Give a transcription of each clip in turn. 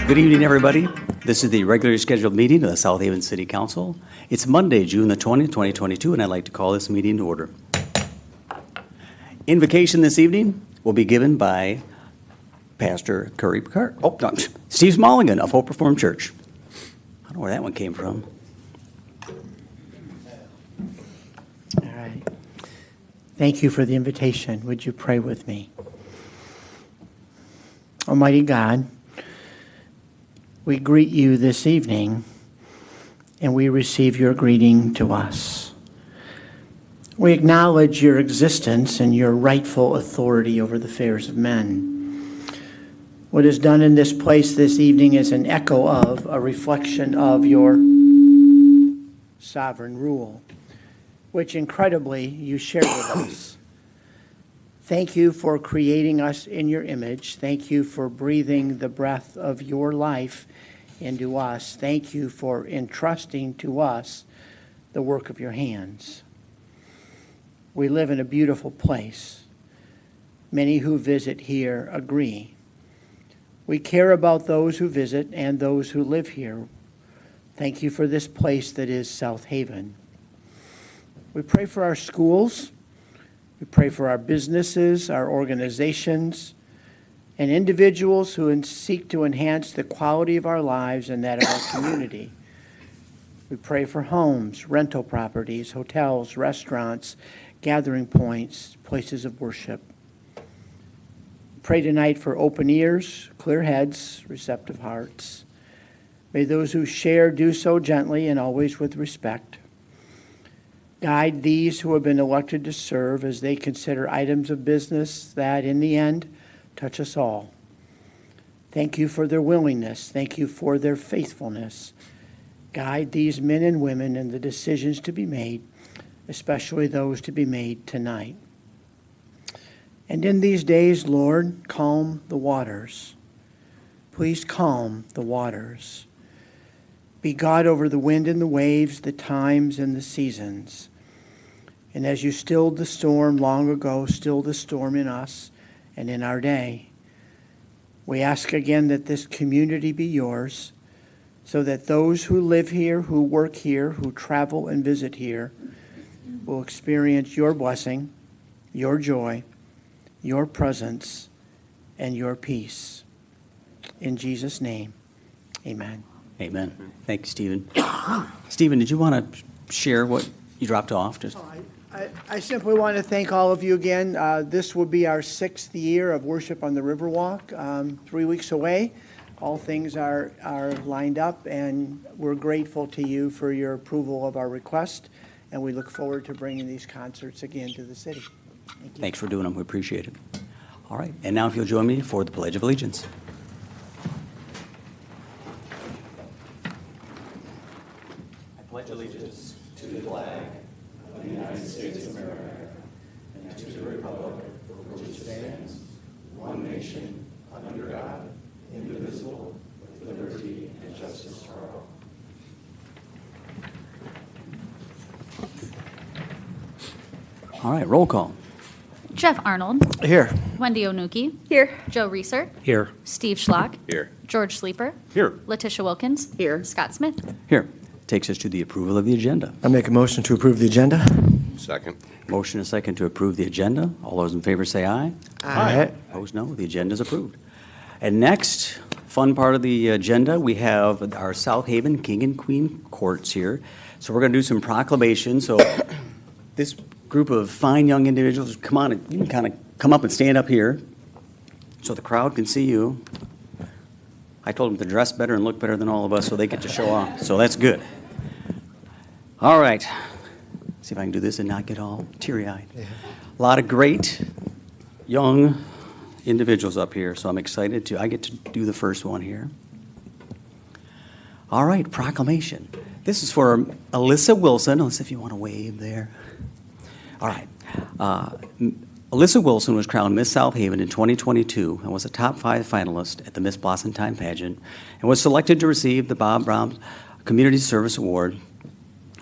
Good evening, everybody. This is the regularly scheduled meeting of the South Haven City Council. It's Monday, June the 20th, 2022, and I'd like to call this meeting to order. Invocation this evening will be given by Pastor Curry Picard. Oh, no, Steve Smolligan of Hope Reformed Church. I don't know where that one came from. All right. Thank you for the invitation. Would you pray with me? Almighty God, we greet you this evening, and we receive your greeting to us. We acknowledge your existence and your rightful authority over the affairs of men. What is done in this place this evening is an echo of, a reflection of your sovereign rule, which incredibly you share with us. Thank you for creating us in your image. Thank you for breathing the breath of your life into us. Thank you for entrusting to us the work of your hands. We live in a beautiful place. Many who visit here agree. We care about those who visit and those who live here. Thank you for this place that is South Haven. We pray for our schools. We pray for our businesses, our organizations, and individuals who seek to enhance the quality of our lives and that of our community. We pray for homes, rental properties, hotels, restaurants, gathering points, places of worship. Pray tonight for open ears, clear heads, receptive hearts. May those who share do so gently and always with respect. Guide these who have been elected to serve as they consider items of business that, in the end, touch us all. Thank you for their willingness. Thank you for their faithfulness. Guide these men and women in the decisions to be made, especially those to be made tonight. And in these days, Lord, calm the waters. Please calm the waters. Be God over the wind and the waves, the times and the seasons. And as you stilled the storm long ago, still the storm in us and in our day. We ask again that this community be yours, so that those who live here, who work here, who travel and visit here, will experience your blessing, your joy, your presence, and your peace. In Jesus' name, amen. Amen. Thank you, Stephen. Stephen, did you want to share what you dropped off? I simply want to thank all of you again. This will be our 6th year of Worship on the Riverwalk, 3 weeks away. All things are lined up, and we're grateful to you for your approval of our request, and we look forward to bringing these concerts again to the city. Thank you. Thanks for doing them. We appreciate it. All right. And now if you'll join me for the Pledge of Allegiance. I pledge allegiance to the flag of the United States of America and to the republic for which it stands, one nation, under God, indivisible, with liberty and justice for all. All right, roll call. Jeff Arnold. Here. Wendy Onuki. Here. Joe Reeser. Here. Steve Schlock. Here. George Sleeper. Here. Letitia Wilkins. Here. Scott Smith. Here. Takes us to the approval of the agenda. I make a motion to approve the agenda. Second. Motion and second to approve the agenda. All those in favor say aye. Aye. Opposed, no. The agenda is approved. And next, fun part of the agenda, we have our South Haven King and Queen courts here. So we're going to do some proclamations. So this group of fine young individuals, come on, you can kind of come up and stand up here so the crowd can see you. I told them to dress better and look better than all of us so they get to show off. So that's good. All right. See if I can do this and not get all teary-eyed. Yeah. A lot of great young individuals up here, so I'm excited I get to do the first one here. All right, proclamation. This is for Alyssa Wilson. Alyssa, if you want to wave there. All right. Alyssa Wilson was crowned Miss South Haven in 2022 and was a top 5 finalist at the Miss Blossom Time pageant and was selected to receive the Bob Brown Community Service Award.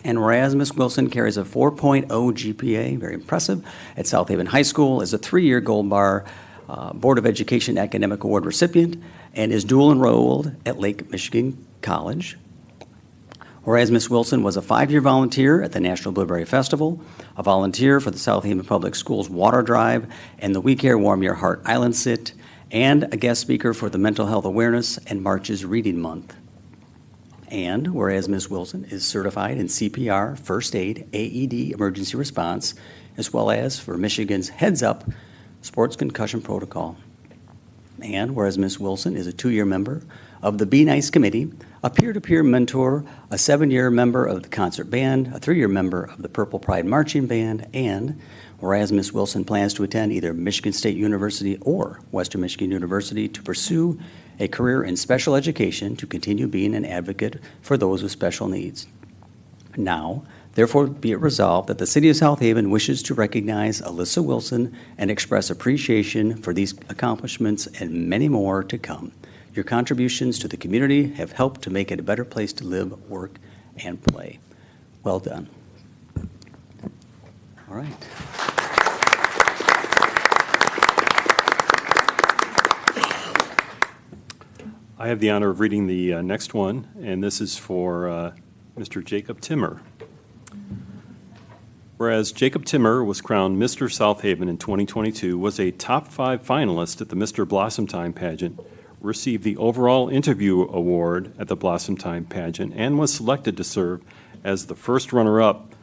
And whereas Miss Wilson carries a 4.0 GPA, very impressive, at South Haven High School, is a 3-year Gold Bar Board of Education Academic Award recipient, and is dual enrolled at Lake Michigan College. Whereas Ms. Wilson was a 5-year volunteer at the National Blueberry Festival, a volunteer for the South Haven Public Schools Water Drive and the We Care Warm Your Heart Island Sit, and a guest speaker for the Mental Health Awareness and March's Reading Month. And whereas Ms. Wilson is certified in CPR, First Aid, AED, Emergency Response, as well as for Michigan's Heads Up Sports Concussion Protocol. And whereas Ms. Wilson is a 2-year member of the Be Nice Committee, a peer-to-peer mentor, a 7-year member of the concert band, a 3-year member of the Purple Pride Marching Band, and whereas Ms. Wilson plans to attend either Michigan State University or Western Michigan University to pursue a career in special education to continue being an advocate for those with special needs. Now, therefore, be it resolved that the City of South Haven wishes to recognize Alyssa Wilson and express appreciation for these accomplishments and many more to come. Your contributions to the community have helped to make it a better place to live, work, and play. Well done. All right. I have the honor of reading the next one, and this is for Mr. Jacob Timmer. Whereas Jacob Timmer was crowned Mr. South Haven in 2022, was a top 5 finalist at the Mr. Blossom Time pageant, received the overall interview award at the Blossom Time pageant, and was selected to serve as the first runner-up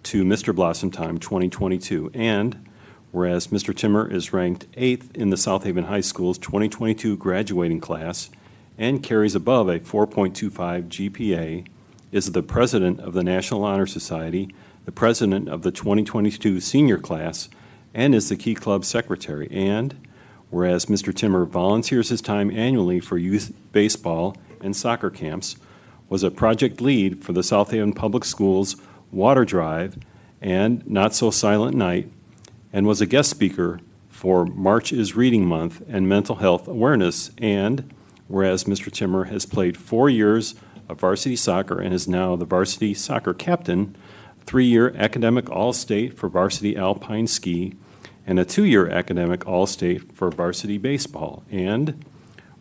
to Mr. Blossom Time 2022. And whereas Mr. Timmer is ranked 8th in the South Haven High School's 2022 graduating class and carries above a 4.25 GPA, is the president of the National Honor Society, the president of the 2022 senior class, and is the Key Club secretary. And whereas Mr. Timmer volunteers his time annually for youth baseball and soccer camps, was a project lead for the South Haven Public Schools Water Drive and Not So Silent Night, and was a guest speaker for March is Reading Month and Mental Health Awareness. And whereas Mr. Timmer has played 4 years of varsity soccer and is now the varsity soccer captain, 3-year academic All-State for varsity alpine ski, and a 2-year academic All-State for varsity baseball. And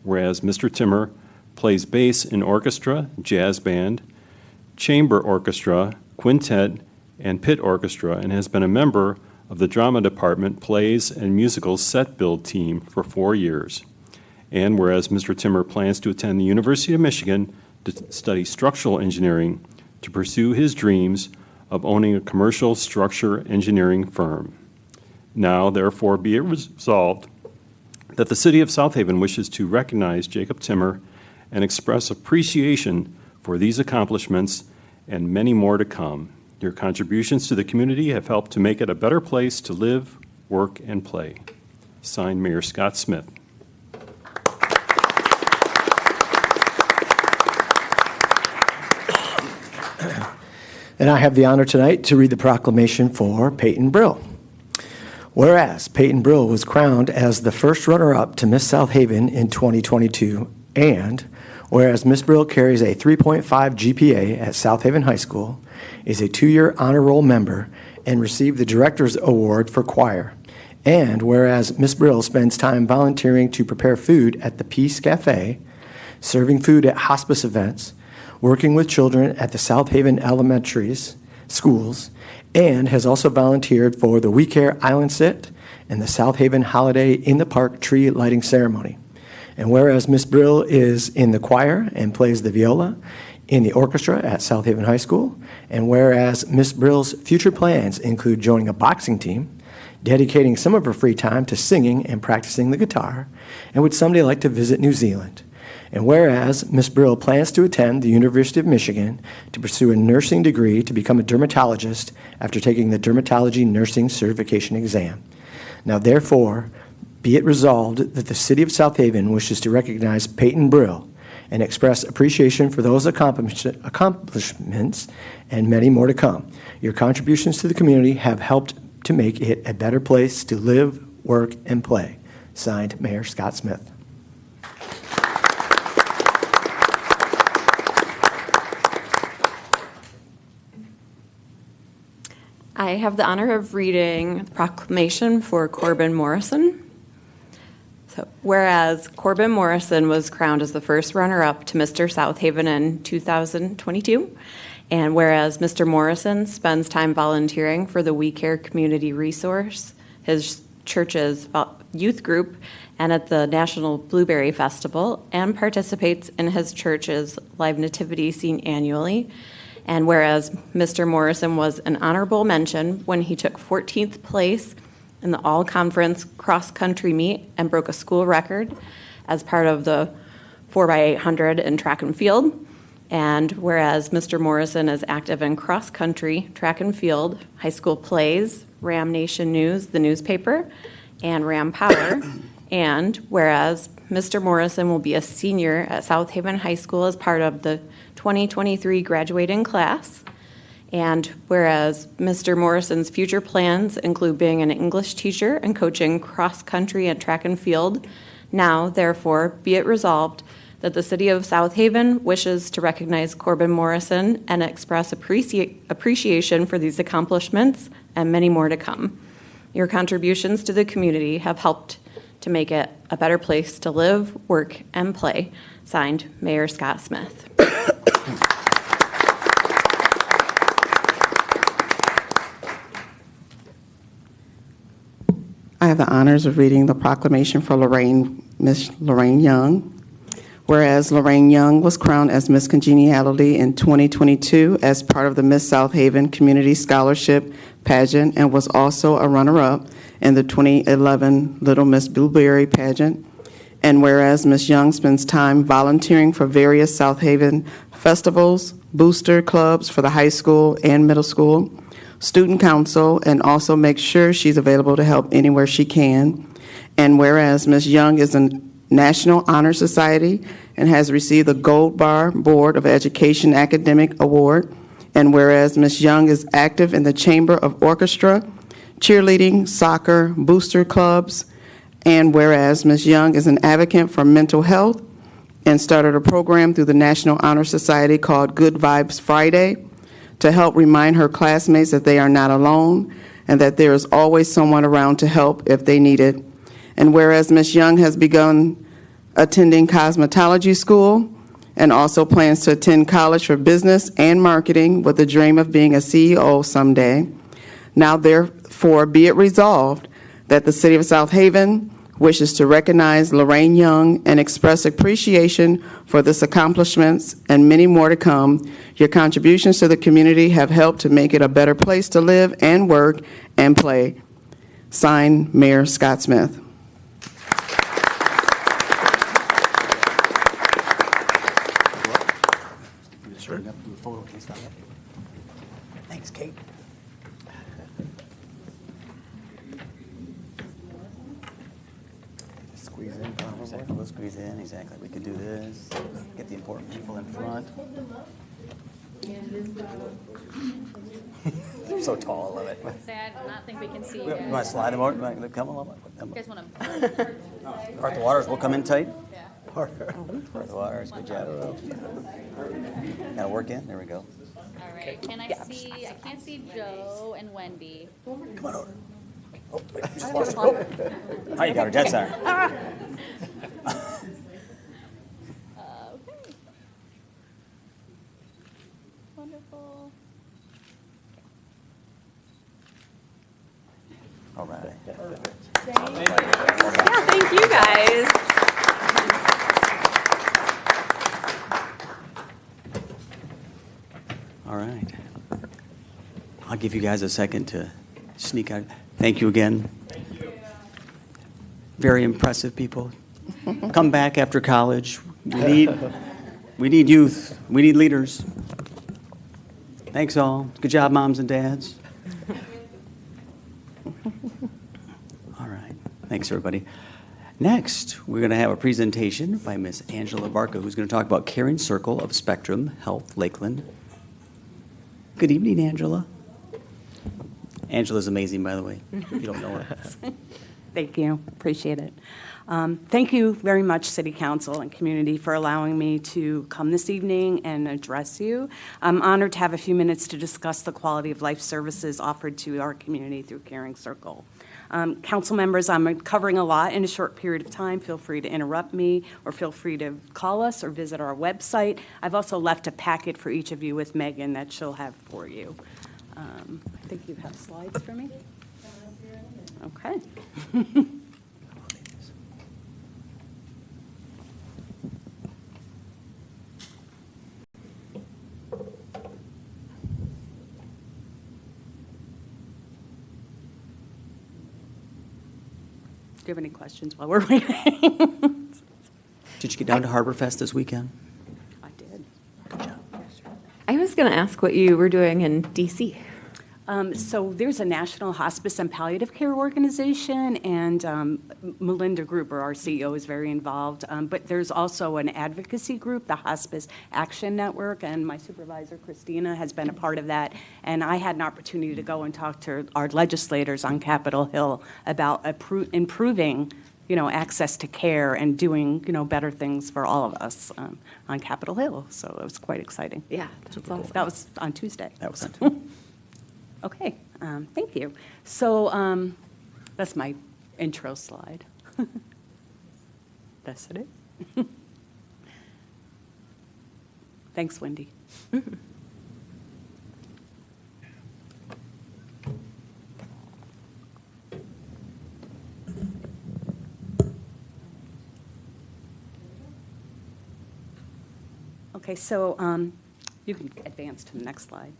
whereas Mr. Timmer plays bass in orchestra, jazz band, chamber orchestra, quintet, and pit orchestra, and has been a member of the drama department plays and musicals set build team for 4 years. And whereas Mr. Timmer plans to attend the University of Michigan to study structural engineering to pursue his dreams of owning a commercial structure engineering firm. Now, therefore, be it resolved that the City of South Haven wishes to recognize Jacob Timmer and express appreciation for these accomplishments and many more to come. Your contributions to the community have helped to make it a better place to live, work, and play. Signed, Mayor Scott Smith. And I have the honor tonight to read the proclamation for Peyton Brill. Whereas Peyton Brill was crowned as the first runner-up to Miss South Haven in 2022, and whereas Miss Brill carries a 3.5 GPA at South Haven High School, is a 2-year honor roll member, and received the Director's Award for Choir, and whereas Miss Brill spends time volunteering to prepare food at the Peace Cafe, serving food at hospice events, working with children at the South Haven Elementaries schools, and has also volunteered for the We Care Island Sit and the South Haven Holiday in the Park tree lighting ceremony. And whereas Miss Brill is in the choir and plays the viola in the orchestra at South Haven High School, and whereas Miss Brill's future plans include joining a boxing team, dedicating some of her free time to singing and practicing the guitar, and would someday like to visit New Zealand. And whereas Miss Brill plans to attend the University of Michigan to pursue a nursing degree to become a dermatologist after taking the dermatology nursing certification exam. Now, therefore, be it resolved that the City of South Haven wishes to recognize Peyton Brill and express appreciation for those accomplishments and many more to come. Your contributions to the community have helped to make it a better place to live, work, and play. Signed, Mayor Scott Smith. I have the honor of reading the proclamation for Corbin Morrison. So, whereas Corbin Morrison was crowned as the first runner-up to Mr. South Haven in 2022, and whereas Mr. Morrison spends time volunteering for the We Care Community Resource, his church's youth group, and at the National Blueberry Festival, and participates in his church's live nativity scene annually. And whereas Mr. Morrison was an honorable mention when he took 14th place in the all-conference cross-country meet and broke a school record as part of the 4x800 in track and field. And whereas Mr. Morrison is active in cross-country, track and field, high school plays, Ram Nation News, the newspaper, and Ram Power. And whereas Mr. Morrison will be a senior at South Haven High School as part of the 2023 graduating class. And whereas Mr. Morrison's future plans include being an English teacher and coaching cross-country and track and field, now, therefore, be it resolved that the City of South Haven wishes to recognize Corbin Morrison and express appreciation for these accomplishments and many more to come. Your contributions to the community have helped to make it a better place to live, work, and play. Signed, Mayor Scott Smith. I have the honors of reading the proclamation for Miss Lorraine Young. Whereas Lorraine Young was crowned as Miss Congeniality in 2022 as part of the Miss South Haven Community Scholarship Pageant and was also a runner-up in the 2011 Little Miss Blueberry Pageant. And whereas Miss Young spends time volunteering for various South Haven festivals, booster clubs for the high school and middle school, student council, and also makes sure she's available to help anywhere she can. And whereas Miss Young is a National Honor Society and has received the Gold Bar Board of Education Academic Award. And whereas Ms. Young is active in the Chamber of Orchestra, cheerleading, soccer, booster clubs. And whereas Ms. Young is an advocate for mental health and started a program through the National Honor Society called Good Vibes Friday to help remind her classmates that they are not alone and that there is always someone around to help if they need it. And whereas Ms. Young has begun attending cosmetology school and also plans to attend college for business and marketing with the dream of being a CEO someday, now therefore be it resolved that the City of South Haven wishes to recognize Lorraine Young and express appreciation for this accomplishments and many more to come. Your contributions to the community have helped to make it a better place to live and work and play. Signed, Mayor Scott Smith. Thanks, Kate. Squeeze in, exactly. We'll squeeze in, exactly. We could do this. Get the important people in front. So tall, I love it. Sad, I not think we can see You you. want to slide them over? Come on. You guys want to? Part the waters, we'll come in tight. Yeah. Part the waters, good job. Gotta work in, there we go. All right. Can I see? I can't see Joe and Wendy. Come on over. Oh, wait, just lost her. Oh, you got her dead center. Okay. Wonderful. All right. Yeah, thank you guys. All right. I'll give you guys a second to sneak out. Thank you again. Thank you. Very impressive people. Come back after college. We need youth. We need leaders. Thanks all. Good job, moms and dads. All right. Thanks, everybody. Next, we're going to have a presentation by Miss Angela Barca, who's going to talk about Caring Circle of Spectrum Health Lakeland. Good evening, Angela. Angela's amazing, by the way, if you don't know her. Thank you. Appreciate it. Thank you very much, City Council and community, for allowing me to come this evening and address you. I'm honored to have a few minutes to discuss the quality of life services offered to our community through Caring Circle. Council members, I'm covering a lot in a short period of time. Feel free to interrupt me, or feel free to call us or visit our website. I've also left a packet for each of you with Megan that she'll have for you. I think you have slides for me? Okay. Do you have any questions while we're waiting? Did you get down to Harbor Fest this weekend? I did. I was going to ask what you were doing in DC. So there's a National Hospice and Palliative Care Organization, and Melinda Gruber, our CEO, is very involved. But there's also an advocacy group, the Hospice Action Network, and my supervisor, Christina, has been a part of that. And I had an opportunity to go and talk to our legislators on Capitol Hill about improving, access to care and doing, better things for all of us on Capitol Hill. So it was quite exciting. Yeah, that's awesome. That was on Tuesday. That was Okay, thank you. So that's my intro slide. That's it. Thanks, Wendy. Okay, so you can advance to the next slide.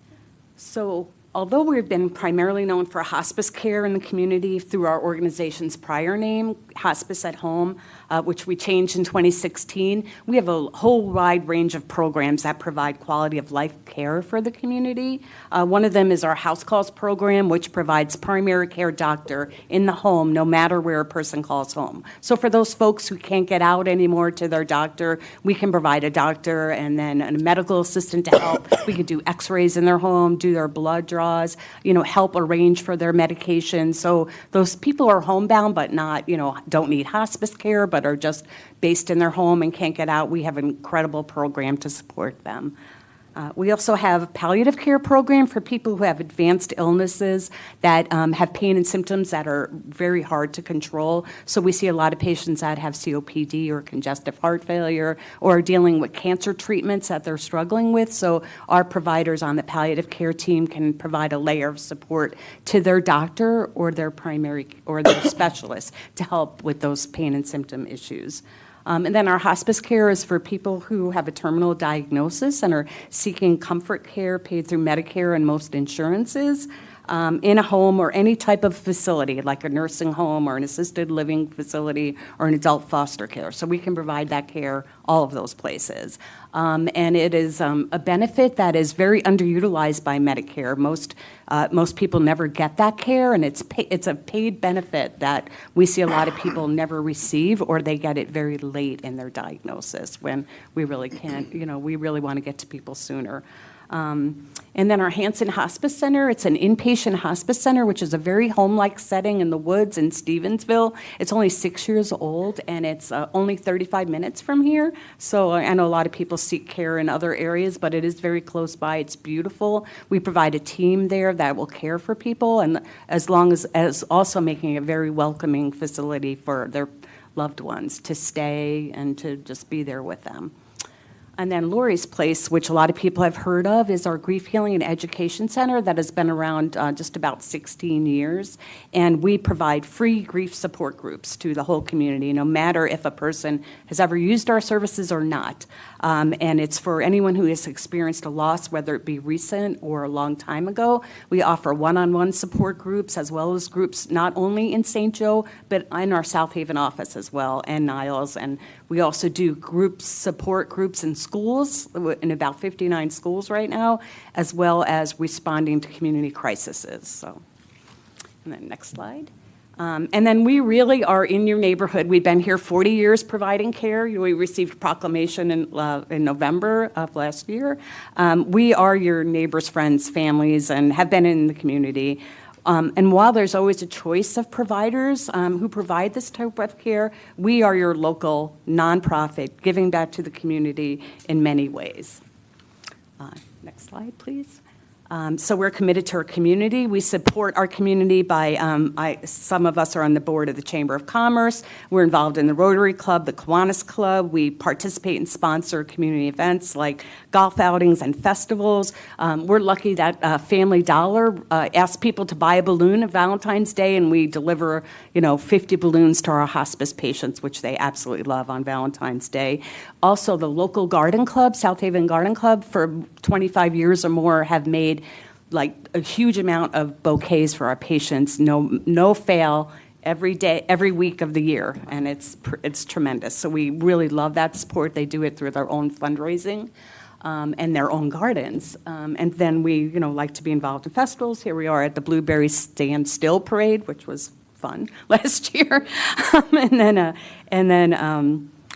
So although we've been primarily known for hospice care in the community through our organization's prior name, Hospice at Home, which we changed in 2016, we have a whole wide range of programs that provide quality of life care for the community. One of them is our House Calls program, which provides primary care doctor in the home no matter where a person calls home. So for those folks who can't get out anymore to their doctor, we can provide a doctor and then a medical assistant to help. We can do x-rays in their home, do their blood draws, help arrange for their medication. So those people are homebound but not, don't need hospice care but are just based in their home and can't get out. We have an incredible program to support them. We also have a palliative care program for people who have advanced illnesses that have pain and symptoms that are very hard to control. So we see a lot of patients that have COPD or congestive heart failure or are dealing with cancer treatments that they're struggling with. So our providers on the palliative care team can provide a layer of support to their doctor or their primary or their specialist to help with those pain and symptom issues. And then our hospice care is for people who have a terminal diagnosis and are seeking comfort care paid through Medicare and most insurances in a home or any type of facility, like a nursing home or an assisted living facility or an adult foster care. So we can provide that care all of those places. And it is a benefit that is very underutilized by Medicare. Most people never get that care, and it's a paid benefit that we see a lot of people never receive, or they get it very late in their diagnosis when we really can't, we really want to get to people sooner. And then our Hanson Hospice Center, it's an inpatient hospice center, which is a very home-like setting in the woods in Stevensville. It's only 6 years old, and it's only 35 minutes from here. So I know a lot of people seek care in other areas, but it is very close by. It's beautiful. We provide a team there that will care for people, and as long as also making a very welcoming facility for their loved ones to stay and to just be there with them. And then Lori's Place, which a lot of people have heard of, is our Grief Healing and Education Center that has been around just about 16 years. And we provide free grief support groups to the whole community, no matter if a person has ever used our services or not. And it's for anyone who has experienced a loss, whether it be recent or a long time ago. We offer one-on-one support groups, as well as groups not only in St. Joe, but in our South Haven office as well, and Niles. And we also do support groups in schools, in about 59 schools right now, as well as responding to community crises. So, and then next slide. And then we really are in your neighborhood. We've been here 40 years providing care. We received proclamation in November of last year. We are your neighbors, friends, families, and have been in the community. And while there's always a choice of providers who provide this type of care, we are your local nonprofit giving back to the community in many ways. Next slide, please. So we're committed to our community. We support our community by, some of us are on the board of the Chamber of Commerce. We're involved in the Rotary Club, the Kiwanis Club. We participate and sponsor community events like golf outings and festivals. We're lucky that Family Dollar asks people to buy a balloon on Valentine's Day, and we deliver, 50 balloons to our hospice patients, which they absolutely love on Valentine's Day. Also, the local garden club, South Haven Garden Club, for 25 years or more have made like a huge amount of bouquets for our patients, no fail, every day, every week of the year, and it's tremendous. So we really love that support. They do it through their own fundraising and their own gardens. And then we, like to be involved in festivals. Here we are at the Blueberry Stand Still Parade, which was fun last year.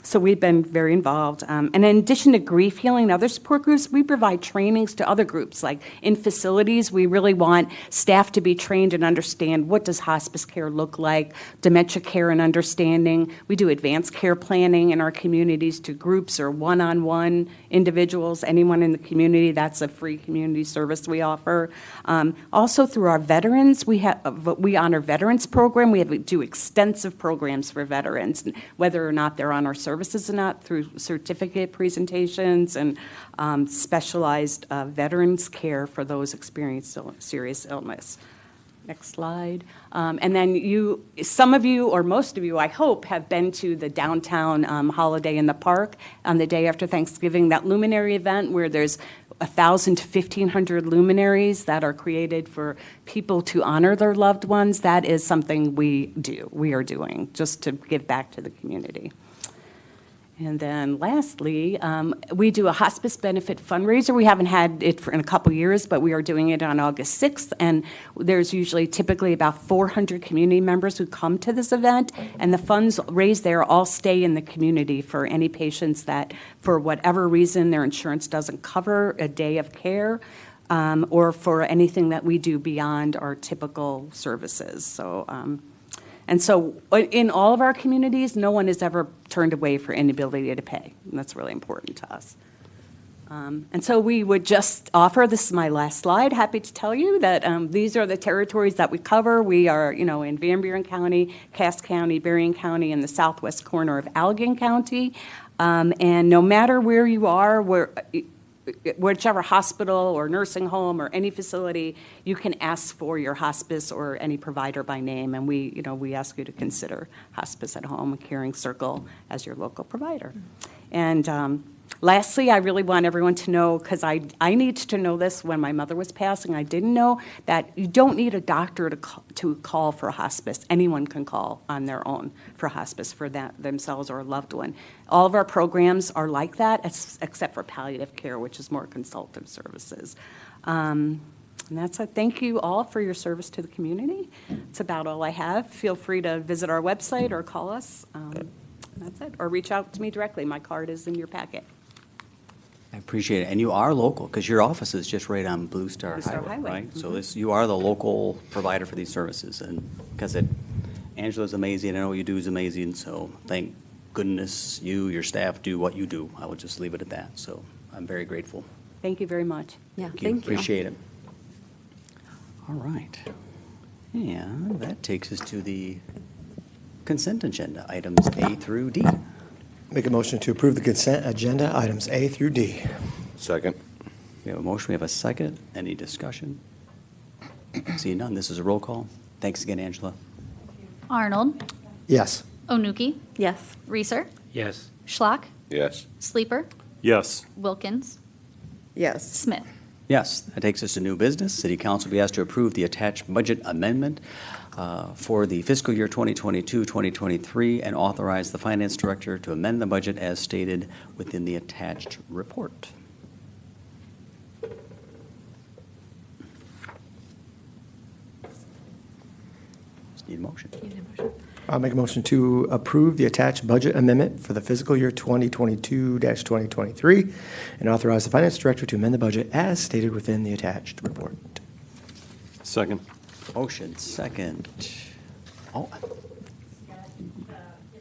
So we've been very involved. And in addition to grief healing and other support groups, we provide trainings to other groups. Like in facilities, we really want staff to be trained and understand what does hospice care look like, dementia care and understanding. We do advanced care planning in our communities to groups or one-on-one individuals, anyone in the community. That's a free community service we offer. Also through our veterans, we honor veterans program. We do extensive programs for veterans, whether or not they're on our services or not, through certificate presentations and specialized veterans care for those experiencing serious illness. Next slide. And then some of you, or most of you, I hope, have been to the downtown Holiday in the Park on the day after Thanksgiving, that luminary event where there's 1,000 to 1,500 luminaries that are created for people to honor their loved ones. That is something we are doing, just to give back to the community. And then lastly, we do a hospice benefit fundraiser. We haven't had it in a couple years, but we are doing it on August 6th. And there's typically about 400 community members who come to this event. And the funds raised there all stay in the community for any patients that, for whatever reason, their insurance doesn't cover a day of care, or for anything that we do beyond our typical services. And so in all of our communities, no one is ever turned away for inability to pay. And that's really important to us. And so we would just offer, this is my last slide, happy to tell you that these are the territories that we cover. We are, in Van Buren County, Cass County, Berrien County, and the southwest corner of Allegan County. And no matter where you are, whichever hospital or nursing home or any facility, you can ask for your hospice or any provider by name, and we ask you to consider Hospice at Home, Caring Circle as your local provider. And lastly, I really want everyone to know, because I needed to know this when my mother was passing. I didn't know that you don't need a doctor to call for hospice. Anyone can call on their own for hospice for themselves or a loved one. All of our programs are like that, except for palliative care, which is more consultative services. And that's it. Thank you all for your service to the community. It's about all I have. Feel free to visit our website or call us. That's it. Or reach out to me directly. My card is in your packet. I appreciate it. And you are local, because your office is just right on Blue Star Highway, right? So you are the local provider for these services. And because Angela's amazing, I know what you do is amazing, so thank goodness your staff do what you do. I will just leave it at that. So I'm very grateful. Thank you very much. Yeah, Thank you. Appreciate it. All right. And that takes us to the consent agenda, items A through D. Make a motion to approve the consent agenda, items A through D. Second. We have a motion, we have a second. Any discussion? Seeing none, this is a roll call. Thanks again, Angela. Arnold, Yes. Onuki, Yes. Reeser, Yes. Schlock, Yes. Sleeper, Yes. Wilkins, Yes. Smith. Yes, that takes us to new business. City Council will be asked to approve the attached budget amendment for the fiscal year 2022-2023 and authorize the finance director to amend the budget as stated within the attached report. Just need a motion. I'll make a motion to approve the attached budget amendment for the fiscal year 2022-2023 and authorize the finance director to amend the budget as stated within the attached report. Second. Motion, second. Oh,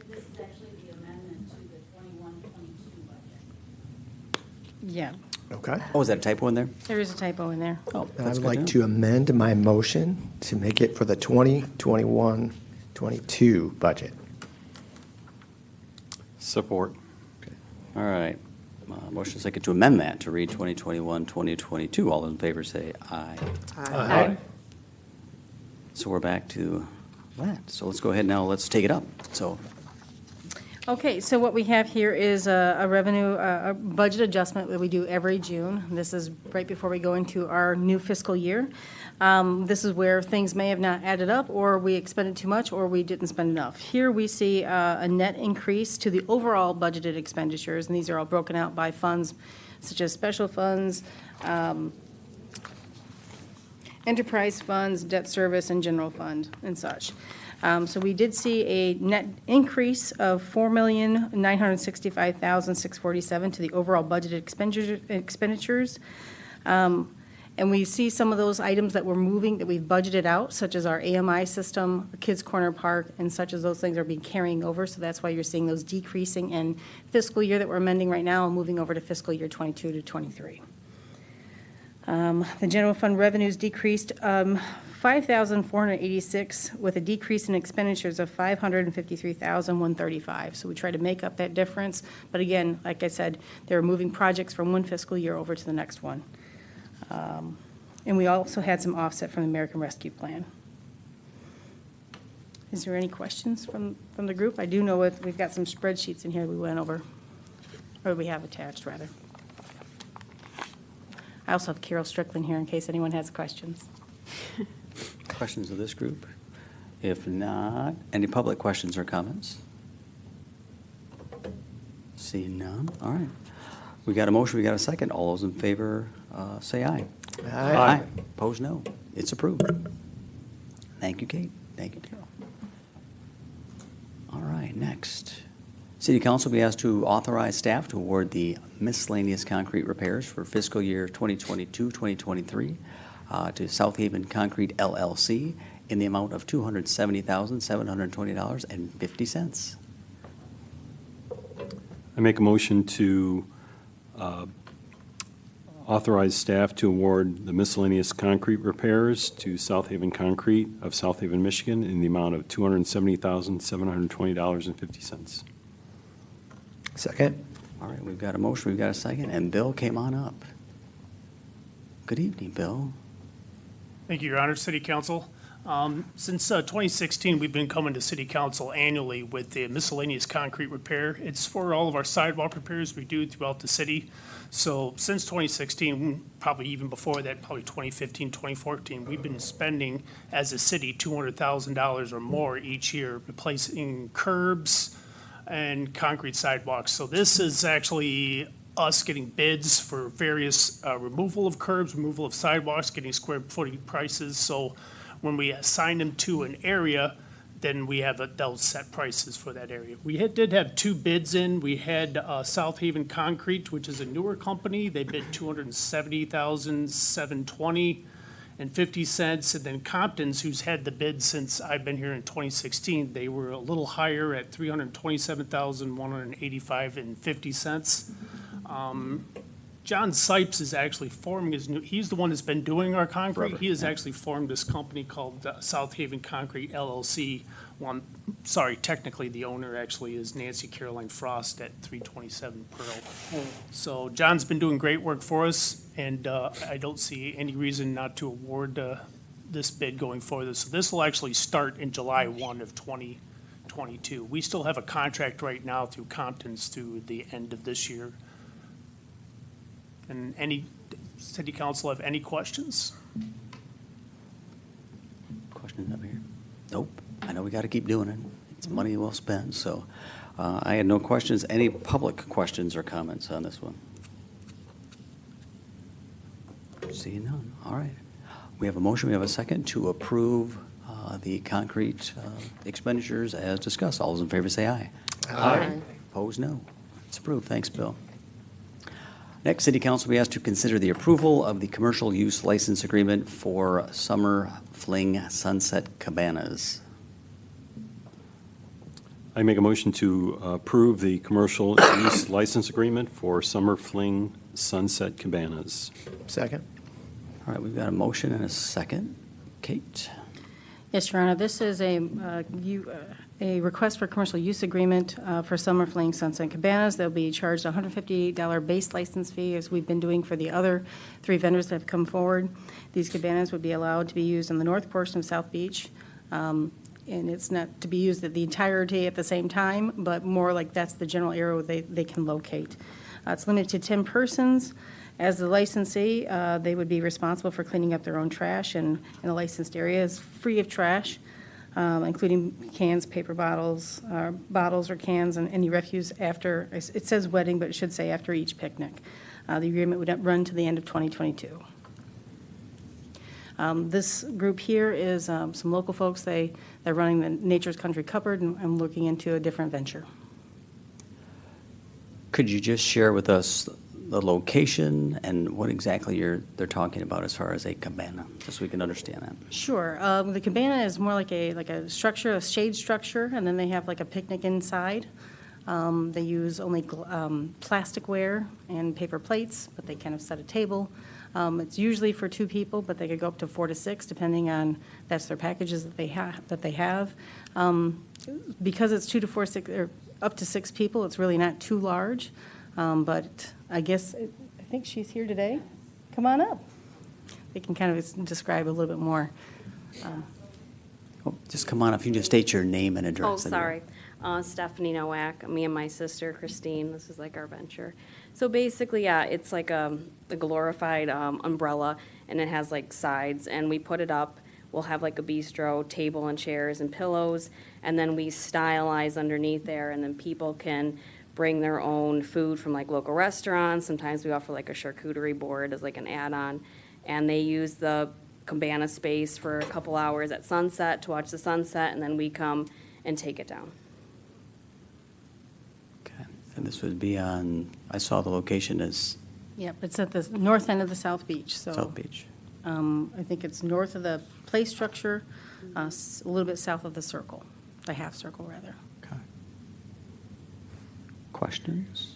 This is actually the amendment to the 21-22 budget. Yeah, Okay. Oh, is that a typo in there? there is a typo in there. Oh, I that's would good like know. to amend my motion to make it for the 2021-22 budget. Support. All right. Motion second to amend that to read 2021, 2022. All those in favor say aye. Aye. So we're back to that. So let's go ahead now, let's take it up. So, Okay, so what we have here is a revenue, a budget adjustment that we do every June. This is right before we go into our new fiscal year. This is where things may have not added up, or we expended too much, or we didn't spend enough. Here we see a net increase to the overall budgeted expenditures, and these are all broken out by funds such as special funds, enterprise funds, debt service, and general fund, and such. So we did see a net increase of $4,965,647 to the overall budgeted expenditures. And we see some of those items that we're moving, that we've budgeted out, such as our AMI system, Kids Corner Park, and such as those things are being carrying over. So that's why you're seeing those decreasing in fiscal year that we're amending right now and moving over to fiscal year 22 to 23. The general fund revenues decreased $5,486 with a decrease in expenditures of $553,135. So we try to make up that difference. But again, like I said, they're moving projects from one fiscal year over to the next one. And we also had some offset from the American Rescue Plan. Is there any questions from the group? I do know we've got some spreadsheets in here we went over, or we have attached, rather. I also have Carol Strickland here in case anyone has questions. questions of this group? If not, any public questions or comments? Seeing none, all right. We got a motion, we got a second. All those in favor, say aye. Aye. Opposed, no. It's approved. Thank you, Kate. Thank you, Carol. All right, next. City Council will be asked to authorize staff to award the miscellaneous concrete repairs for fiscal year 2022-2023 to South Haven Concrete LLC in the amount of $270,720.50. I make a motion to authorize staff to award the miscellaneous concrete repairs to South Haven Concrete of South Haven, Michigan in the amount of $270,720.50. Second. All right, we've got a motion, we've got a second, and Bill came on up. Good evening, Bill. Thank you, Your Honor. City Council. Since 2016, we've been coming to City Council annually with the miscellaneous concrete repair. It's for all of our sidewalk repairs we do throughout the city. So since 2016, probably even before that, probably 2015, 2014, we've been spending as a city $200,000 or more each year replacing curbs and concrete sidewalks. So this is actually us getting bids for various removal of curbs, removal of sidewalks, getting square footage prices. So when we assign them to an area, then we have those set prices for that area. We did have two bids in. We had South Haven Concrete, which is a newer company. They bid $270,720.50, and then Compton's, who's had the bid since I've been here in 2016, they were a little higher at $327,185.50. John Sipes is actually forming he's the one that's been doing our concrete. He has actually formed this company called South Haven Concrete LLC. Technically the owner actually is Nancy Caroline Frost at 327 Pearl. So John's been doing great work for us, and I don't see any reason not to award this bid going forward. So this will actually start in July 1 of 2022. We still have a contract right now through Compton's through the end of this year. And any city council have any questions? Questions up here? Nope. I know we got to keep doing it. It's money well spent, so I had no questions. Any public questions or comments on this one? Seeing none. All right. We have a motion, we have a second to approve the concrete expenditures as discussed. All those in favor say aye. Aye. Opposed, no. It's approved. Thanks, Bill. Next, City Council will be asked to consider the approval of the commercial use license agreement for Summer Fling Sunset Cabanas. I make a motion to approve the commercial use license agreement for Summer Fling Sunset Cabanas. Second. All right, we've got a motion and a second. Kate? Yes, Your Honor, this is a request for commercial use agreement for Summer Fling Sunset Cabanas. They'll be charged a $158 base license fee, as we've been doing for the other 3 vendors that have come forward. These cabanas would be allowed to be used in the north portion of South Beach, and it's not to be used at the entirety at the same time, but more like that's the general area where they can locate. It's limited to 10 persons. As the licensee, they would be responsible for cleaning up their own trash, and in the licensed area is free of trash, including cans, paper bottles, bottles or cans, and any refuse after, it says wedding, but it should say after each picnic. The agreement would run to the end of 2022. This group here is some local folks. They're running the Nature's Country Cupboard and looking into a different venture. Could you just share with us the location and what exactly they're talking about as far as a cabana, just so we can understand that? Sure. The cabana is more like a structure, a shade structure, and then they have like a picnic inside. They use only plasticware and paper plates, but they kind of set a table. It's usually for 2 people, but they could go up to 4 to 6, depending on, that's their packages that they have. Because it's 2 to 4, 6, or up to 6 people, it's really not too large. But I guess, I think she's here today. Come on up. They can kind of describe a little bit more. Oh, just come on, if you can just state your name and address. Oh, sorry. Stephanie Nowak, me and my sister Christine, this is like our venture. So basically, yeah, it's like a glorified umbrella, and it has like sides, and we put it up. We'll have like a bistro, table and chairs and pillows, and then we stylize underneath there, and then people can bring their own food from like local restaurants. Sometimes we offer like a charcuterie board as like an add-on, and they use the cabana space for a couple hours at sunset to watch the sunset, and then we come and take it down. Okay, and this would be on, I saw the location is Yep, it's at the north end of the South Beach, so. South Beach. I think it's north of the play structure, a little bit south of the circle, the half circle, rather. Okay. Questions?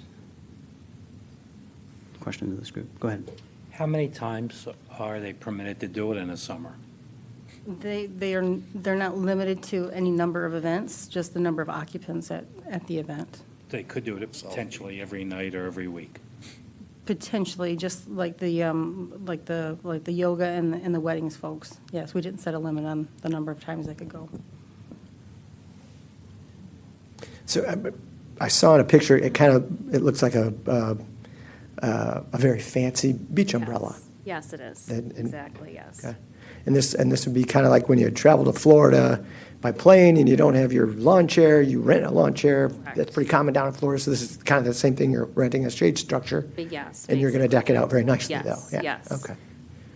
Questions of this group? Go ahead. How many times are they permitted to do it in the summer? They're not limited to any number of events, just the number of occupants at the event. They could do it potentially every night or every week. Potentially, just like the yoga and the weddings folks. Yes, we didn't set a limit on the number of times they could go. So I saw in a picture, it looks like a very fancy beach umbrella. Yes, it is. And- Exactly, yes. Okay. And this would be kind of like when you travel to Florida by plane and you don't have your lawn chair, you rent a lawn chair. Correct. That's pretty common down in Florida, so this is kind of the same thing, you're renting a shade structure. But yes. And you're going to deck it out very nicely, though. Yes, Yeah. yes. Okay.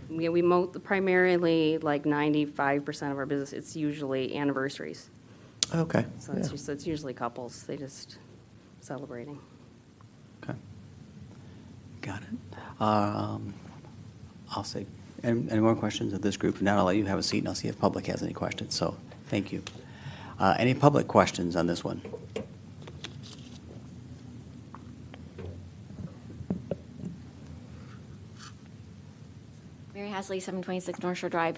We primarily, like 95% of our business, it's usually anniversaries. Okay. So Yeah. it's usually couples, they just celebrating. Okay. Got it. I'll say, any more questions of this group? If not, I'll let you have a seat and I'll see if public has any questions. So, thank you. Any public questions on this one? Mary Hasley, 726 North Shore Drive.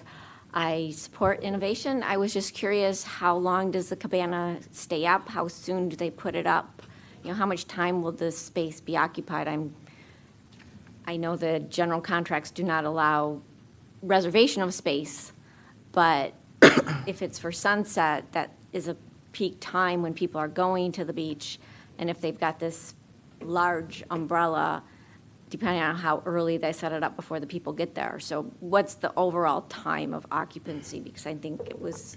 I support innovation. I was just curious, how long does the cabana stay up? How soon do they put it up? You know, how much time will this space be occupied? I know the general contracts do not allow reservation of space, but if it's for sunset, that is a peak time when people are going to the beach, and if they've got this large umbrella, depending on how early they set it up before the people get there. So what's the overall time of occupancy? Because I think it was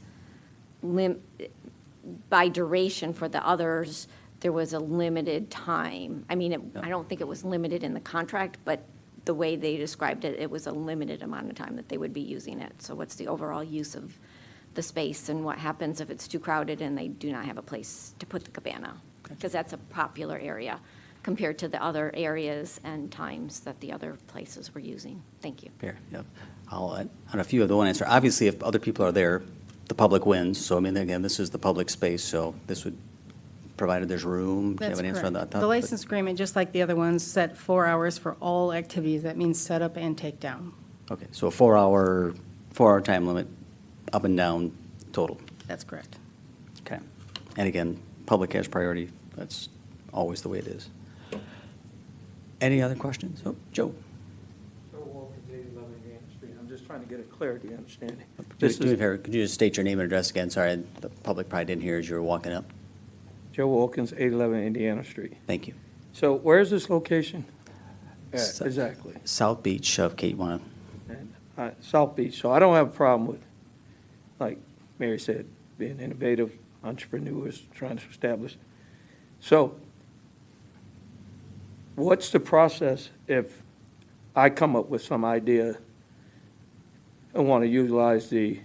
by duration for the others, there was a limited time. I mean, I don't think it was limited in the contract, but the way they described it, it was a limited amount of time that they would be using it. So what's the overall use of the space, and what happens if it's too crowded and they do not have a place to put the cabana? Because that's a popular area compared to the other areas and times that the other places were using. Thank you. Fair, yep. I'll add on a few of the one answer. Obviously, if other people are there, the public wins. So, I mean, again, this is the public space, so this would provided there's room? Do you have That's an answer on correct. that? The license agreement, just like the other ones, set 4 hours for all activities. That means setup and takedown. Okay, so a 4-hour time limit, up and down total. That's correct. Okay. And again, public has priority. That's always the way it is. Any other questions? Oh, Joe. Joe Wilkins, 811 Gannett Street. I'm just trying to get a clarity understanding. Do me a favor, could you just state your name and address again? Sorry, the public probably didn't hear as you were walking up. Joe Wilkins, 811 Indiana Street. Thank you. So where's this location at So- exactly? South Beach of Kate, want South Beach. So I don't have a problem with, like Mary said, being innovative, entrepreneurs, trying to establish. So what's the process if I come up with some idea and want to utilize the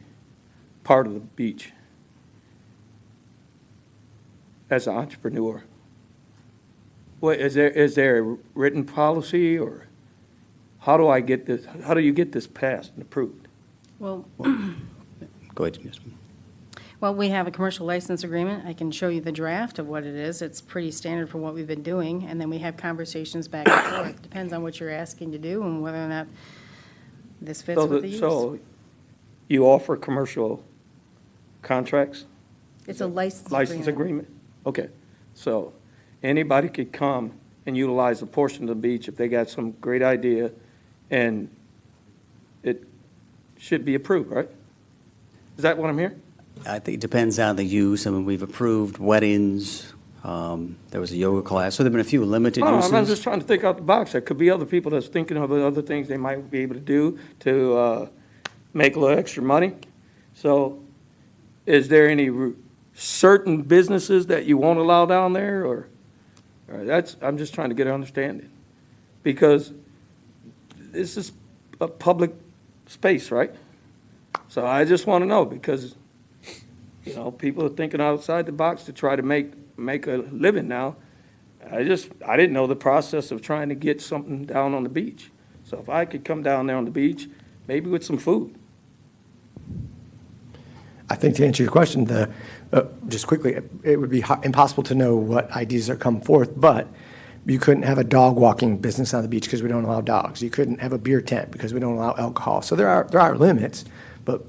part of the beach as an entrepreneur? What, is there a written policy, or how do I get this, how do you get this passed and approved? Well, Go ahead, Ms. well, we have a commercial license agreement. I can show you the draft of what it is. It's pretty standard for what we've been doing, and then we have conversations back and forth. Depends on what you're asking to do and whether or not this fits with the use. So you offer commercial contracts? It's a license License agreement. agreement? Okay, so anybody could come and utilize a portion of the beach if they got some great idea, and it should be approved, right? Is that what I'm hearing? I think it depends on the use. I mean, we've approved weddings. There was a yoga class. So there've been a few limited No, uses. I'm just trying to think out the box. There could be other people that's thinking of other things they might be able to do to make a little extra money. So is there any certain businesses that you won't allow down there, or that's, I'm just trying to get an understanding. Because this is a public space, right? So I just want to know, because, you know, people are thinking outside the box to try to make a living now. I didn't know the process of trying to get something down on the beach. So if I could come down there on the beach, maybe with some food. I think to answer your question, just quickly, it would be impossible to know what ideas are come forth, but you couldn't have a dog walking business on the beach because we don't allow dogs. You couldn't have a beer tent because we don't allow alcohol. So there are limits, but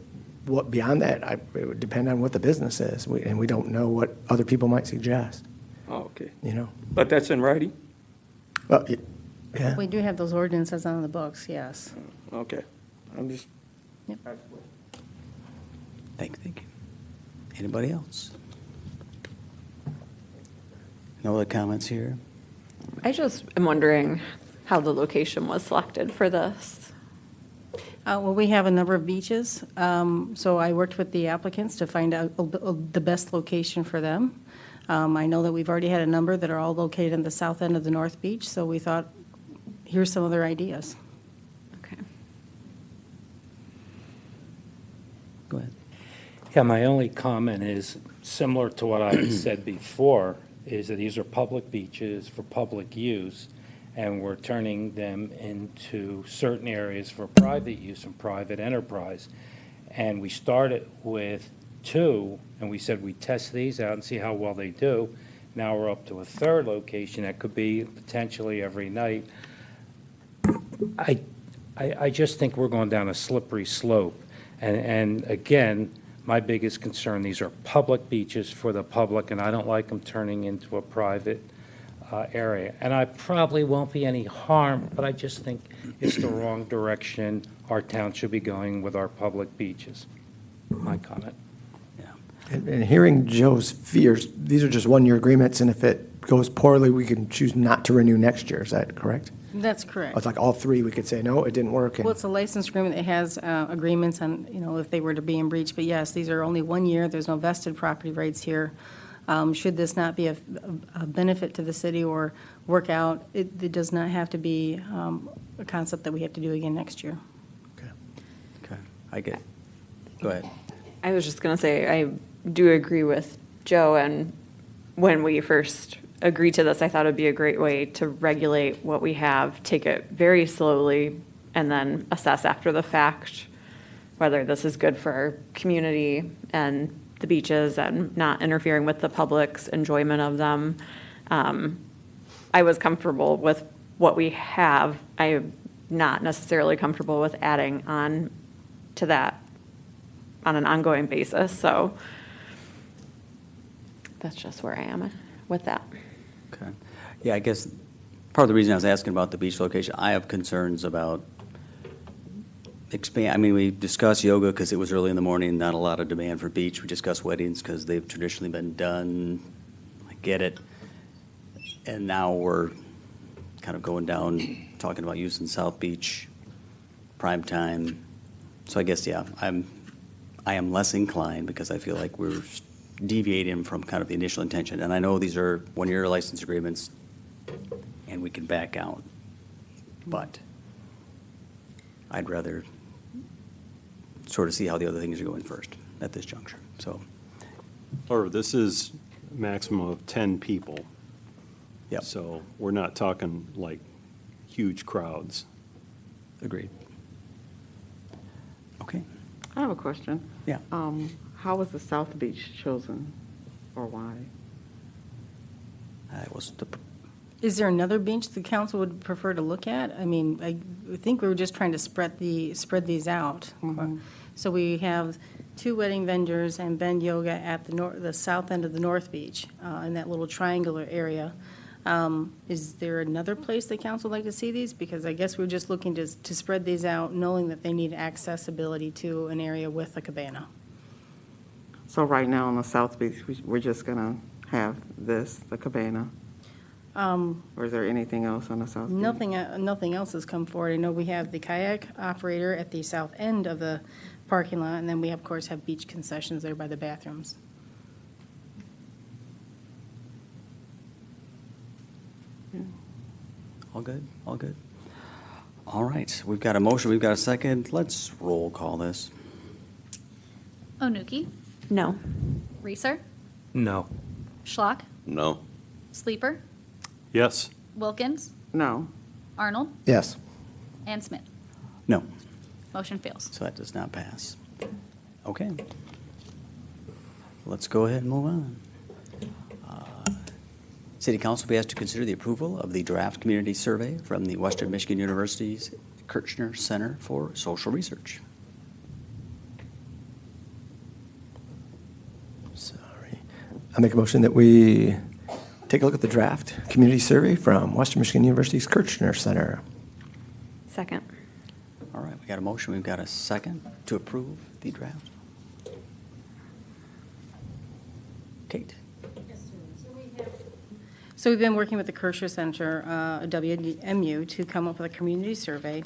what beyond that, it would depend on what the business is, and we don't know what other people might suggest, Oh, okay. you know? But that's in writing? Well, yeah. We do have those ordinances on the books, yes. Okay. I'm just. Yep. Thank you. Anybody else? No other comments here? I just am wondering how the location was selected for this. Well, we have a number of beaches, so I worked with the applicants to find out the best location for them. I know that we've already had a number that are all located in the south end of the North Beach, so we thought, here's some other ideas. Okay. Go ahead. Yeah, my only comment is similar to what I said before, is that these are public beaches for public use, and we're turning them into certain areas for private use and private enterprise. And we started with 2, and we said we test these out and see how well they do. Now we're up to a 3rd location that could be potentially every night. I just think we're going down a slippery slope. And again, my biggest concern, these are public beaches for the public, and I don't like them turning into a private area. And I probably won't be any harm, but I just think it's the wrong direction our town should be going with our public beaches. My comment. And hearing Joe's fears, these are just one-year agreements, and if it goes poorly, we can choose not to renew next year. Is that correct? That's correct. It's like all 3, we could say, no, it didn't work. and- Well, it's a license agreement that has agreements on, you know, if they were to be in breach. But yes, these are only 1 year. There's no vested property rights here. Should this not be a benefit to the city or work out, it does not have to be a concept that we have to do again next year. Okay, I get it. Go ahead. I was just going to say, I do agree with Joe, and when we first agreed to this, I thought it'd be a great way to regulate what we have, take it very slowly, and then assess after the fact whether this is good for our community and the beaches and not interfering with the public's enjoyment of them. I was comfortable with what we have. I am not necessarily comfortable with adding on to that on an ongoing basis, so that's just where I am with that. Okay. Yeah, I guess part of the reason I was asking about the beach location, I have concerns about I mean, we discussed yoga because it was early in the morning, not a lot of demand for beach. We discussed weddings because they've traditionally been done. I get it. And now we're kind of going down, talking about using South Beach, prime time. So I guess, yeah, I am less inclined because I feel like we're deviating from kind of the initial intention. And I know these are one-year license agreements, and we can back out. But I'd rather sort of see how the other things are going first at this juncture, so. Or this is maximum of 10 people. Yep. So we're not talking like huge crowds. Agreed. Okay. I have a question. Yeah. How was the South Beach chosen, or why? That was the, Is there another beach the council would prefer to look at? I mean, I think we were just trying to spread these out. So we have 2 wedding vendors and Bend Yoga at the south end of the North Beach, in that little triangular area. Is there another place the council would like to see these? Because I guess we're just looking to spread these out, knowing that they need accessibility to an area with a cabana. So right now on the South Beach, we're just going to have the cabana? Or is there anything else on the South Beach? Nothing else has come forward. I know we have the kayak operator at the south end of the parking lot, and then we, of course, have beach concessions there by the bathrooms. all good, all good. All right, we've got a motion, we've got a second. Let's roll call this. Onuki, No. Reeser, No. Schlock, No. Sleeper, Yes. Wilkins, No. Arnold, Yes. and Smith. No, Motion fails. so that does not pass. Okay. Let's go ahead and move on. City Council will be asked to consider the approval of the draft community survey from the Western Michigan University's Kirchner Center for Social Research. Sorry. I make a motion that we take a look at the draft community survey from Western Michigan University's Kirchner Center. Second. All right, we got a motion, we've got a second to approve the draft. Kate? So we've been working with the Kirchner Center, WMU, to come up with a community survey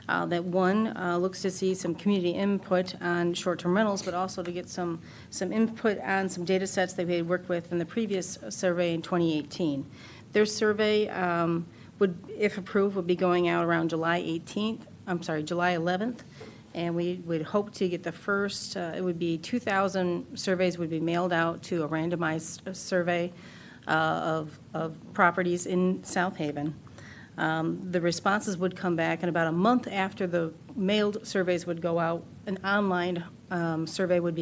that, one, looks to see some community input on short-term rentals, but also to get some input on some data sets that we had worked with in the previous survey in 2018. Their survey would, if approved, would be going out around July 11th, and we would hope to get the first, it would be 2,000 surveys would be mailed out to a randomized survey of properties in South Haven. The responses would come back, and about a month after the mailed surveys would go out, an online survey would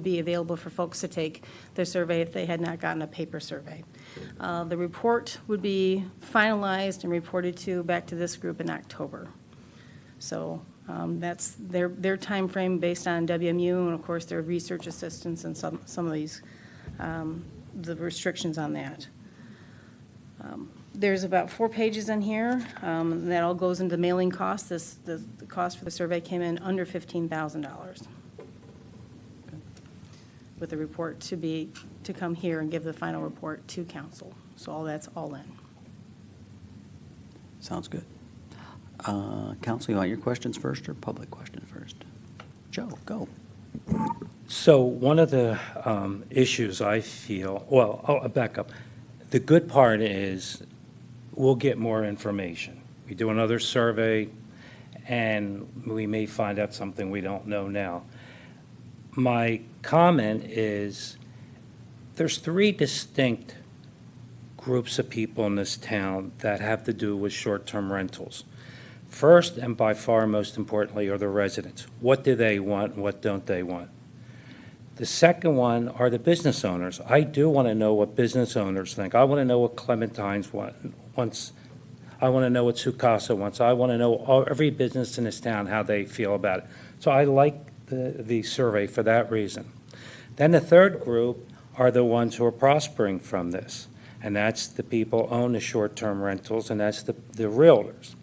be available for folks to take their survey if they had not gotten a paper survey. The report would be finalized and reported back to this group in October. So that's their time frame based on WMU and, of course, their research assistants and some of these the restrictions on that. There's about 4 pages in here. That all goes into mailing costs. The cost for the survey came in under $15,000. With the report to come here and give the final report to council. So all that's all in. Sounds good. Council, you want your questions first or public questions first? Joe, go. So one of the issues I feel, well, I'll back up. The good part is we'll get more information. We do another survey, and we may find out something we don't know now. My comment is there's 3 distinct groups of people in this town that have to do with short-term rentals. First, and by far most importantly, are the residents. What do they want and what don't they want? The second one are the business owners. I do want to know what business owners think. I want to know what Clementine's wants. I want to know what Sukasa wants. I want to know every business in this town, how they feel about it. So I like the survey for that reason. Then the third group are the ones who are prospering from this, and that's the people who own the short-term rentals, and that's the realtors.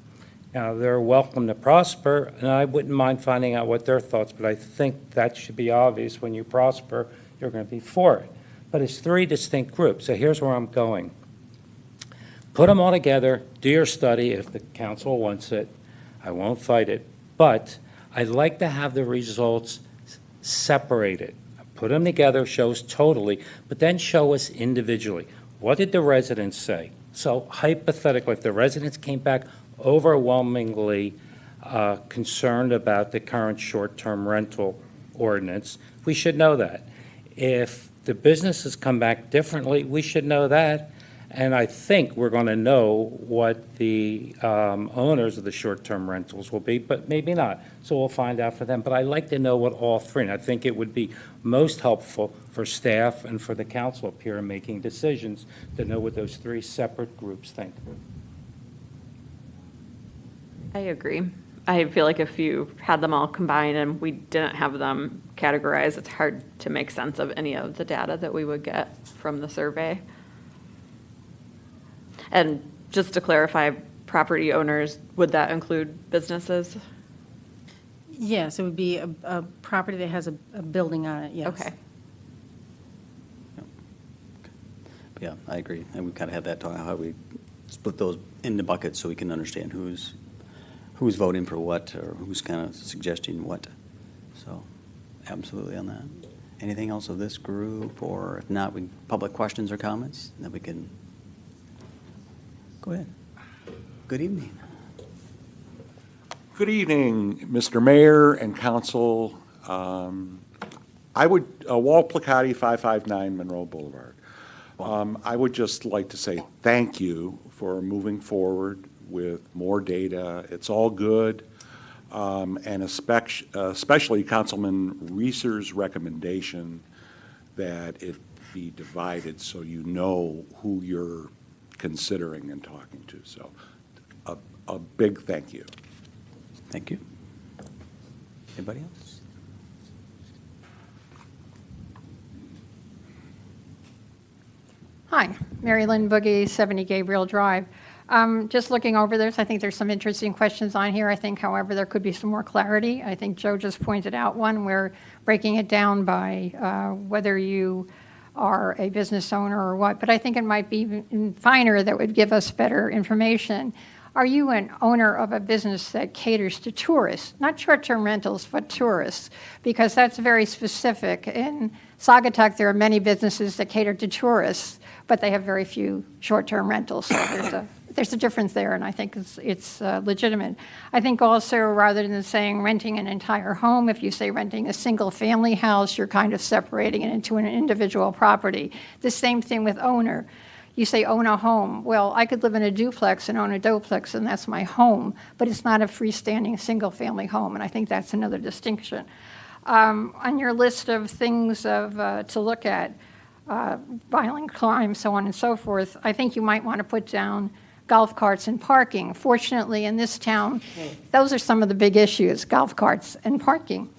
Now, they're welcome to prosper, and I wouldn't mind finding out what their thoughts, but I think that should be obvious. When you prosper, you're going to be for it. But it's three distinct groups, so here's where I'm going. Put them all together, do your study if the council wants it. I won't fight it, but I'd like to have the results separated. Put them together, shows totally, but then show us individually. What did the residents say? So hypothetically, if the residents came back overwhelmingly concerned about the current short-term rental ordinance, we should know that. If the businesses come back differently, we should know that. And I think we're going to know what the owners of the short-term rentals will be, but maybe not. So we'll find out for them. But I'd like to know what all three, and I think it would be most helpful for staff and for the council up here in making decisions to know what those three separate groups think. I agree. I feel like if you had them all combined and we didn't have them categorized, it's hard to make sense of any of the data that we would get from the survey. And just to clarify, property owners, would that include businesses? Yes, it would be a property that has a building on it, yes. Okay. Yeah, I agree. And we kind of had that talk, how we split those into buckets so we can understand who's voting for what or who's kind of suggesting what. So absolutely on that. Anything else of this group, or if not, public questions or comments, then we can go ahead. Good evening. Good evening, Mr. Mayor and Council. I would, Walt Placati, 559 Monroe Boulevard. I would just like to say thank you for moving forward with more data. It's all good. And especially Councilman Reeser's recommendation that it be divided so you know who you're considering and talking to. So a big thank you. Thank you. Anybody else? Hi, Mary Lynn Boogie, 70 Gabriel Drive. Just looking over this, I think there's some interesting questions on here. I think, however, there could be some more clarity. I think Joe just pointed out one where breaking it down by whether you are a business owner or what, but I think it might be even finer that would give us better information. Are you an owner of a business that caters to tourists, not short-term rentals, but tourists? Because that's very specific. In Saugatuck, there are many businesses that cater to tourists, but they have very few short-term rentals. So there's a difference there, and I think it's legitimate. I think also, rather than saying renting an entire home, if you say renting a single-family house, you're kind of separating it into an individual property. The same thing with owner. You say own a home. Well, I could live in a duplex and own a duplex, and that's my home, but it's not a freestanding single-family home, and I think that's another distinction. On your list of things to look at, violent crime, so on and so forth, I think you might want to put down golf carts and parking. Fortunately, in this town, those are some of the big issues, golf carts and parking.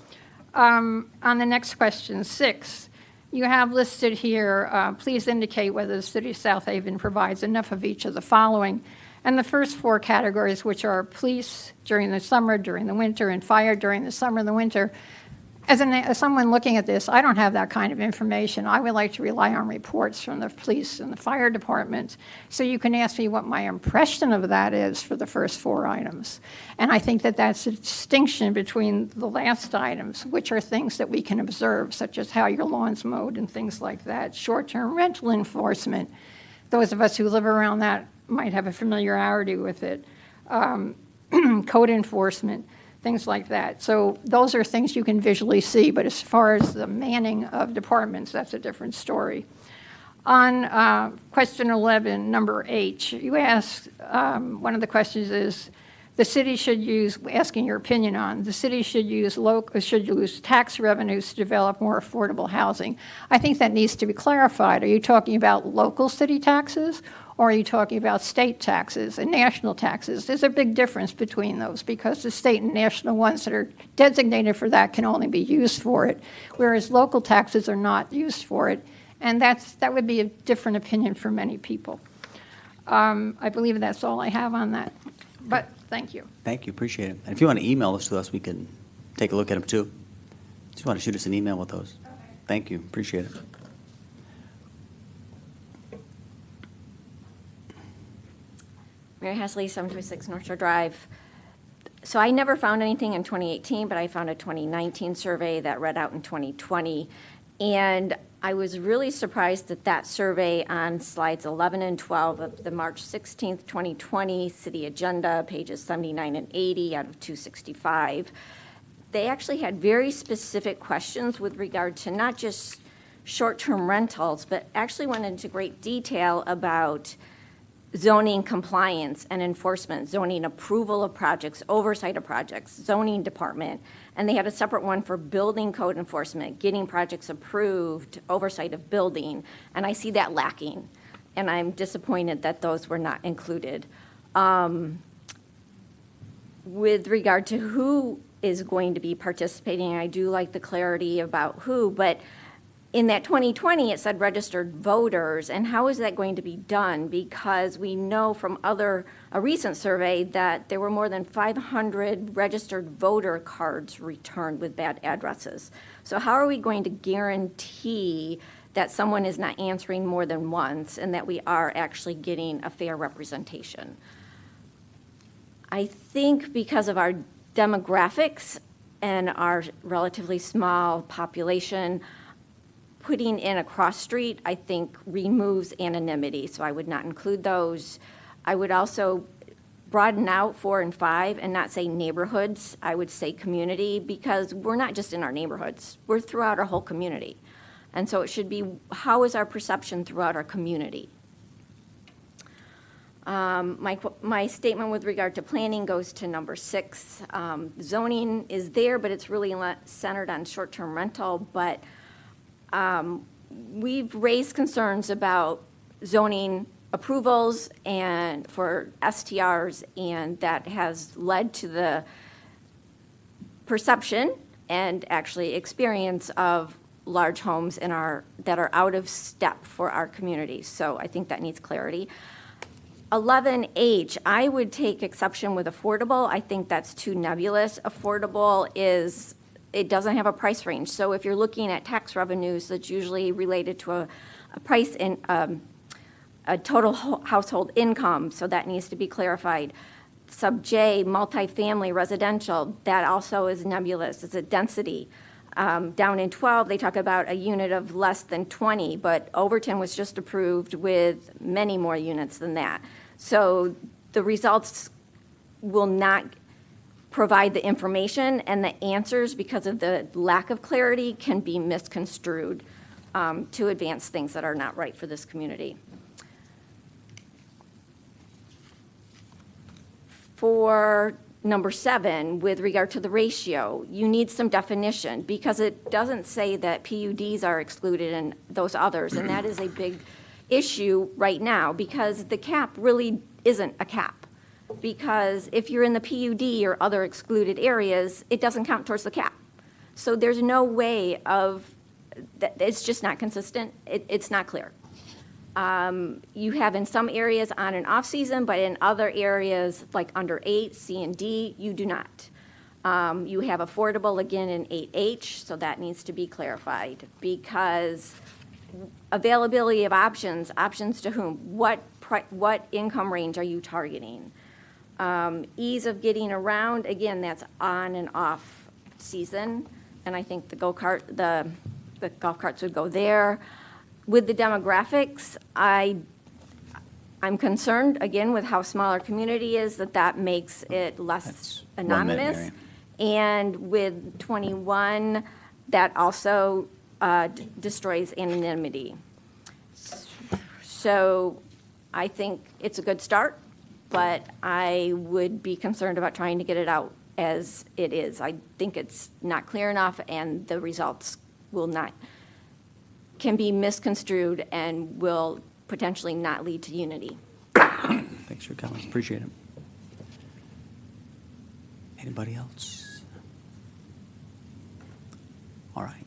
On the next question, 6. You have listed here, please indicate whether the City of South Haven provides enough of each of the following. And the first 4 categories, which are police during the summer, during the winter, and fire during the summer and the winter. As someone looking at this, I don't have that kind of information. I would like to rely on reports from the police and the fire department. So you can ask me what my impression of that is for the first 4 items. And I think that that's a distinction between the last items, which are things that we can observe, such as how your lawn's mowed and things like that. Short-term rental enforcement. Those of us who live around that might have a familiarity with it. Code enforcement. Things like that. So those are things you can visually see, but as far as the manning of departments, that's a different story. On question 11, number H, you asked, one of the questions is, the city should use, asking your opinion on, the city should use tax revenues to develop more affordable housing. I think that needs to be clarified. Are you talking about local city taxes, or are you talking about state taxes and national taxes? There's a big difference between those, because the state and national ones that are designated for that can only be used for it, whereas local taxes are not used for it. And that would be a different opinion for many people. I believe that's all I have on that. But thank you. Thank you, appreciate it. And if you want to email those to us, we can take a look at them too. Just want to shoot us an email with those. Okay. Thank you, appreciate it. Mary Hasley, 726 North Shore Drive. So I never found anything in 2018, but I found a 2019 survey that read out in 2020. And I was really surprised that that survey on slides 11 and 12 of the March 16th, 2020 city agenda, pages 79 and 80 out of 265, they actually had very specific questions with regard to not just short-term rentals, but actually went into great detail about zoning compliance and enforcement, zoning approval of projects, oversight of projects, zoning department, and they had a separate one for building code enforcement, getting projects approved, oversight of building, and I see that lacking, and I'm disappointed that those were not included. With regard to who is going to be participating, I do like the clarity about who, but in that 2020, it said registered voters, and how is that going to be done? Because we know from a recent survey that there were more than 500 registered voter cards returned with bad addresses. So how are we going to guarantee that someone is not answering more than once and that we are actually getting a fair representation? I think because of our demographics and our relatively small population, putting in a cross street, I think, removes anonymity, so I would not include those. I would also broaden out 4 and 5 and not say neighborhoods. I would say community, because we're not just in our neighborhoods. We're throughout our whole community. And so it should be, how is our perception throughout our community? My statement with regard to planning goes to number 6. Zoning is there, but it's really centered on short-term rental, but we've raised concerns about zoning approvals and for STRs, and that has led to the perception and actually experience of large homes that are out of step for our community. So I think that needs clarity. 11H, I would take exception with affordable. I think that's too nebulous. Affordable is, it doesn't have a price range. So if you're looking at tax revenues, that's usually related to a price in a total household income. So that needs to be clarified. Sub J, multifamily residential, that also is nebulous. It's a density. Down in 12, they talk about a unit of less than 20, but Overton was just approved with many more units than that. So the results will not provide the information, and the answers, because of the lack of clarity, can be misconstrued to advance things that are not right for this community. For number 7, with regard to the ratio, you need some definition, because it doesn't say that PUDs are excluded and those others, and that is a big issue right now, because the cap really isn't a cap. Because if you're in the PUD or other excluded areas, it doesn't count towards the cap. So there's no way of, it's just not consistent. It's not clear. You have in some areas on and off season, but in other areas like under 8, C and D, you do not. You have affordable again in 8H, so that needs to be clarified, because availability of options to whom? What income range are you targeting? Ease of getting around, again, that's on and off season, and I think the golf carts would go there. With the demographics, I'm concerned, again, with how small our community is, that makes it less anonymous. And with 21, that also destroys anonymity. So I think it's a good start, but I would be concerned about trying to get it out as it is. I think it's not clear enough, and the results can be misconstrued and will potentially not lead to unity. Thanks for your comments, appreciate it. Anybody else? All right,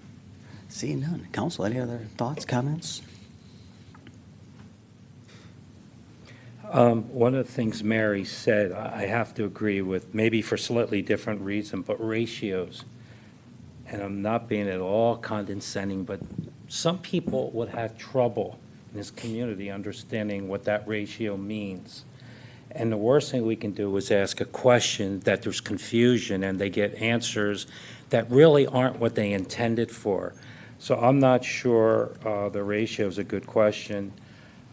seeing none. Council, any other thoughts, comments? One of the things Mary said, I have to agree with, maybe for slightly different reason, but ratios. And I'm not being at all condescending, but some people would have trouble in this community understanding what that ratio means. And the worst thing we can do is ask a question that there's confusion and they get answers that really aren't what they intended for. So I'm not sure the ratio is a good question.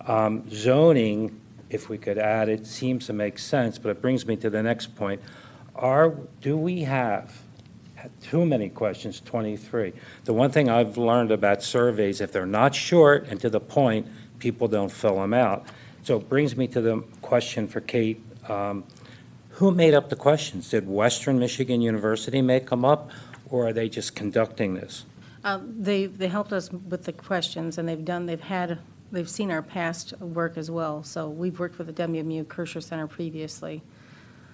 Zoning, if we could add it, seems to make sense, but it brings me to the next point. Do we have too many questions, 23? The one thing I've learned about surveys, if they're not short and to the point, people don't fill them out. So it brings me to the question for Kate. Who made up the questions? Did Western Michigan University make them up, or are they just conducting this? They helped us with the questions, and they've seen our past work as well. So we've worked with the WMU Kircher Center previously.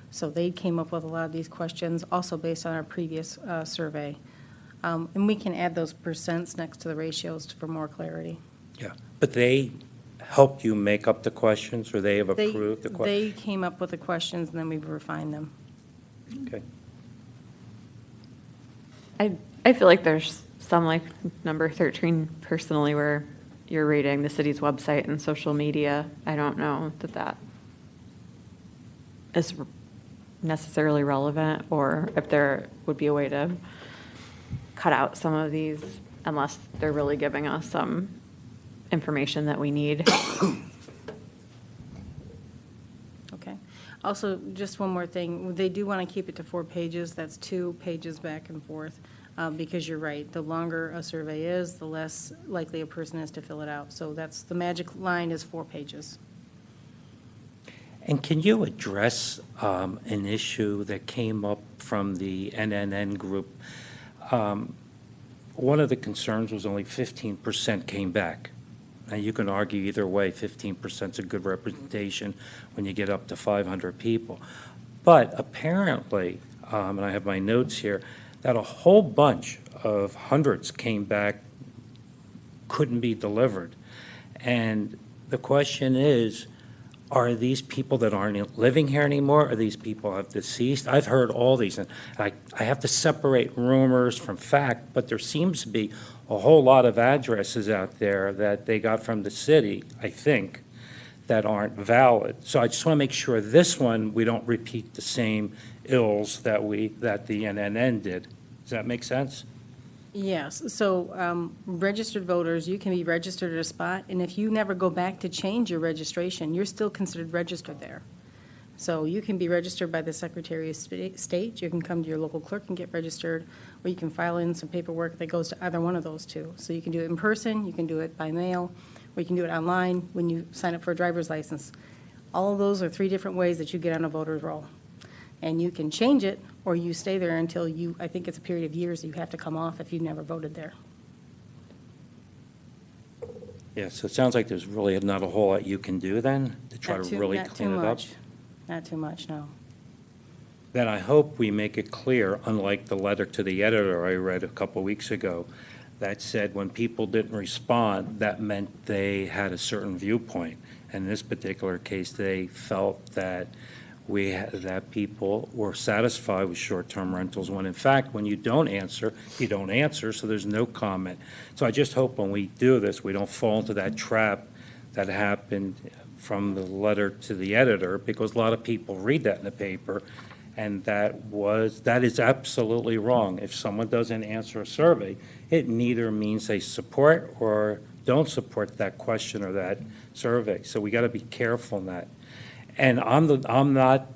So they came up with a lot of these questions, also based on our previous survey. And we can add those percents next to the ratios for more clarity. Yeah, but they helped you make up the questions, or they have approved the questions? They came up with the questions, and then we refined them. Okay. I feel like there's some, like number 13 personally, where you're reading the city's website and social media. I don't know that is necessarily relevant, or if there would be a way to cut out some of these unless they're really giving us some information that we need. Okay. Also, just one more thing. They do want to keep it to 4 pages. That's 2 pages back and forth. Because you're right, the longer a survey is, the less likely a person is to fill it out. So that's, the magic line is 4 pages. And can you address an issue that came up from the NNN group? One of the concerns was only 15% came back. Now, you can argue either way, 15% is a good representation when you get up to 500 people. But apparently, and I have my notes here, that a whole bunch of hundreds came back, couldn't be delivered. And the question is, are these people that aren't living here anymore? Are these people have deceased? I've heard all these, and I have to separate rumors from fact, but there seems to be a whole lot of addresses out there that they got from the city, I think, that aren't valid. So I just want to make sure this one, we don't repeat the same ills that the NNN did. Does that make sense? Yes. So registered voters, you can be registered at a spot, and if you never go back to change your registration, you're still considered registered there. So you can be registered by the Secretary of State. You can come to your local clerk and get registered, or you can file in some paperwork that goes to either one of those two. So you can do it in person, you can do it by mail, or you can do it online when you sign up for a driver's license. All of those are 3 different ways that you get on a voter's roll. And you can change it, or you stay there until I think it's a period of years you have to come off if you never voted there. Yeah, so it sounds like there's really not a whole lot you can do then to try to really clean it up. Not too much, no. Then I hope we make it clear, unlike the letter to the editor I read a couple weeks ago, that said when people didn't respond, that meant they had a certain viewpoint. And in this particular case, they felt that that people were satisfied with short-term rentals, when in fact, when you don't answer, so there's no comment. So I just hope when we do this, we don't fall into that trap that happened from the letter to the editor, because a lot of people read that in the paper, and that is absolutely wrong. If someone doesn't answer a survey, it neither means they support or don't support that question or that survey. So we got to be careful in that. And I'm not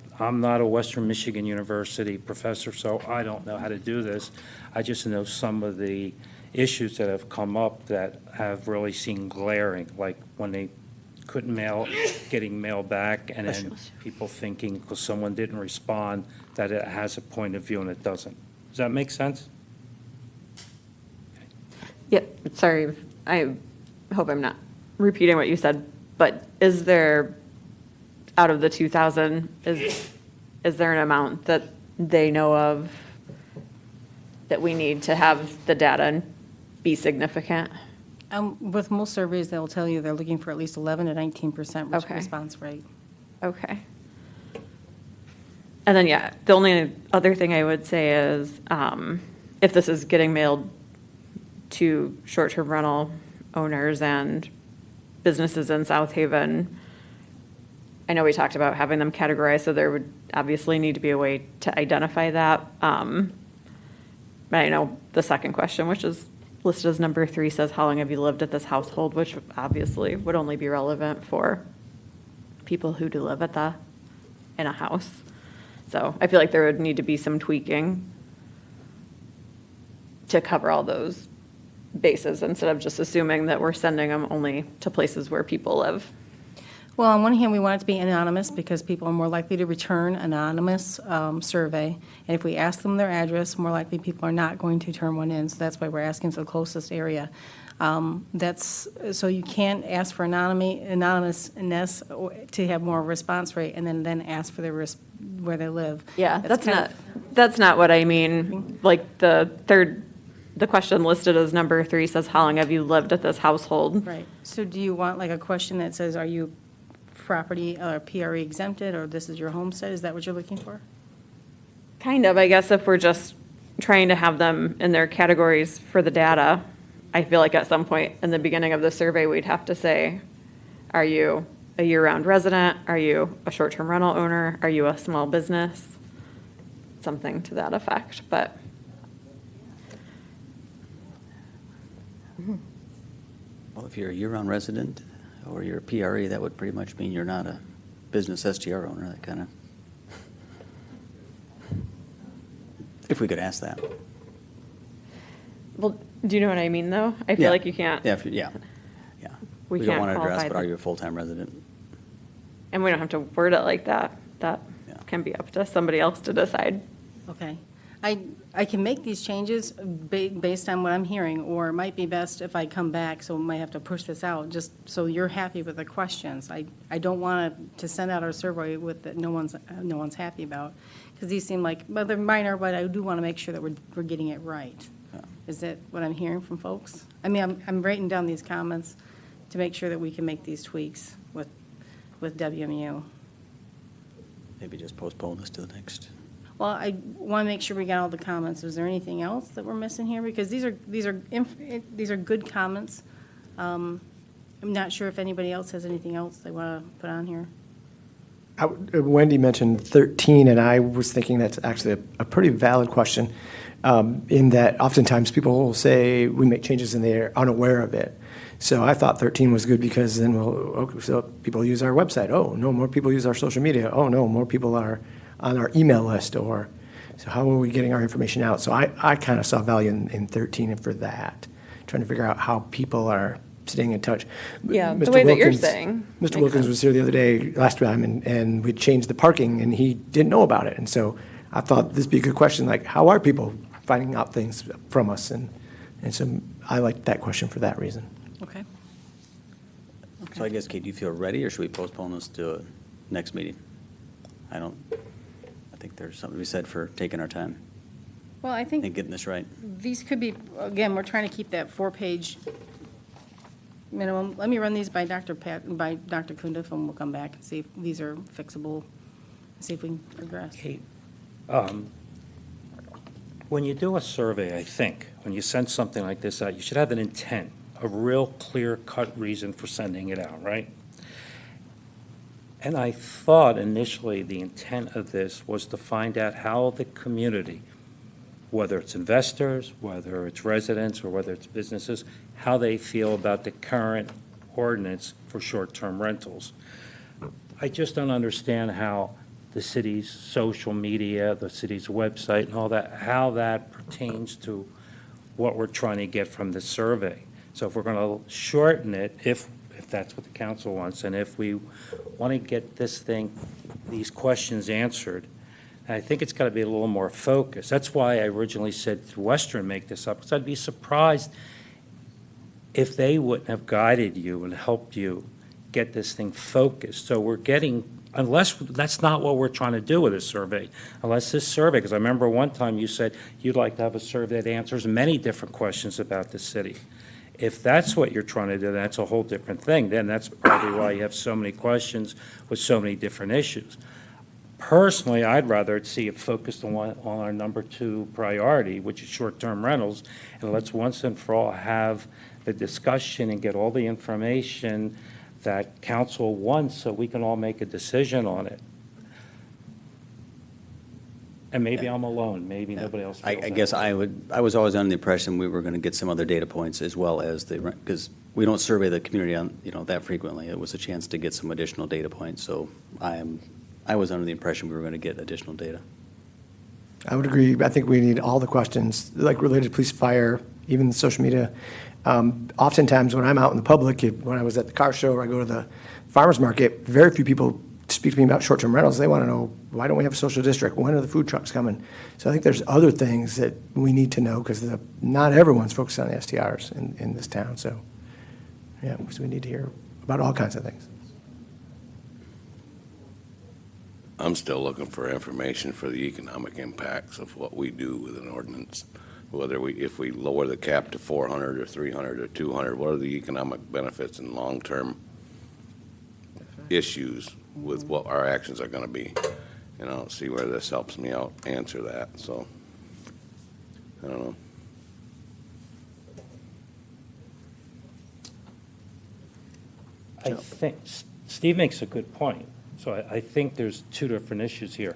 a Western Michigan University professor, so I don't know how to do this. I just know some of the issues that have come up that have really seemed glaring, like when they getting mail back, and then people thinking because someone didn't respond that it has a point of view and it doesn't. Does that make sense? Yeah, sorry, I hope I'm not repeating what you said, but is there, out of the 2,000, is there an amount that they know of that we need to have the data be significant? With most surveys, they'll tell you they're looking for at least 11 to 19% Okay. response rate. Okay. And then, yeah, the only other thing I would say is, if this is getting mailed to short-term rental owners and businesses in South Haven, I know we talked about having them categorized, so there would obviously need to be a way to identify that. But I know the second question, which is listed as number 3, says, how long have you lived at this household? Which obviously would only be relevant for people who do live in a house. So I feel like there would need to be some tweaking to cover all those bases instead of just assuming that we're sending them only to places where people live. Well, on one hand, we want it to be anonymous because people are more likely to return anonymous survey. And if we ask them their address, more likely people are not going to turn one in. So that's why we're asking for the closest area. So you can't ask for anonymousness to have more response rate and then ask for where they live. Yeah, that's not what I mean. Like the question listed as number 3 says, how long have you lived at this household? Right. So do you want like a question that says, are you property or PRE exempted, or this is your homestead? Is that what you're looking for? Kind of, I guess if we're just trying to have them in their categories for the data, I feel like at some point in the beginning of the survey, we'd have to say, are you a year-round resident? Are you a short-term rental owner? Are you a small business? Something to that effect, but. Well, if you're a year-round resident or you're a PRE, that would pretty much mean you're not a business STR owner, that kind of. If we could ask that. Well, do you know what I mean, though? I feel Yeah. like you can't. Yeah, We don't can't want to address, qualify but are the- you a full-time resident? And we don't have to word it like that. That can be up to somebody else to decide. Okay. I can make these changes based on what I'm hearing, or it might be best if I come back, so we might have to push this out, just so you're happy with the questions. I don't want to send out our survey with that no one's happy about, because these seem like, well, they're minor, but I do want to make sure that we're getting it right. Is that what I'm hearing from folks? I mean, I'm writing down these comments to make sure that we can make these tweaks with WMU. Maybe just postpone this to the next. Well, I want to make sure we got all the comments. Is there anything else that we're missing here? Because these are good comments. I'm not sure if anybody else has anything else they want to put on here. Wendy mentioned 13, and I was thinking that's actually a pretty valid question, in that oftentimes people will say we make changes and they're unaware of it. So I thought 13 was good because then so people use our website. Oh, no, more people use our social media. Oh, no, more people are on our email list. Or so how are we getting our information out? So I kind of saw value in 13 and for that, trying to figure out how people are staying in touch. Yeah, the Mr. way that you're Wilkins- saying Mr. makes Wilkins sense. was here the other day, last time, and we changed the parking, and he didn't know about it. And so I thought this would be a good question, like, how are people finding out things from us? And so I liked that question for that reason. Okay. So I guess, Kate, do you feel ready, or should we postpone this to next meeting? I think there's something to be said for taking our time Well, I and think getting this right. these could be, again, we're trying to keep that 4-page minimum. Let me run these by Dr. Cundiff, and we'll come back and see if these are fixable, see if we can progress. Kate, when you do a survey, I think, when you send something like this out, you should have an intent, a real clear-cut reason for sending it out, right? And I thought initially the intent of this was to find out how the community, whether it's investors, whether it's residents, or whether it's businesses, how they feel about the current ordinance for short-term rentals. I just don't understand how the city's social media, the city's website and all that, how that pertains to what we're trying to get from the survey. So if we're going to shorten it, if if that's what the council wants. And if we want to get these questions answered, I think it's got to be a little more focused. That's why I originally said Western make this up, because I'd be surprised if they wouldn't have guided you and helped you get this thing focused. So we're getting, unless, that's not what we're trying to do with this survey, unless this survey, because I remember one time you said you'd like to have a survey that answers many different questions about the city. If that's what you're trying to do, that's a whole different thing. Then that's probably why you have so many questions with so many different issues. Personally, I'd rather see it focused on our number 2 priority, which is short-term rentals, and let's once and for all have the discussion and get all the information that council wants so we can all make a decision on it. And maybe I'm alone, maybe nobody else feels I that guess way. I was always under the impression we were going to get some other data points as well as because we don't survey the community on, that frequently. It was a chance to get some additional data points, so I was under the impression we were going to get additional data. I would agree. I think we need all the questions, like related to police, fire, even social media. Oftentimes, when I'm out in the public, when I was at the car show or I go to the farmer's market, very few people speak to me about short-term rentals. They want to know, why don't we have a social district? When are the food trucks coming? So I think there's other things that we need to know because not everyone's focused on the STRs in this town. So, yeah, so we need to hear about all kinds of things. I'm still looking for information for the economic impacts of what we do with an ordinance. If we lower the cap to 400 or 300 or 200, what are the economic benefits and long-term issues with what our actions are going to be? And I don't see where this helps me out answer that, so I don't know. I think Steve makes a good point. So I think there's 2 different issues here.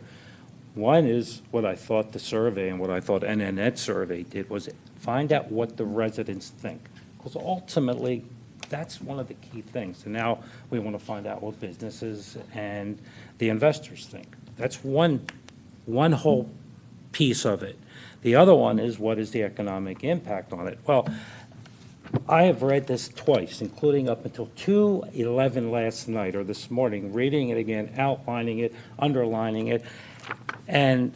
One is what I thought the survey and what I thought NNET survey did was find out what the residents think. Because ultimately, that's one of the key things. And now we want to find out what businesses and the investors think. That's one whole piece of it. The other one is what is the economic impact on it? Well, I have read this twice, including up until 2:11 last night or this morning, reading it again, outlining it, underlining it. And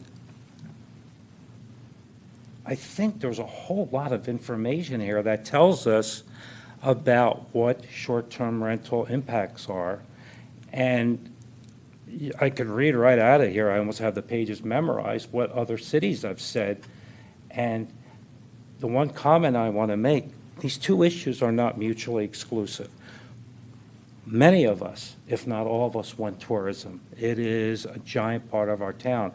I think there's a whole lot of information here that tells us about what short-term rental impacts are. And I could read right out of here, I almost have the pages memorized, what other cities have said. And the one comment I want to make, these 2 issues are not mutually exclusive. Many of us, if not all of us, want tourism. It is a giant part of our town.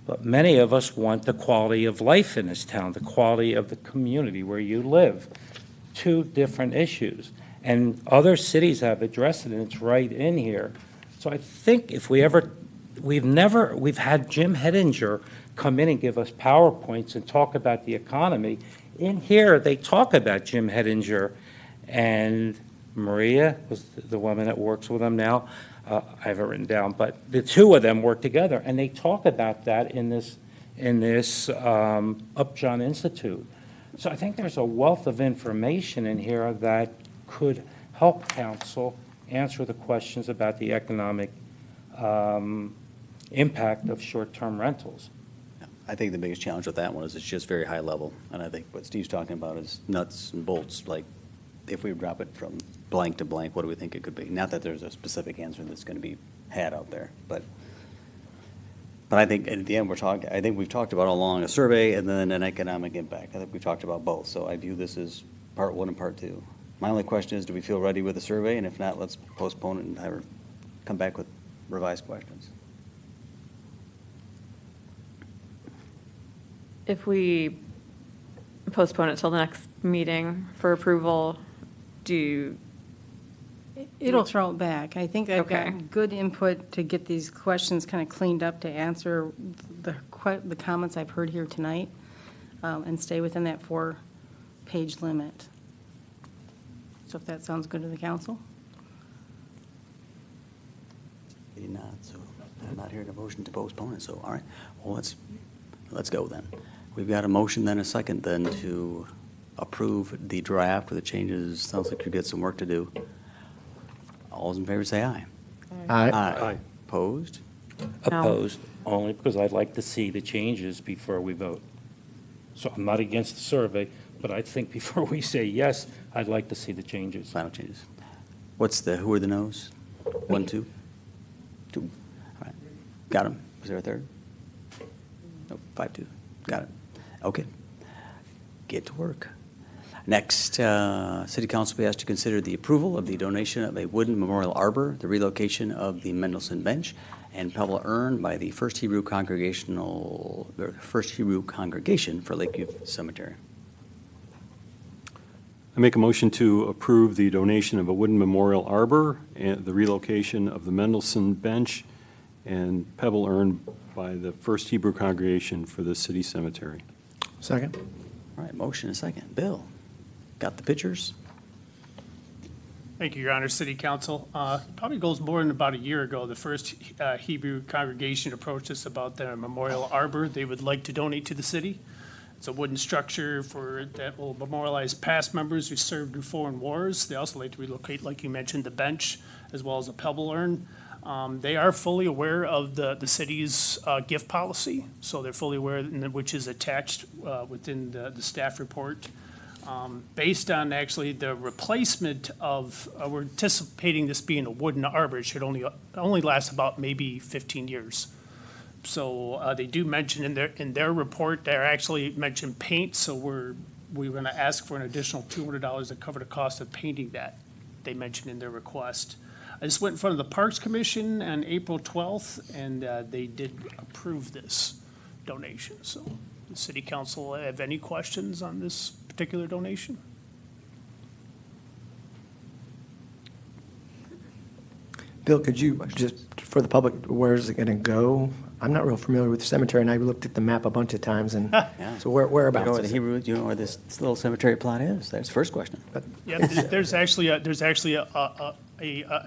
But many of us want the quality of life in this town, the quality of the community where you live. 2 different issues. And other cities have addressed it, and it's right in here. So I think if we've had Jim Hedinger come in and give us PowerPoints and talk about the economy. In here, they talk about Jim Hedinger, and Maria was the woman that works with him now. I have it written down, but the 2 of them work together, and they talk about that in this Upjohn Institute. So I think there's a wealth of information in here that could help council answer the questions about the economic impact of short-term rentals. I think the biggest challenge with that one is it's just very high level. And I think what Steve's talking about is nuts and bolts, like if we drop it from blank to blank, what do we think it could be? Not that there's a specific answer that's going to be had out there, but I think at the end I think we've talked about all along a survey and then an economic impact. I think we've talked about both. So I view this as part 1 and part 2. My only question is, do we feel ready with the survey? And if not, let's postpone it and have her come back with revised questions. If we postpone it till the next meeting for approval, It'll throw it back. I think I've Okay. got good input to get these questions kind of cleaned up to answer the comments I've heard here tonight, and stay within that 4-page limit. So if that sounds good to the council? Maybe not, so I'm not hearing a motion to postpone it, so all right. Well, let's go then. We've got a motion then, a second then to approve the draft with the changes. Sounds like you've got some work to do. All those in favor say aye. Aye. Aye. Opposed? Opposed, only because I'd like to see the changes before we vote. So I'm not against the survey, but I think before we say yes, I'd like to see the changes. Final changes. Who are the noes? 1, 2? 2. All right. Got him. Was there a third? Nope, 5-2. Got it. Okay. Get to work. Next, City Council will be asked to consider the approval of the donation of a wooden memorial arbor, the relocation of the Mendelssohn bench, and pebble urn by the First Hebrew Congregation for Lakeview Cemetery. I make a motion to approve the donation of a wooden memorial arbor and the relocation of the Mendelssohn bench and pebble urn by the First Hebrew Congregation for the city cemetery. Second. All right, motion and second. Bill, got the pictures? Thank you, Your Honor, City Council. Probably goes more than about a year ago, the First Hebrew Congregation approached us about their memorial arbor they would like to donate to the city. It's a wooden structure that will memorialize past members who served in foreign wars. They also like to relocate, like you mentioned, the bench, as well as a pebble urn. They are fully aware of the city's gift policy, so they're fully aware, which is attached within the staff report. Based on actually the replacement of, we're anticipating this being a wooden arbor, it should only last about maybe 15 years. So they do mention in their report, they actually mentioned paint, so we're going to ask for an additional $200 to cover the cost of painting that, they mentioned in their request. I just went in front of the Parks Commission on April 12th, and they did approve this donation. So the City Council have any questions on this particular donation? Bill, could you just, for the public, where is it going to go? I'm not real familiar with the cemetery, and I looked at the map a bunch of times, and so whereabouts? You know where the is it? Hebrew, you know where this little cemetery plot is? That's the first question. Yeah, there's actually a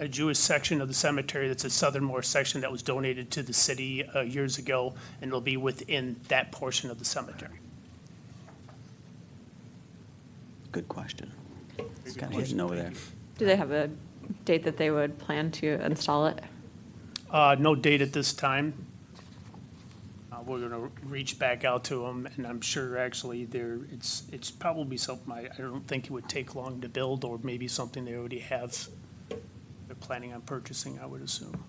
Jewish section of the cemetery that's a southernmost section that was donated to the city years ago, and it'll be within that portion of the cemetery. Good question. It's kind of hidden over there. Do they have a date that they would plan to install it? No date at this time. We're going to reach back out to them, and I'm sure actually it's probably something I don't think it would take long to build, or maybe something they already have. They're planning on purchasing, I would assume.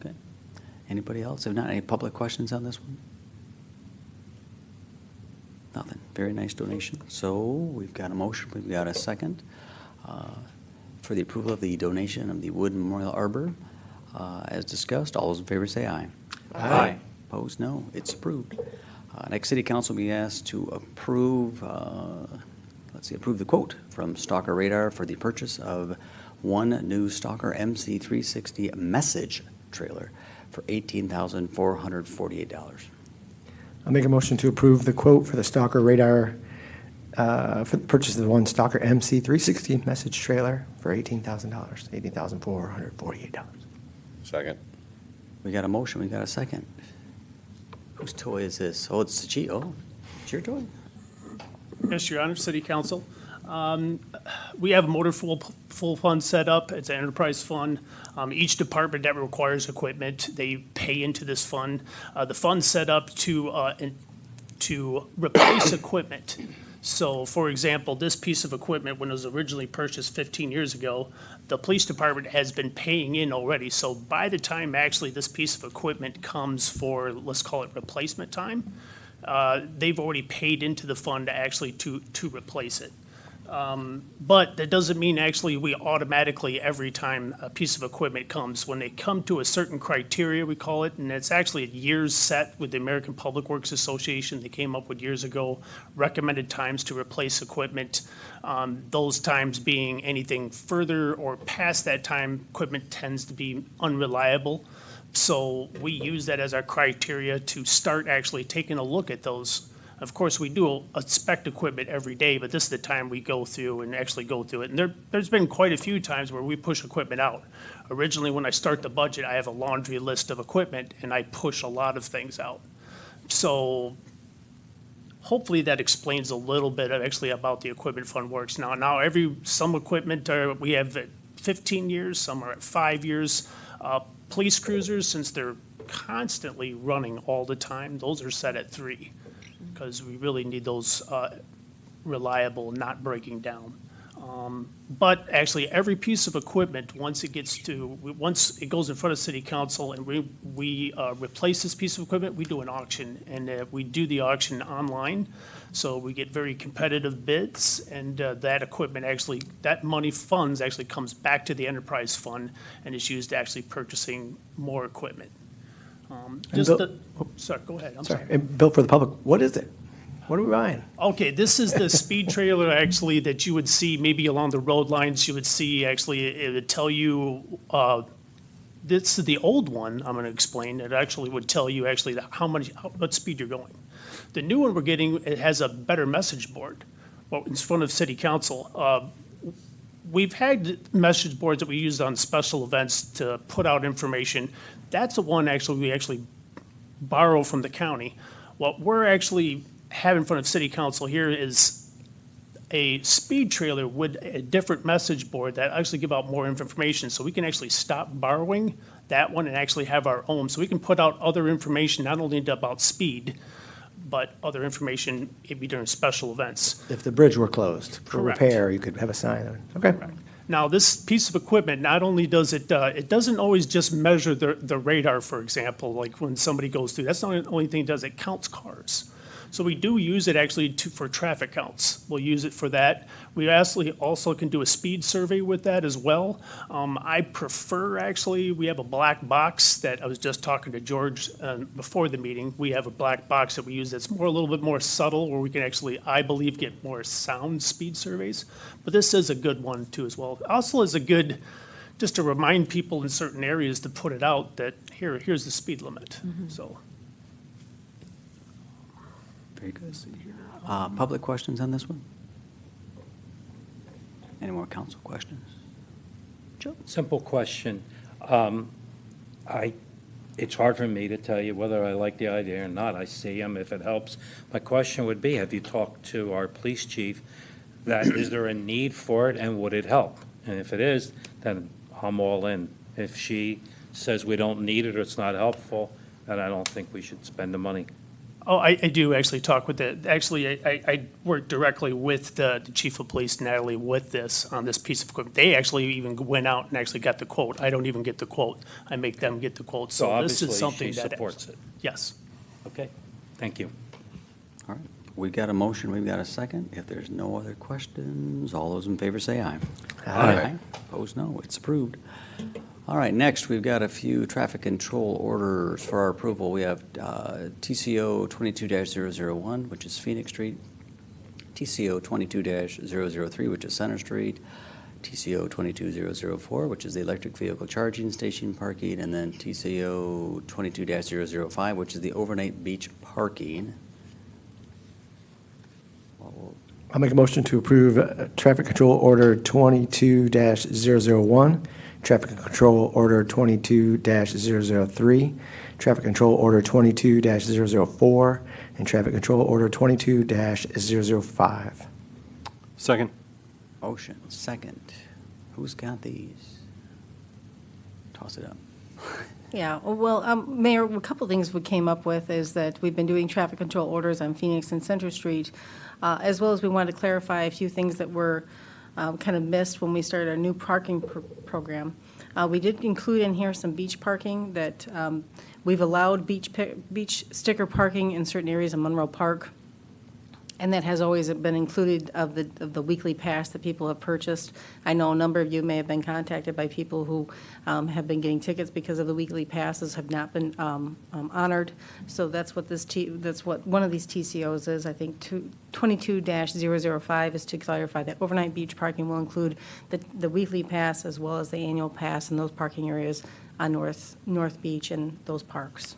Okay. Anybody else? Have not any public questions on this one? Nothing. Very nice donation. So we've got a motion, we've got a second for the approval of the donation of the wood memorial arbor. As discussed, all those in favor say aye. Aye. Opposed, no. It's approved. Next, City Council will be asked to approve, approve the quote from Stalker Radar for the purchase of one new Stalker MC360 message trailer for $18,448. I'll make a motion to approve the quote for the Stalker Radar for the purchase of the one Stalker MC360 message trailer for $18,000, $18,448. Second. We got a motion, we got a second. Whose toy is this? Oh, it's it's your toy? Yes, Your Honor, City Council. We have a motor full fund set up. It's an enterprise fund. Each department that requires equipment, they pay into this fund. The fund's set up to replace equipment. So, for example, this piece of equipment, when it was originally purchased 15 years ago, the police department has been paying in already. So by the time actually this piece of equipment comes for, let's call it replacement time, they've already paid into the fund actually to replace it. But that doesn't mean actually we automatically, every time a piece of equipment comes, when they come to a certain criteria, we call it, and it's actually years set with the American Public Works Association. They came up with years ago recommended times to replace equipment. Those times being anything further or past that time, equipment tends to be unreliable. So we use that as our criteria to start actually taking a look at those. Of course, we do inspect equipment every day, but this is the time we go through and actually go through it. And there's been quite a few times where we push equipment out. Originally, when I start the budget, I have a laundry list of equipment, and I push a lot of things out. So hopefully that explains a little bit of actually about the equipment fund works. Now some equipment we have 15 years, some are at 5 years. Police cruisers, since they're constantly running all the time, those are set at 3, because we really need those reliable, not breaking down. But actually, every piece of equipment, once it goes in front of city council and we replace this piece of equipment, we do an auction, and we do the auction online. So we get very competitive bids, and that equipment actually, that funds actually comes back to the enterprise fund and is used to actually purchasing more equipment. Sorry, go ahead, I'm sorry. And Bill, for the public, what is it? What are we buying? Okay, this is the speed trailer actually that you would see maybe along the road lines. You would see actually, it would tell you, this is the old one, I'm gonna explain. It actually would tell you actually what speed you're going. The new one we're getting, it has a better message board. Well, in front of city council. We've had message boards that we used on special events to put out information. That's the one we actually borrow from the county. What we're actually have in front of city council here is a speed trailer with a different message board that actually give out more information. So we can actually stop borrowing that one and actually have our own. So we can put out other information, not only about speed, but other information maybe during special events. If the bridge were closed for Correct. repair, you could have a sign on it. Okay. Now, this piece of equipment, not only does it doesn't always just measure the radar, for example, like when somebody goes through. That's not the only thing it does. It counts cars. So we do use it actually for traffic counts. We'll use it for that. We actually also can do a speed survey with that as well. I prefer, actually, we have a black box that I was just talking to George before the meeting. We have a black box that we use that's a little bit more subtle, where we can actually, I believe, get more sound speed surveys. But this is a good one too as well. Also is a good, just to remind people in certain areas to put it out that here's the speed limit, so. Very good. Public questions on this one? Any more council questions? Simple question. It's hard for me to tell you whether I like the idea or not. I see them if it helps. My question would be, have you talked to our police chief? Is there a need for it, and would it help? And if it is, then I'm all in. If she says we don't need it or it's not helpful, then I don't think we should spend the money. Oh, I do actually talk with I work directly with the chief of police, Natalie, with this, on this piece of equipment. They actually even went out and actually got the quote. I don't even get the quote. I make them get the quote. So this is obviously something she that. supports it. Yes. Okay, thank you. All right, we've got a motion, we've got a second. If there's no other questions, all those in favor say aye. Aye. Opposed, no, it's approved. All right, next, we've got a few traffic control orders for our approval. We have TCO 22-001, which is Phoenix Street, TCO 22-003, which is Center Street, TCO 22-004, which is the electric vehicle charging station parking, and then TCO 22-005, which is the overnight beach parking. I'll make a motion to approve traffic control order 22-001, traffic control order 22-003, traffic control order 22-004, and traffic control order 22-005. Second. Motion, second. Who's got these? Toss it up. Yeah, well, Mayor, a couple things we came up with is that we've been doing traffic control orders on Phoenix and Center Street, as well as we wanted to clarify a few things that were kind of missed when we started our new parking program. We did include in here some beach parking that we've allowed beach sticker parking in certain areas of Monroe Park. And that has always been included of the weekly pass that people have purchased. I know a number of you may have been contacted by people who have been getting tickets because of the weekly passes have not been honored. So that's what that's what one of these TCOs is. I think 22-005 is to clarify that overnight beach parking will include the weekly pass as well as the annual pass in those parking areas on North Beach and those parks.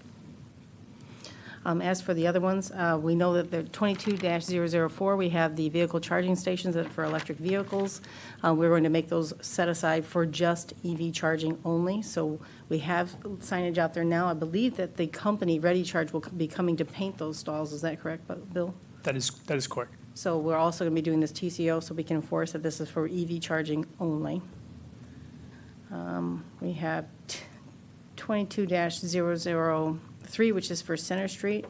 As for the other ones, we know that the 22-004, we have the vehicle charging stations for electric vehicles. We're going to make those set aside for just EV charging only. So we have signage out there now. I believe that the company Ready Charge will be coming to paint those stalls. Is that correct, Bill? That is correct. So we're also going to be doing this TCO so we can enforce that this is for EV charging only. We have 22-003, which is for Center Street.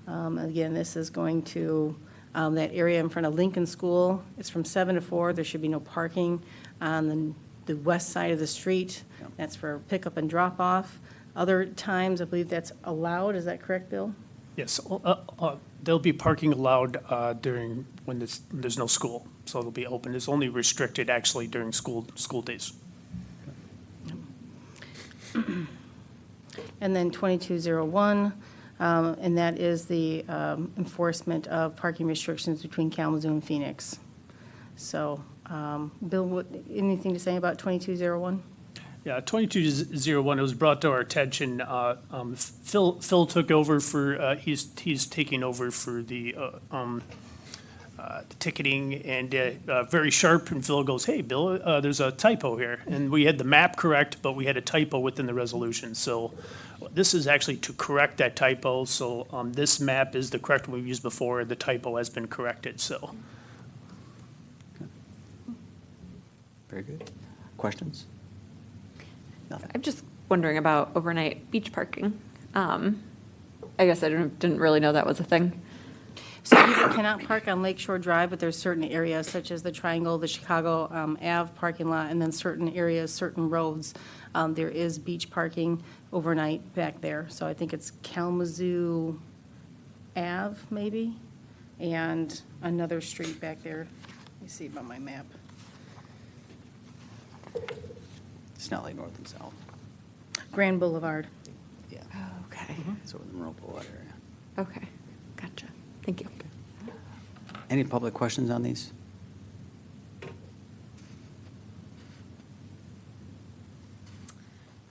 Again, this is going to that area in front of Lincoln School. It's from 7 to 4. There should be no parking on the west side of the street. That's for pickup and drop-off. Other times, I believe that's allowed. Is that correct, Bill? Yes, there'll be parking allowed during, when there's no school, so it'll be open. It's only restricted actually during school days. And then 2201, and that is the enforcement of parking restrictions between Kalamazoo and Phoenix. So, Bill, anything to say about 2201? Yeah, 2201, it was brought to our attention, Phil took over for, he's taking over for the ticketing, and very sharp, and Phil goes, "Hey, Bill, there's a typo here." And we had the map correct, but we had a typo within the resolution. So this is actually to correct that typo. So this map is the correct one we've used before. The typo has been corrected, so. Very good. Questions? Nothing. I'm just wondering about overnight beach parking. I guess I didn't really know that was a thing. So people cannot park on Lakeshore Drive, but there's certain areas such as the Triangle, the Chicago Ave parking lot, and then certain areas, certain roads. There is beach parking overnight back there. So I think it's Kalamazoo Ave, maybe, and another street back there. Let me see about my map. It's not like north and south. Grand Boulevard. Yeah. Okay. It's over the Monroe Boulevard area. Okay. Gotcha. Thank you. Any public questions on these?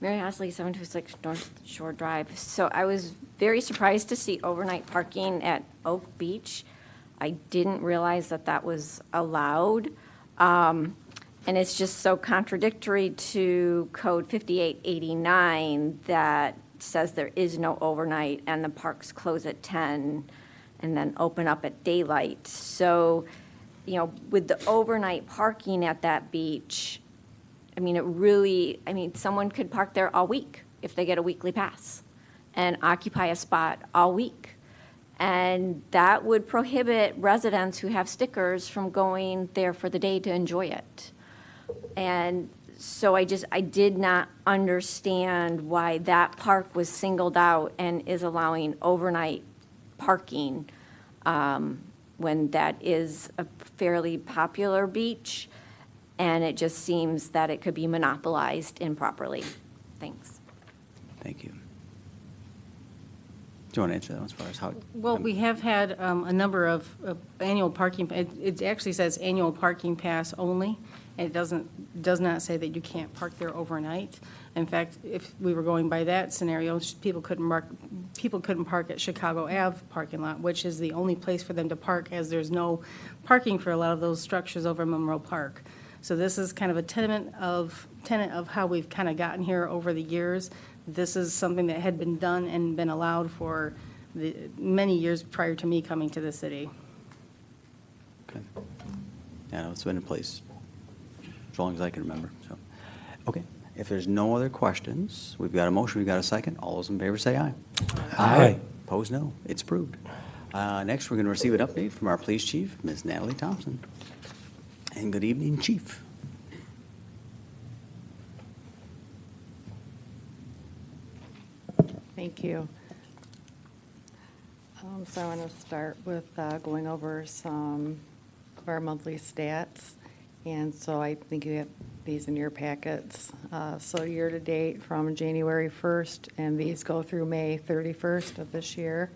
Mary Hasley, 726 North Shore Drive. So I was very surprised to see overnight parking at Oak Beach. I didn't realize that that was allowed. And it's just so contradictory to Code 5889 that says there is no overnight and the parks close at 10 and then open up at daylight. So, you know, with the overnight parking at that beach, I mean, someone could park there all week if they get a weekly pass and occupy a spot all week. And that would prohibit residents who have stickers from going there for the day to enjoy it. And so I did not understand why that park was singled out and is allowing overnight parking when that is a fairly popular beach. And it just seems that it could be monopolized improperly. Thanks. Thank you. Do you want to answer that one as far as how? Well, we have had a number of annual parking, it actually says annual parking pass only. And it does not say that you can't park there overnight. In fact, if we were going by that scenario, people couldn't park at Chicago Ave parking lot, which is the only place for them to park, as there's no parking for a lot of those structures over Monroe Park. So this is kind of a tenet of how we've kind of gotten here over the years. This is something that had been done and been allowed for the many years prior to me coming to the city. Okay. Yeah, no, it's been in place as long as I can remember, so. Okay, if there's no other questions, we've got a motion, we've got a second. All those in favor say aye. Aye. Opposed, no. It's approved. Next, we're going to receive an update from our police chief, Ms. Natalie Thompson. And good evening, Chief. Thank you. So I want to start with going over some of our monthly stats. And so I think you have these in your packets. So year-to-date from January 1st, and these go through May 31st of this year.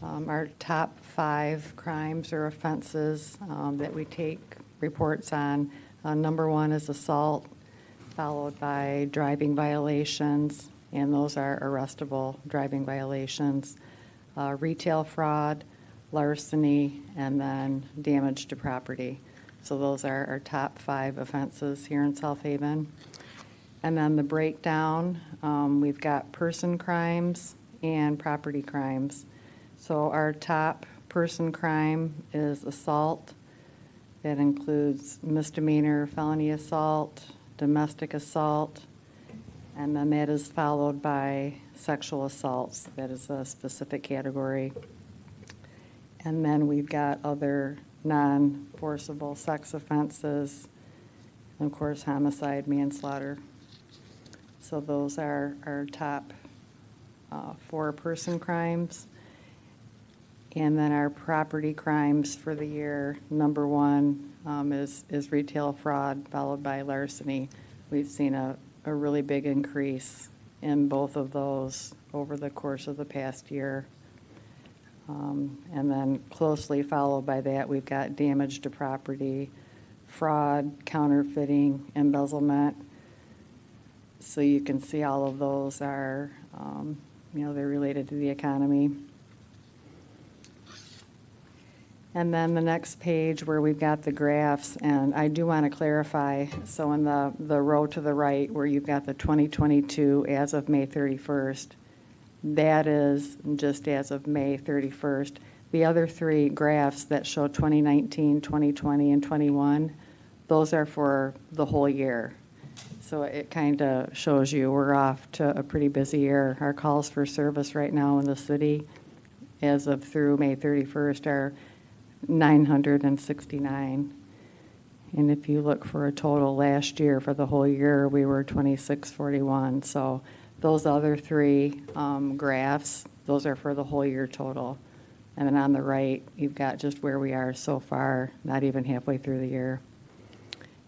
Our top 5 crimes or offenses that we take reports on. Number 1 is assault, followed by driving violations, and those are arrestable driving violations. Retail fraud, larceny, and then damage to property. So those are our top 5 offenses here in South Haven. And then the breakdown, we've got person crimes and property crimes. So our top person crime is assault. That includes misdemeanor felony assault, domestic assault, and then that is followed by sexual assaults. That is a specific category. And then we've got other non-forcible sex offenses, and of course, homicide, manslaughter. So those are our top 4 person crimes. And then our property crimes for the year, number 1 is retail fraud, followed by larceny. We've seen a really big increase in both of those over the course of the past year. And then closely followed by that, we've got damage to property, fraud, counterfeiting, embezzlement. So you can see all of those are, they're related to the economy. And then the next page where we've got the graphs, and I do want to clarify, so in the row to the right where you've got the 2022 as of May 31st, that is just as of May 31st. The other 3 graphs that show 2019, 2020, and 21, those are for the whole year. So it kind of shows you we're off to a pretty busy year. Our calls for service right now in the city as of through May 31st are 969. And if you look for a total last year for the whole year, we were 2641. So those other 3 graphs, those are for the whole year total. And then on the right, you've got just where we are so far, not even halfway through the year.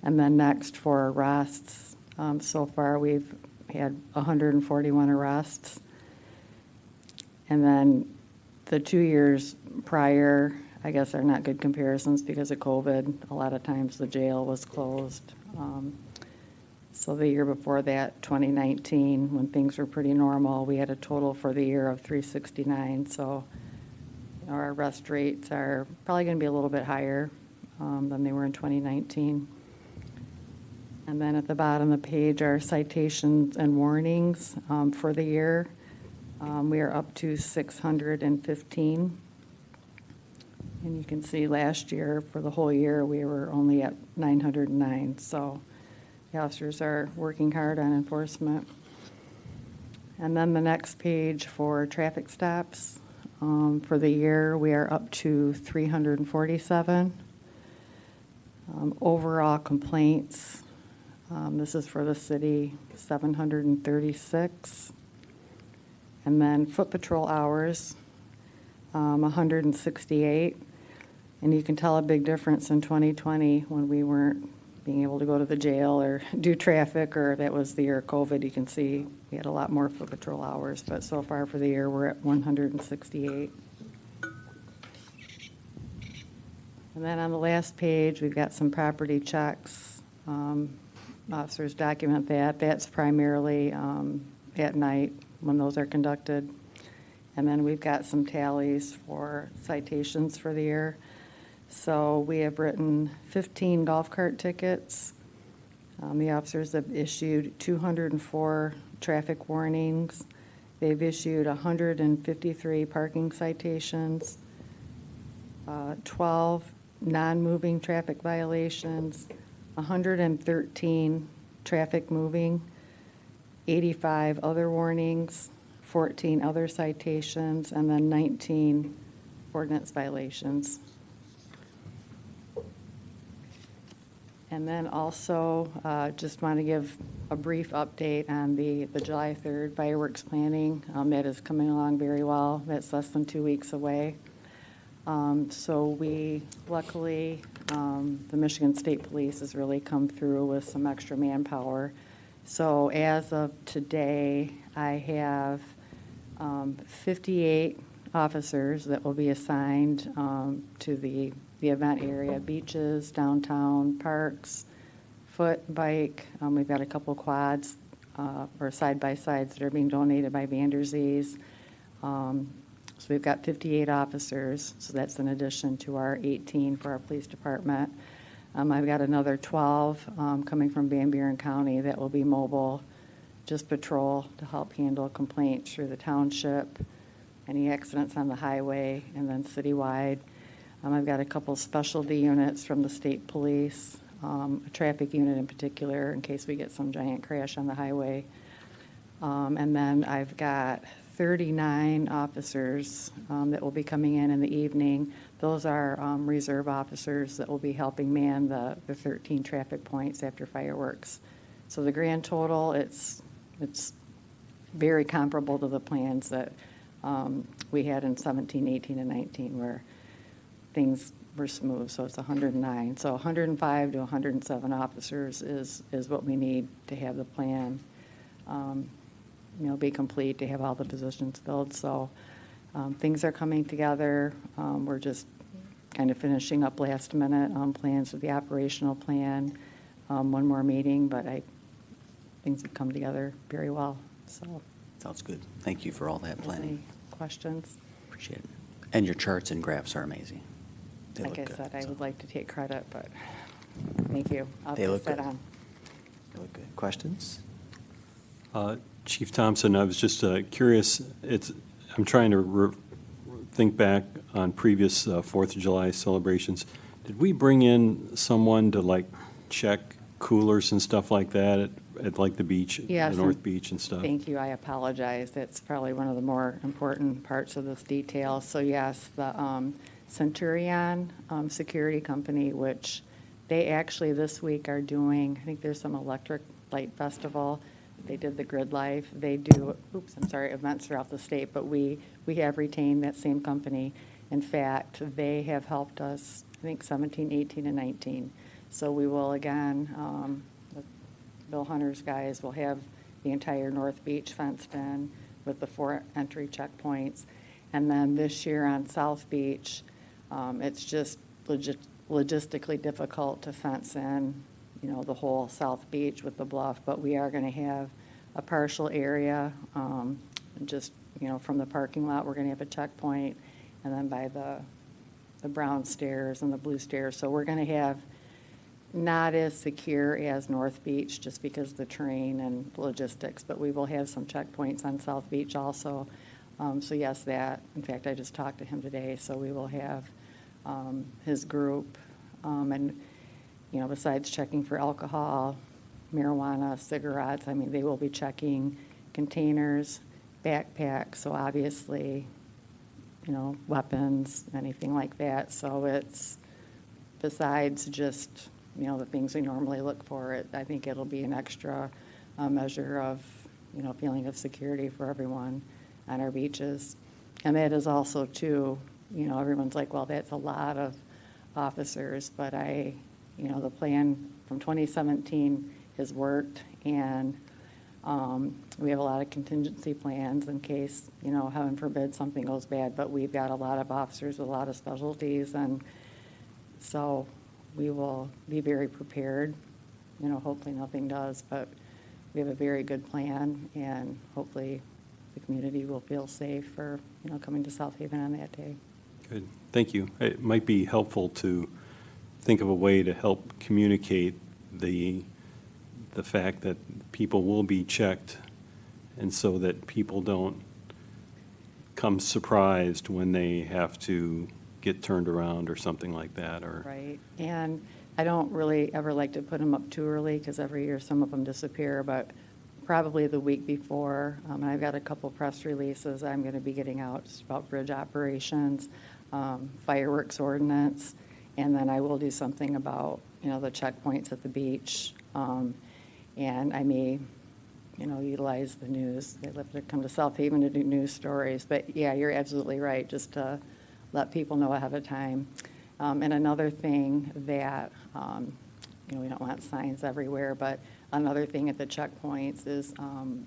And then next for arrests, so far we've had 141 arrests. And then the 2 years prior, I guess are not good comparisons because of COVID. A lot of times the jail was closed. So the year before that, 2019, when things were pretty normal, we had a total for the year of 369. So our arrest rates are probably going to be a little bit higher than they were in 2019. And then at the bottom of the page are citations and warnings for the year. We are up to 615. And you can see last year, for the whole year, we were only at 909. So the officers are working hard on enforcement. And then the next page for traffic stops. For the year, we are up to 347. Overall complaints, this is for the city, 736. And then foot patrol hours, 168. And you can tell a big difference in 2020 when we weren't being able to go to the jail or do traffic, or that was the year of COVID. You can see we had a lot more foot patrol hours, but so far for the year, we're at 168. And then on the last page, we've got some property checks. Officers document that. That's primarily at night when those are conducted. And then we've got some tallies for citations for the year. So we have written 15 golf cart tickets. The officers have issued 204 traffic warnings. They've issued 153 parking citations, 12 non-moving traffic violations, 113 traffic moving, 85 other warnings, 14 other citations, and then 19 ordinance violations. And then also, just want to give a brief update on the July 3rd fireworks planning. That is coming along very well. That's less than 2 weeks away. So we, luckily, the Michigan State Police has really come through with some extra manpower. So as of today, I have 58 officers that will be assigned to the event area, beaches, downtown, parks, foot, bike. We've got a couple quads or side-by-sides that are being donated by Vanderzees. So we've got 58 officers, so that's in addition to our 18 for our police department. I've got another 12 coming from Van Buren County that will be mobile, just patrol to help handle complaints through the township, any accidents on the highway, and then citywide. I've got a couple specialty units from the state police a traffic unit in particular in case we get some giant crash on the highway. And then I've got 39 officers that will be coming in the evening. Those are reserve officers that will be helping man the 13 traffic points after fireworks. So the grand total, it's very comparable to the plans that we had in 17, 18, and 19, where things were smooth, so it's 109. So 105 to 107 officers is what we need to have the plan, be complete, to have all the positions filled. So things are coming together. We're just kind of finishing up last minute plans with the operational plan. One more meeting, but things have come together very well, so. Sounds good. Thank you for all that planning. Any questions? Appreciate it. And your charts and graphs are amazing. They Like I look good, said, I so. would like to take credit, but thank you. I'll They pass look that good. on. They look good. Questions? Chief Thompson, I was just curious, I'm trying to think back on previous 4th of July celebrations. Did we bring in someone to check coolers and stuff like that at like the beach, Yes, the North Beach and stuff? Thank you. I apologize. That's probably one of the more important parts of this detail. So yes, the Centurion Security Company, which they actually this week are doing, I think there's some electric light festival. They did the Grid Life. They do, events throughout the state, but we have retained that same company. In fact, they have helped us, I think, 17, 18, and 19. So we will, again, with Bill Hunter's guys, will have the entire North Beach fenced in with the 4 entry checkpoints. And then this year on South Beach, it's just logistically difficult to fence in, the whole South Beach with the bluff, but we are going to have a partial area, just, from the parking lot, we're going to have a checkpoint, and then by the brown stairs and the blue stairs. So we're going to have not as secure as North Beach, just because of the terrain and logistics, but we will have some checkpoints on South Beach also. So yes, that, in fact, I just talked to him today, so we will have his group, and, besides checking for alcohol, marijuana, cigarettes, they will be checking containers, backpacks, so obviously, weapons, anything like that. So it's, besides just, the things we normally look for, I think it'll be an extra measure of, feeling of security for everyone on our beaches. And that is also, too, everyone's like, well, that's a lot of officers, but the plan from 2017 has worked, and we have a lot of contingency plans in case, heaven forbid, something goes bad, but we've got a lot of officers with a lot of specialties, and so we will be very prepared. Hopefully nothing does, but we have a very good plan, and hopefully the community will feel safe for, coming to South Haven on that day. Good, thank you. It might be helpful to think of a way to help communicate the fact that people will be checked, and so that people don't come surprised when they have to get turned around or something like that, or. Right, and I don't really ever like to put them up too early, because every year some of them disappear, but probably the week before, and I've got a couple press releases I'm going to be getting out just about bridge operations, fireworks ordinance, and then I will do something about, the checkpoints at the beach, and I may, utilize the news. They love to come to South Haven to do news stories, but yeah, you're absolutely right, just to let people know ahead of time. And another thing that, we don't want signs everywhere, but another thing at the checkpoints is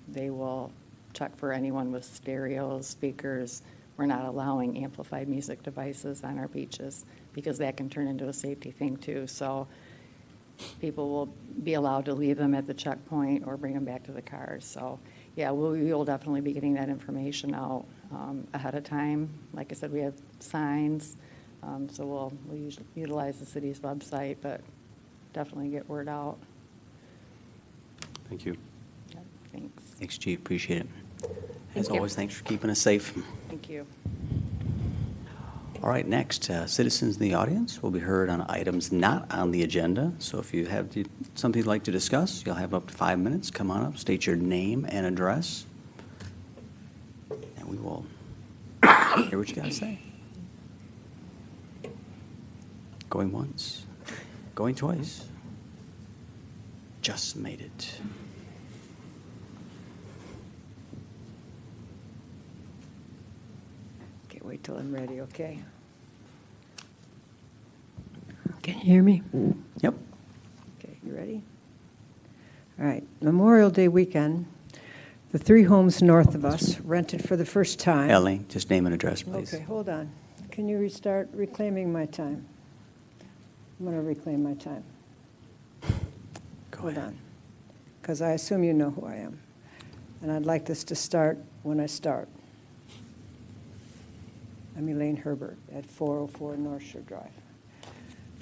they will check for anyone with stereos, speakers. We're not allowing amplified music devices on our beaches, because that can turn into a safety thing too. So people will be allowed to leave them at the checkpoint or bring them back to the cars. So yeah, we will definitely be getting that information out ahead of time. Like I said, we have signs, so we'll utilize the city's website, but definitely get word out. Thank you. Yeah, thanks. Thanks, Chief. Appreciate it. As Thank you. always, thanks for keeping us safe. Thank you. All right, next, citizens in the audience will be heard on items not on the agenda. So if you have something you'd like to discuss, you'll have up to 5 minutes. Come on up, state your name and address, and we will hear what you got to say. Going once, going twice. Just made it. Okay, wait till I'm ready, okay? Can you hear me? Yep. Okay, you ready? All right, Memorial Day weekend, the 3 homes north of us rented for the first time. Ellie, just name and address, please. Okay, hold on. Can you restart reclaiming my time? I'm going to reclaim my time. Hold on, because I assume you know who I am. And I'd like this to start when I start. I'm Elaine Herbert at 404 North Shore Drive.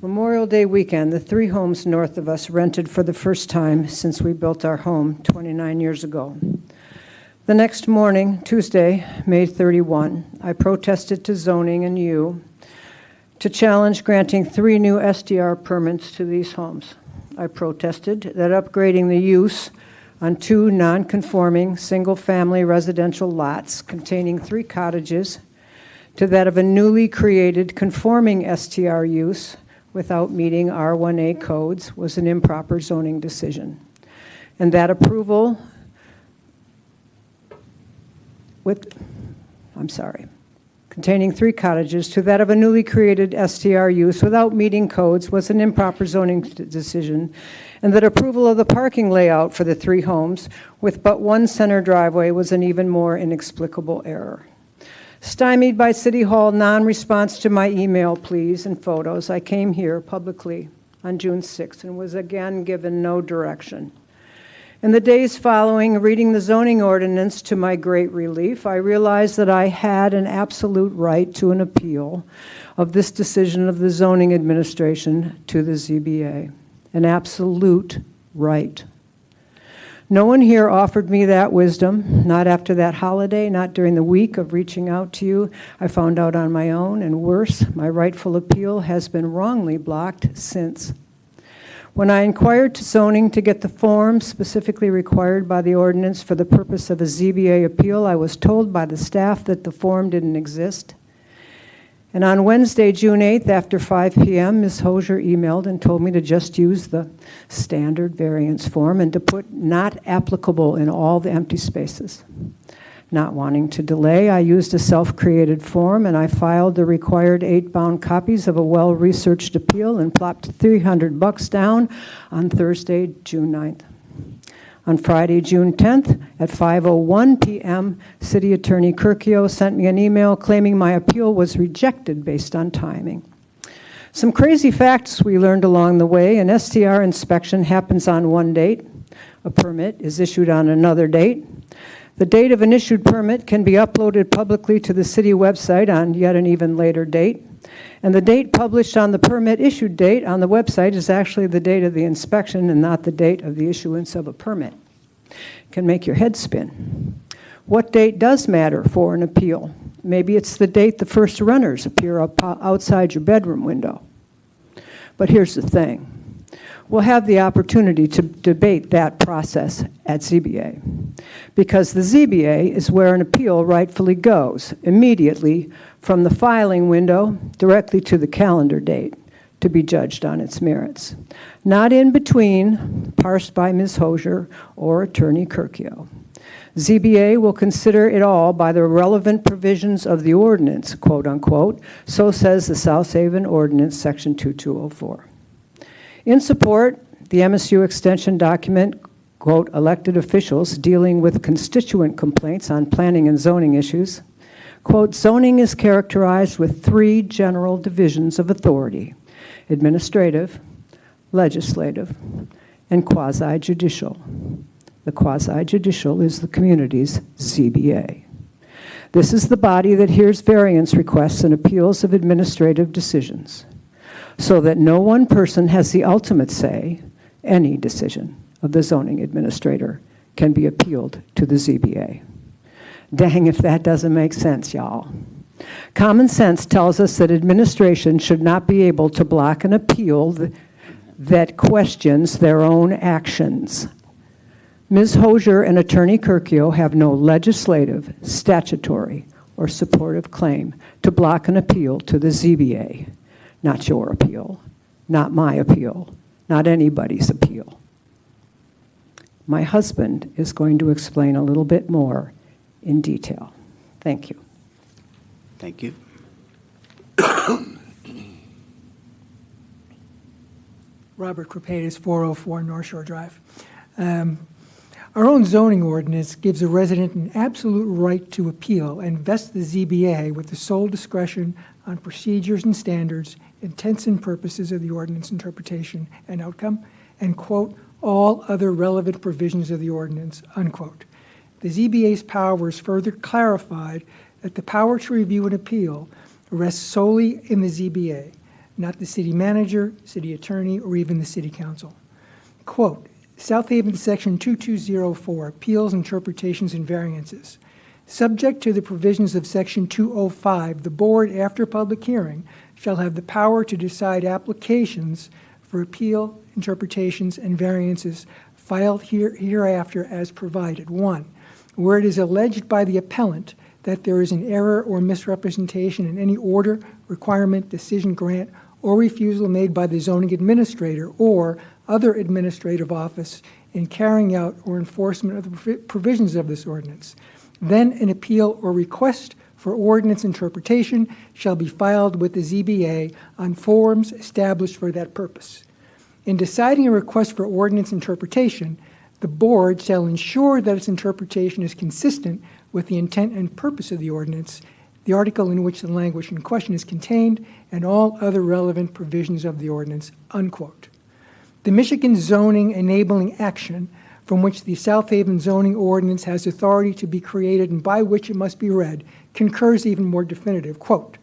Memorial Day weekend, the 3 homes north of us rented for the first time since we built our home 29 years ago. The next morning, Tuesday, May 31, I protested to zoning and you to challenge granting 3 new SDR permits to these homes. I protested that upgrading the use on 2 non-conforming single-family residential lots containing 3 cottages to that of a newly created conforming STR use without meeting R1A codes was an improper zoning decision. And that approval containing 3 cottages to that of a newly created STR use without meeting codes was an improper zoning decision, and that approval of the parking layout for the 3 homes with but 1 center driveway was an even more inexplicable error. Stymied by City Hall non-response to my email pleas and photos, I came here publicly on June 6th and was again given no direction. In the days following reading the zoning ordinance to my great relief, I realized that I had an absolute right to an appeal of this decision of the zoning administration to the ZBA. An absolute right. No one here offered me that wisdom, not after that holiday, not during the week of reaching out to you. I found out on my own, and worse, my rightful appeal has been wrongly blocked since. When I inquired to zoning to get the form specifically required by the ordinance for the purpose of a ZBA appeal, I was told by the staff that the form didn't exist. And on Wednesday, June 8th, after 5 p.m., Ms. Hosier emailed and told me to just use the standard variance form and to put not applicable in all the empty spaces. Not wanting to delay, I used a self-created form and I filed the required 8 bound copies of a well-researched appeal and plopped $300 down on Thursday, June 9th. On Friday, June 10th, at 5:01 p.m., City Attorney Curcio sent me an email claiming my appeal was rejected based on timing. Some crazy facts we learned along the way: an STR inspection happens on one date, a permit is issued on another date. The date of an issued permit can be uploaded publicly to the city website on yet an even later date. And the date published on the permit issued date on the website is actually the date of the inspection and not the date of the issuance of a permit. It can make your head spin. What date does matter for an appeal? Maybe it's the date the first runners appear outside your bedroom window. But here's the thing. We'll have the opportunity to debate that process at ZBA, because the ZBA is where an appeal rightfully goes, immediately from the filing window directly to the calendar date to be judged on its merits. Not in between, parsed by Ms. Hosier or Attorney Curcio. ZBA will consider it all by the relevant provisions of the ordinance, quote unquote, so says the South Haven Ordinance, Section 2204. In support, the MSU extension document, quote, elected officials dealing with constituent complaints on planning and zoning issues, quote, zoning is characterized with 3 general divisions of authority: administrative, legislative, and quasi-judicial. The quasi-judicial is the community's ZBA. This is the body that hears variance requests and appeals of administrative decisions, so that no one person has the ultimate say. Any decision of the zoning administrator can be appealed to the ZBA. Dang if that doesn't make sense, y'all. Common sense tells us that administration should not be able to block an appeal that questions their own actions. Ms. Hosier and Attorney Kirkio have no legislative, statutory, or supportive claim to block an appeal to the ZBA. Not your appeal, not my appeal, not anybody's appeal. My husband is going to explain a little bit more in detail. Thank you. Thank you. Robert Crepades, 404 North Shore Drive. Our own zoning ordinance gives a resident an absolute right to appeal and vests the ZBA with the sole discretion on procedures and standards, intents and purposes of the ordinance interpretation and outcome, and, quote, all other relevant provisions of the ordinance, unquote. The ZBA's power is further clarified that the power to review an appeal rests solely in the ZBA, not the city manager, city attorney, or even the city council. Quote, South Haven Section 2204, Appeals, Interpretations, and Variances. Subject to the provisions of Section 205, the board, after public hearing, shall have the power to decide applications for appeal, interpretations, and variances filed hereafter as provided. 1, where it is alleged by the appellant that there is an error or misrepresentation in any order, requirement, decision, grant, or refusal made by the zoning administrator or other administrative office in carrying out or enforcement of the provisions of this ordinance. Then an appeal or request for ordinance interpretation shall be filed with the ZBA on forms established for that purpose. In deciding a request for ordinance interpretation, the board shall ensure that its interpretation is consistent with the intent and purpose of the ordinance, the article in which the language in question is contained, and all other relevant provisions of the ordinance, unquote. The Michigan Zoning Enabling Action, from which the South Haven zoning ordinance has authority to be created and by which it must be read, concurs even more definitive. Quote,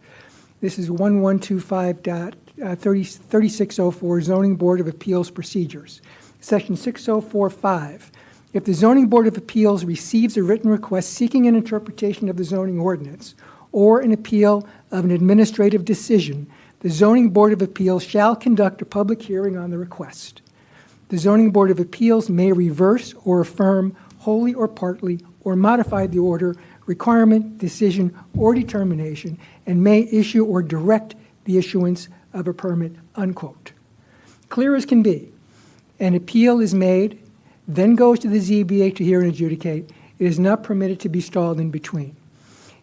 this is 1125.3604 Zoning Board of Appeals Procedures. Section 6045. If the Zoning Board of Appeals receives a written request seeking an interpretation of the zoning ordinance or an appeal of an administrative decision, the Zoning Board of Appeals shall conduct a public hearing on the request. The Zoning Board of Appeals may reverse or affirm wholly or partly or modify the order, requirement, decision, or determination, and may issue or direct the issuance of a permit, unquote. Clear as can be. An appeal is made, then goes to the ZBA to hear and adjudicate. It is not permitted to be stalled in between.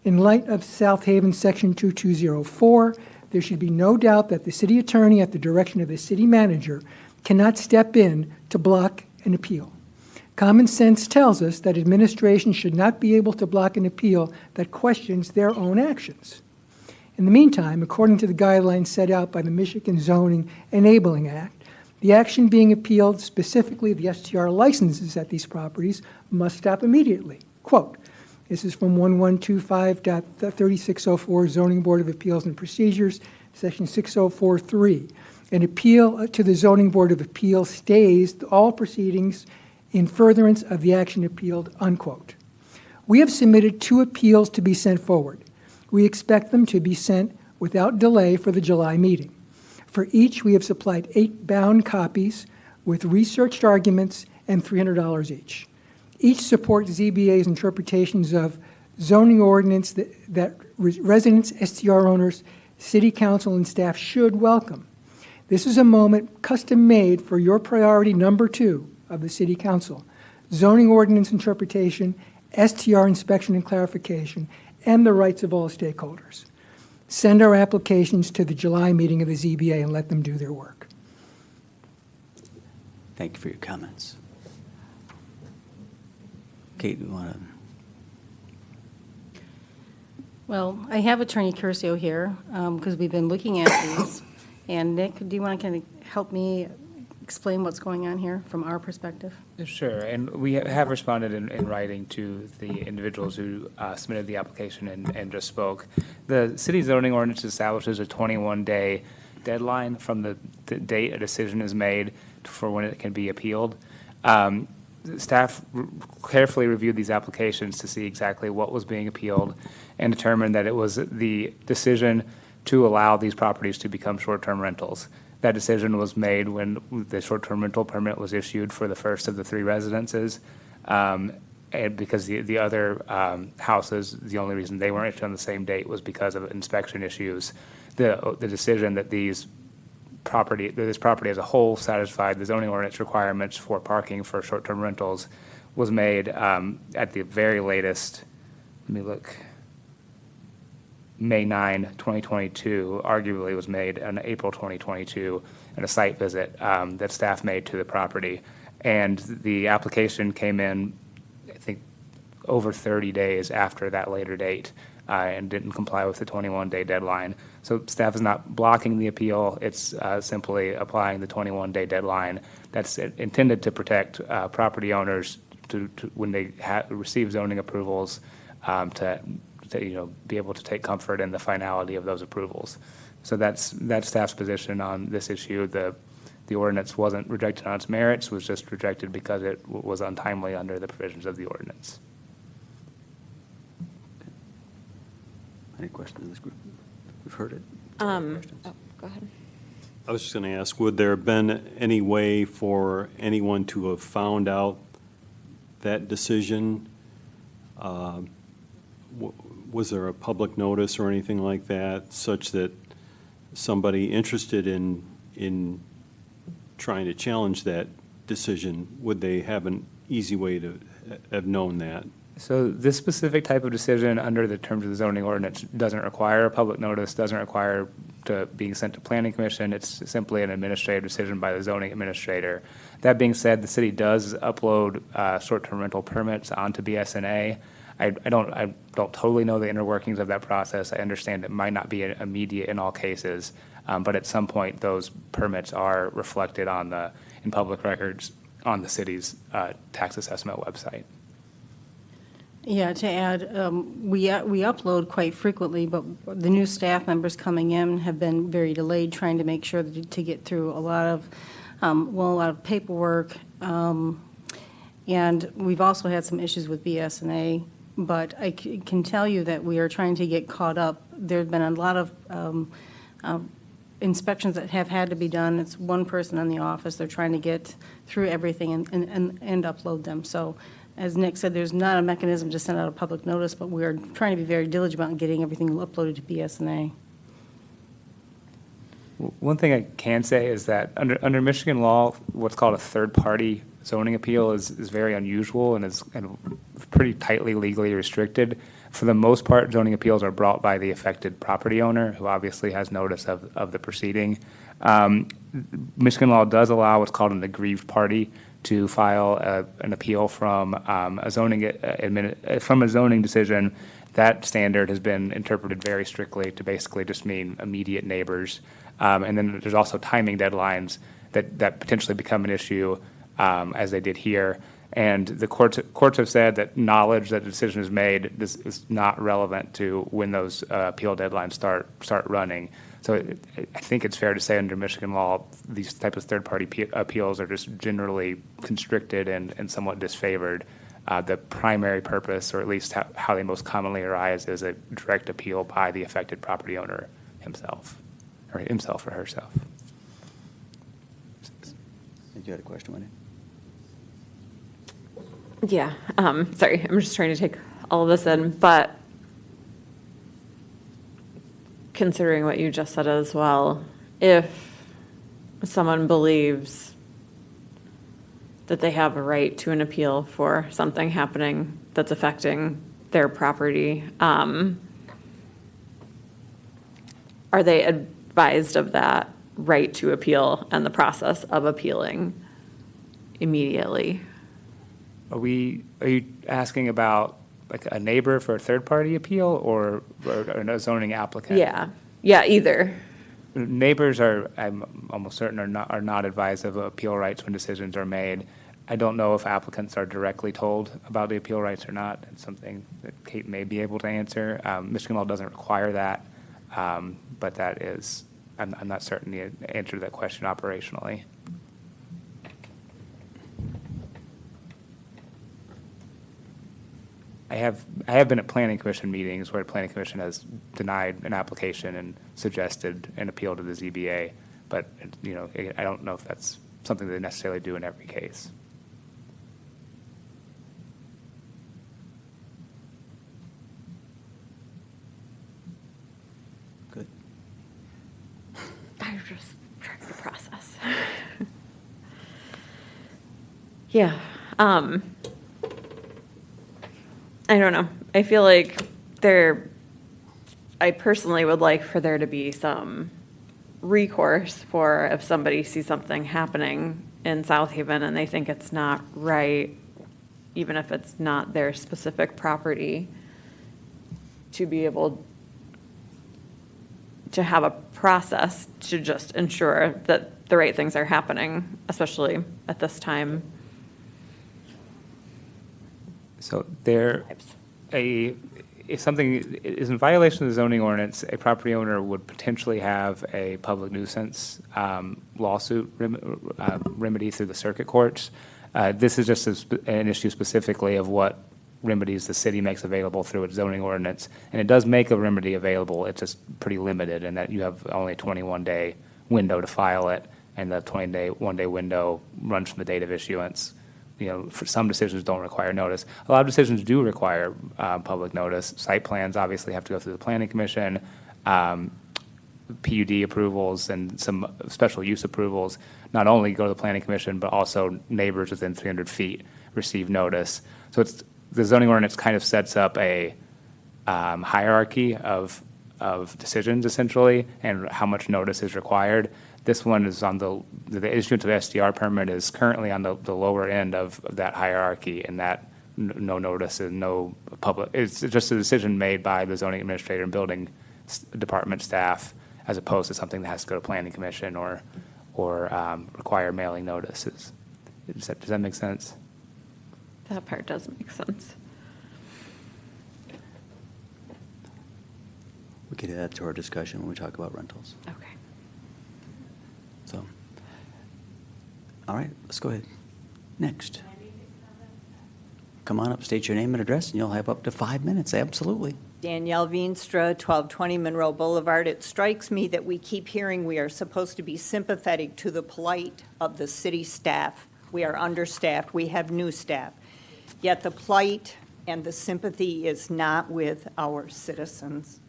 In light of South Haven Section 2204, there should be no doubt that the city attorney, at the direction of the city manager, cannot step in to block an appeal. Common sense tells us that administration should not be able to block an appeal that questions their own actions. In the meantime, according to the guidelines set out by the Michigan Zoning Enabling Act, the action being appealed, specifically the STR licenses at these properties, must stop immediately. Quote, this is from 1125.3604 Zoning Board of Appeals and Procedures, Section 6043. An appeal to the Zoning Board of Appeals stays all proceedings in furtherance of the action appealed, unquote. We have submitted 2 appeals to be sent forward. We expect them to be sent without delay for the July meeting. For each, we have supplied 8 bound copies with researched arguments and $300 each. Each supports ZBA's interpretations of zoning ordinance that residents, STR owners, city council, and staff should welcome. This is a moment custom-made for your priority number 2 of the city council, zoning ordinance interpretation, STR inspection and clarification, and the rights of all stakeholders. Send our applications to the July meeting of the ZBA and let them do their work. Thank you for your comments. Kate, do you want to? Well, I have Attorney Curcio here because we've been looking at these. And Nick, do you want to kind of help me explain what's going on here from our perspective? Sure, and we have responded in writing to the individuals who submitted the application and just spoke. The city zoning ordinance establishes a 21-day deadline from the date a decision is made for when it can be appealed. staff carefully reviewed these applications to see exactly what was being appealed and determined that it was the decision to allow these properties to become short-term rentals. That decision was made when the short-term rental permit was issued for the first of the 3 residences. And because the other houses, the only reason they weren't issued on the same date was because of inspection issues. The decision that this property as a whole satisfied the zoning ordinance requirements for parking for short-term rentals was made at the very latest, let me look, May 9, 2022, arguably was made in April 2022 in a site visit that staff made to the property. And the application came in, I think, over 30 days after that later date and didn't comply with the 21-day deadline. So staff is not blocking the appeal. It's simply applying the 21-day deadline that's intended to protect property owners to when they receive zoning approvals to be able to take comfort in the finality of those approvals. So that's staff's position on this issue. The ordinance wasn't rejected on its merits, was just rejected because it was untimely under the provisions of the ordinance. Any questions in this group? We've heard it. Go ahead. I was just going to ask, would there have been any way for anyone to have found out that decision? Was there a public notice or anything like that, such that somebody interested in trying to challenge that decision, would they have an easy way to have known that? So this specific type of decision under the terms of the zoning ordinance doesn't require a public notice, doesn't require being sent to planning commission. It's simply an administrative decision by the zoning administrator. That being said, the city does upload short-term rental permits onto BSNA. I don't totally know the inner workings of that process. I understand it might not be immediate in all cases, but at some point those permits are reflected in public records on the city's tax assessment website. Yeah, to add, we upload quite frequently, but the new staff members coming in have been very delayed trying to make sure to get through a lot of paperwork. And we've also had some issues with BSNA, but I can tell you that we are trying to get caught up. There have been a lot of inspections that have had to be done. It's one person in the office. They're trying to get through everything and upload them. So as Nick said, there's not a mechanism to send out a public notice, but we are trying to be very diligent about getting everything uploaded to BSNA. One thing I can say is that under Michigan law, what's called a third-party zoning appeal is very unusual and is pretty tightly legally restricted. For the most part, zoning appeals are brought by the affected property owner, who obviously has notice of the proceeding. Michigan law does allow what's called an aggrieved party to file an appeal from a zoning decision. That standard has been interpreted very strictly to basically just mean immediate neighbors. And then there's also timing deadlines that potentially become an issue, as they did here. And the courts have said that knowledge that a decision is made is not relevant to when those appeal deadlines start running. So I think it's fair to say under Michigan law, these types of third-party appeals are just generally constricted and somewhat disfavored. The primary purpose, or at least how they most commonly arise, is a direct appeal by the affected property owner himself or herself. I think you had a question, Wendy. Yeah, sorry, I'm just trying to take all of this in, but considering what you just said as well, if someone believes that they have a right to an appeal for something happening that's affecting their property, are they advised of that right to appeal and the process of appealing immediately? Are you asking about like a neighbor for a third-party appeal or a zoning applicant? Yeah, either. Neighbors I'm almost certain, are not advised of appeal rights when decisions are made. I don't know if applicants are directly told about the appeal rights or not. It's something that Kate may be able to answer. Michigan law doesn't require that, but that is, I'm not certain the answer to that question operationally. I have been at planning commission meetings where the planning commission has denied an application and suggested an appeal to the ZBA, but, I don't know if that's something they necessarily do in every case. Good. I'm just trying to process. Yeah. I don't know. I feel like I personally would like for there to be some recourse for if somebody sees something happening in South Haven and they think it's not right, even if it's not their specific property, to be able to have a process to just ensure that the right things are happening, especially at this time. So if something is in violation of the zoning ordinance, a property owner would potentially have a public nuisance lawsuit remedy through the circuit courts. This is just an issue specifically of what remedies the city makes available through its zoning ordinance. And it does make a remedy available. It's just pretty limited in that you have only a 21-day window to file it, and the 21-day window runs from the date of issuance. For some decisions don't require notice. A lot of decisions do require public notice. Site plans obviously have to go through the planning commission. PUD approvals and some special use approvals not only go to the planning commission, but also neighbors within 300 feet receive notice. So the zoning ordinance kind of sets up a hierarchy of decisions essentially, and how much notice is required. This one is on the issuance of SDR permit is currently on the lower end of that hierarchy, and that no notice and no public, it's just a decision made by the zoning administrator and building department staff, as opposed to something that has to go to planning commission or require mailing notices. Does that make sense? That part does make sense. We could add that to our discussion when we talk about rentals. Okay. So, all right, let's go ahead. Next. Come on up, state your name and address, and you'll have up to 5 minutes. Absolutely. Danielle Veenstra, 1220 Monroe Boulevard. It strikes me that we keep hearing we are supposed to be sympathetic to the plight of the city staff. We are understaffed. We have new staff. Yet the plight and the sympathy is not with our citizens,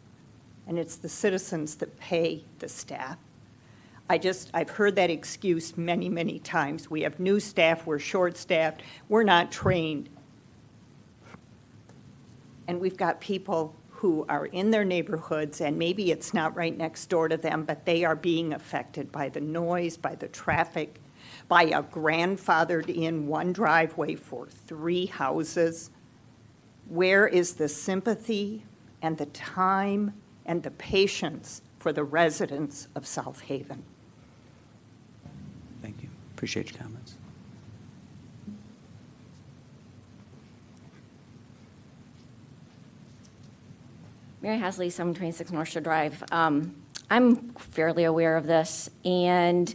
and it's the citizens that pay the staff. I've heard that excuse many, many times. We have new staff, we're short-staffed, we're not trained. And we've got people who are in their neighborhoods, and maybe it's not right next door to them, but they are being affected by the noise, by the traffic, by a grandfathered-in one driveway for 3 houses. Where is the sympathy and the time and the patience for the residents of South Haven? Thank you. Appreciate your comments. Mary Hasley, 726 North Shore Drive. I'm fairly aware of this, and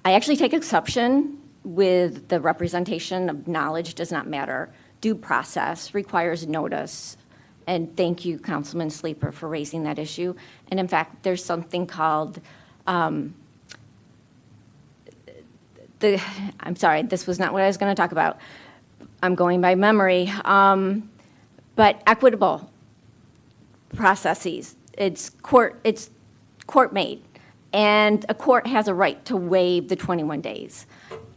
I actually take exception with the representation of knowledge does not matter. Due process requires notice. And thank you, Councilman Sleeper, for raising that issue. And in fact, there's something called, I'm sorry, this was not what I was going to talk about. I'm going by memory. But equitable processes, it's court-made. And a court has a right to waive the 21 days.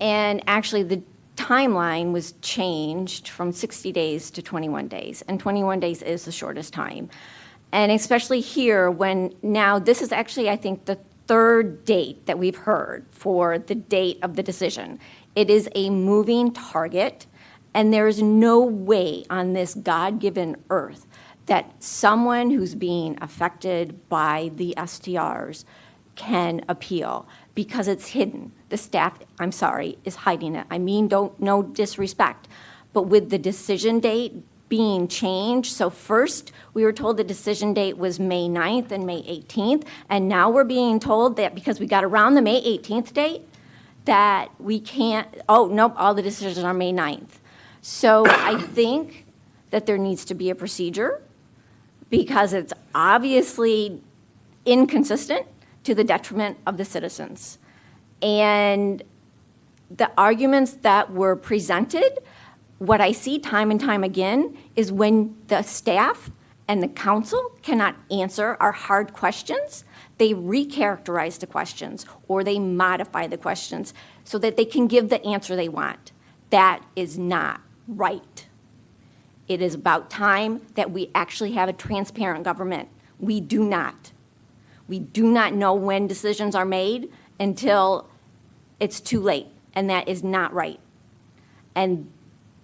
And actually, the timeline was changed from 60 days to 21 days, and 21 days is the shortest time. And especially here, when now this is actually, I think, the 3rd date that we've heard for the date of the decision. It is a moving target, and there is no way on this God-given earth that someone who's being affected by the STRs can appeal, because it's hidden. The staff, I'm sorry, is hiding it. I mean, no disrespect. But with the decision date being changed, so first we were told the decision date was May 9th and May 18th, and now we're being told that because we got around the May 18th date, that we can't, oh, nope, all the decisions are May 9th. So I think that there needs to be a procedure because it's obviously inconsistent to the detriment of the citizens. And the arguments that were presented, what I see time and time again is when the staff and the council cannot answer our hard questions, they recharacterize the questions or they modify the questions so that they can give the answer they want. That is not right. It is about time that we actually have a transparent government. We do not. We do not know when decisions are made until it's too late, and that is not right. And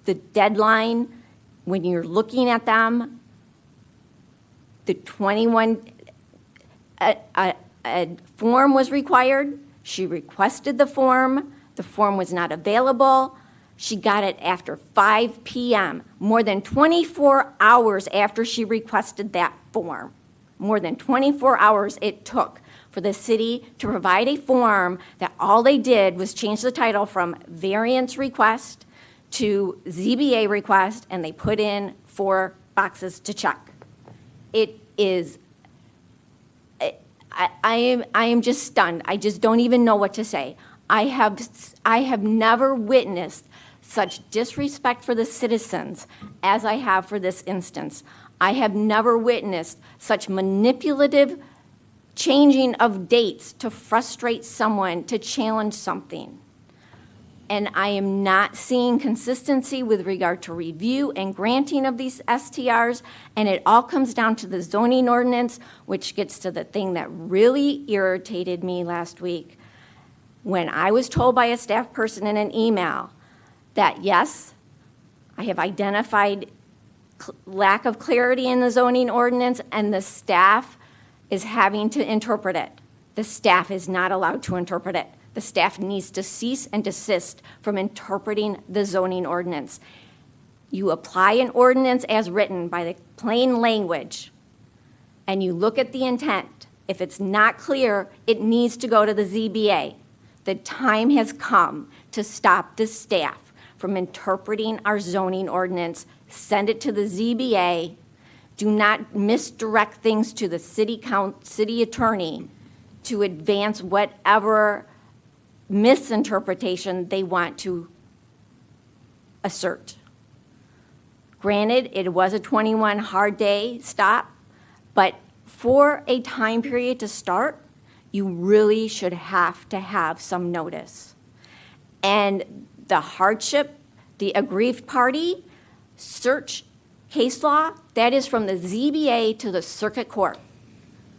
the deadline, when you're looking at them, the 21, a form was required. She requested the form was not available. She got it after 5 p.m., more than 24 hours after she requested that form. More than 24 hours it took for the city to provide a form that all they did was change the title from variance request to ZBA request, and they put in 4 boxes to check. It is, I am just stunned. I just don't even know what to say. I have never witnessed such disrespect for the citizens as I have for this instance. I have never witnessed such manipulative changing of dates to frustrate someone, to challenge something. And I am not seeing consistency with regard to review and granting of these STRs, and it all comes down to the zoning ordinance, which gets to the thing that really irritated me last week. When I was told by a staff person in an email that, yes, I have identified lack of clarity in the zoning ordinance and the staff is having to interpret it. The staff is not allowed to interpret it. The staff needs to cease and desist from interpreting the zoning ordinance. You apply an ordinance as written by the plain language, and you look at the intent. If it's not clear, it needs to go to the ZBA. The time has come to stop the staff from interpreting our zoning ordinance. Send it to the ZBA. Do not misdirect things to the city attorney to advance whatever misinterpretation they want to assert. Granted, it was a 21 hard day stop, but for a time period to start, you really should have to have some notice. And the hardship, the aggrieved party, search case law, that is from the ZBA to the circuit court.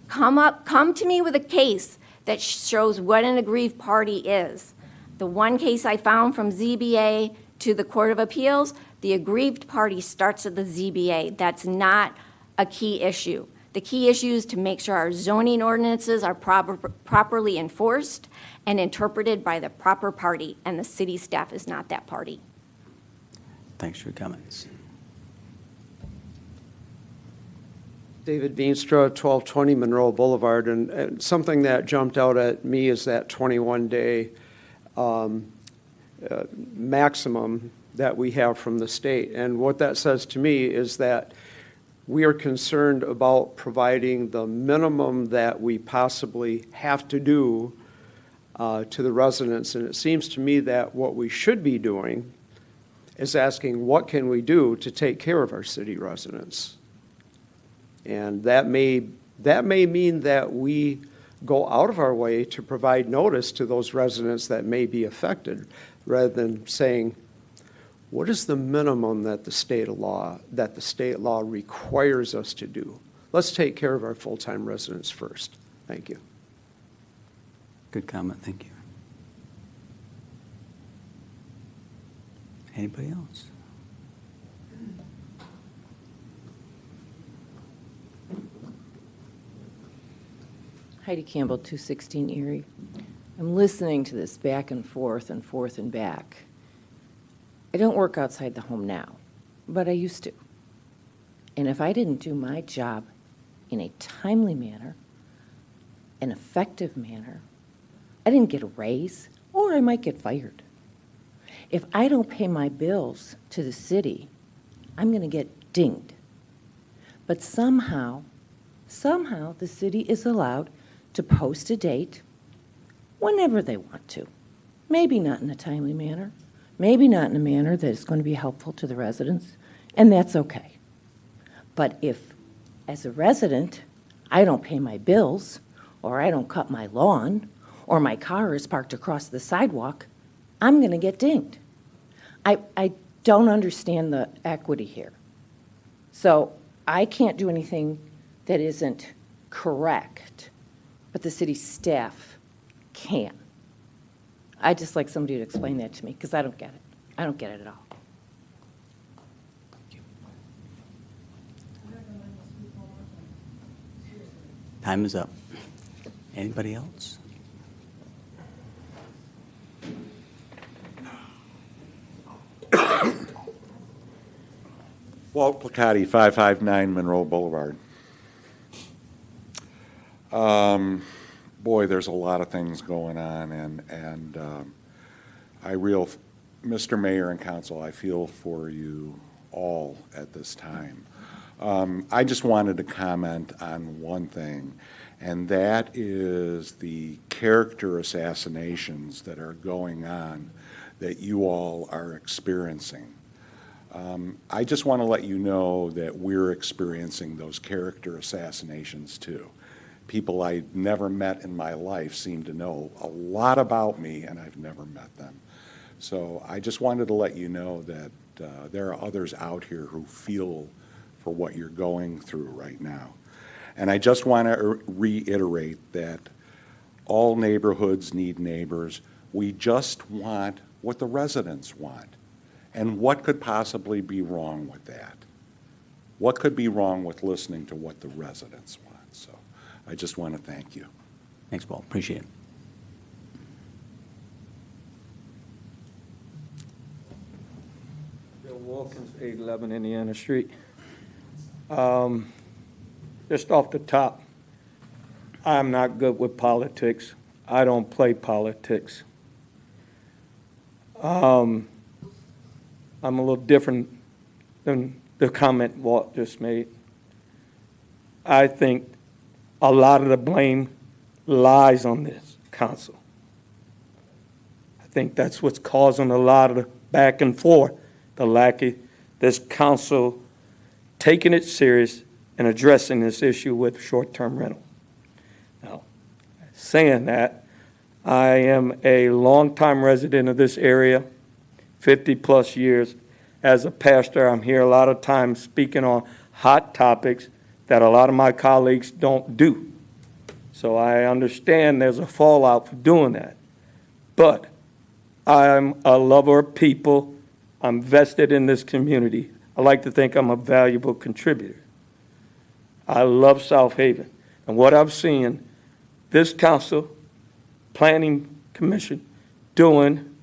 Come to me with a case that shows what an aggrieved party is. The one case I found from ZBA to the Court of Appeals, the aggrieved party starts at the ZBA. That's not a key issue. The key issue is to make sure our zoning ordinances are properly enforced and interpreted by the proper party, and the city staff is not that party. Thanks for your comments. David Beanstra, 1220 Monroe Boulevard, and something that jumped out at me is that 21-day maximum that we have from the state. And what that says to me is that we are concerned about providing the minimum that we possibly have to do to the residents. And it seems to me that what we should be doing is asking, what can we do to take care of our city residents? And that may mean that we go out of our way to provide notice to those residents that may be affected, rather than saying, what is the minimum that the state law requires us to do? Let's take care of our full-time residents first. Thank you. Good comment, thank you. Anybody else? Heidi Campbell, 216 Erie. I'm listening to this back and forth and back. I don't work outside the home now, but I used to. And if I didn't do my job in a timely manner, an effective manner, I didn't get a raise, or I might get fired. If I don't pay my bills to the city, I'm going to get dinged. But somehow the city is allowed to post a date whenever they want to. Maybe not in a timely manner, maybe not in a manner that is going to be helpful to the residents, and that's okay. But if, as a resident, I don't pay my bills, or I don't cut my lawn, or my car is parked across the sidewalk, I'm going to get dinged. I don't understand the equity here. So I can't do anything that isn't correct, but the city staff can. I'd just like somebody to explain that to me, because I don't get it. I don't get it at all. Time is up. Anybody else? Walt Placati, 559 Monroe Boulevard. Boy, there's a lot of things going on, and Mr. Mayor and Council, I feel for you all at this time. I just wanted to comment on one thing, and that is the character assassinations that are going on that you all are experiencing. I just want to let you know that we're experiencing those character assassinations too. People I'd never met in my life seem to know a lot about me, and I've never met them. So I just wanted to let you know that there are others out here who feel for what you're going through right now. And I just want to reiterate that all neighborhoods need neighbors. We just want what the residents want. And what could possibly be wrong with that? What could be wrong with listening to what the residents want? So I just want to thank you. Thanks, Paul. Appreciate it. Bill Wilkins, 811 Indiana Street. Just off the top, I'm not good with politics. I don't play politics. I'm a little different than the comment Walt just made. I think a lot of the blame lies on this council. I think that's what's causing a lot of the back and forth, the lack of this council taking it serious and addressing this issue with short-term rental. Now, saying that, I am a longtime resident of this area, 50-plus years. As a pastor, I'm here a lot of times speaking on hot topics that a lot of my colleagues don't do. So I understand there's a fallout for doing that. But I'm a lover of people. I'm vested in this community. I like to think I'm a valuable contributor. I love South Haven. And what I've seen this council, planning commission doing,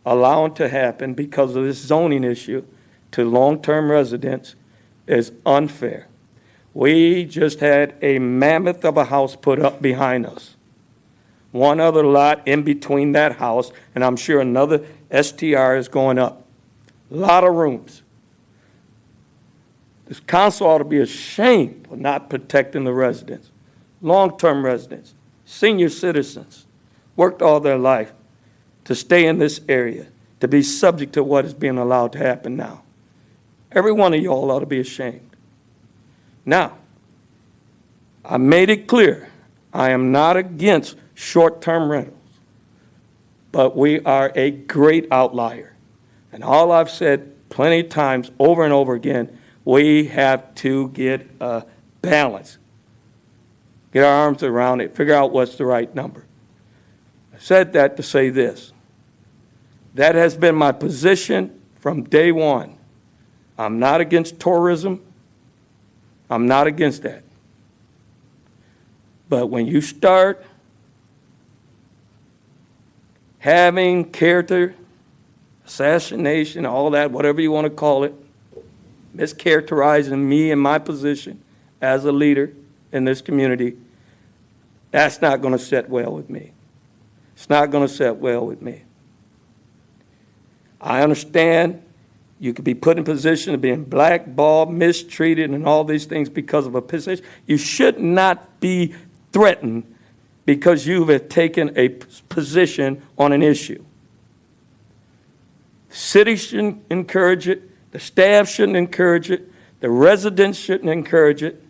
allowing to happen because of this zoning issue to long-term residents is unfair. We just had a mammoth of a house put up behind us. One other lot in between that house, and I'm sure another STR is going up. A lot of rooms. This council ought to be ashamed for not protecting the residents, long-term residents, senior citizens, worked all their life to stay in this area, to be subject to what is being allowed to happen now. Every one of y'all ought to be ashamed. Now, I made it clear, I am not against short-term rentals, but we are a great outlier. And all I've said plenty of times over and over again, we have to get a balance, get our arms around it, figure out what's the right number. I said that to say this. That has been my position from day one. I'm not against tourism. I'm not against that. But when you start having character assassination, all that, whatever you want to call it, mischaracterizing me and my position as a leader in this community, that's not going to sit well with me. It's not going to sit well with me. I understand You could be put in position of being blackballed, mistreated, and all these things because of a position. You should not be threatened because you have taken a position on an issue. The city shouldn't encourage it. The staff shouldn't encourage it. The residents shouldn't encourage it.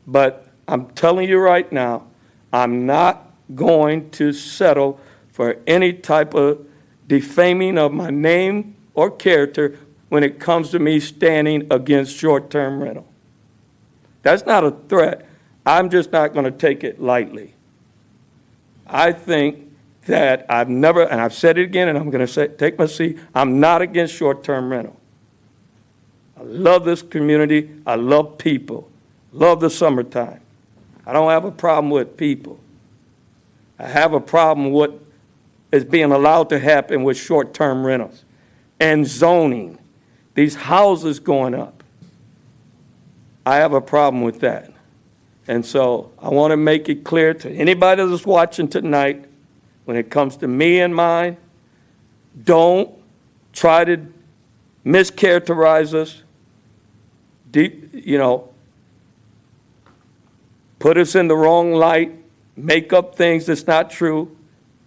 But I'm telling you right now, I'm not going to settle for any type of defaming of my name or character when it comes to me standing against short-term rental. That's not a threat. I'm just not going to take it lightly. I think that I've never, and I've said it again, and I'm going to take my seat, I'm not against short-term rental. I love this community. I love people. Love the summertime. I don't have a problem with people. I have a problem with what is being allowed to happen with short-term rentals and zoning. These houses going up. I have a problem with that. And so I want to make it clear to anybody that's watching tonight, when it comes to me and mine, don't try to mischaracterize us, put us in the wrong light, make up things that's not true,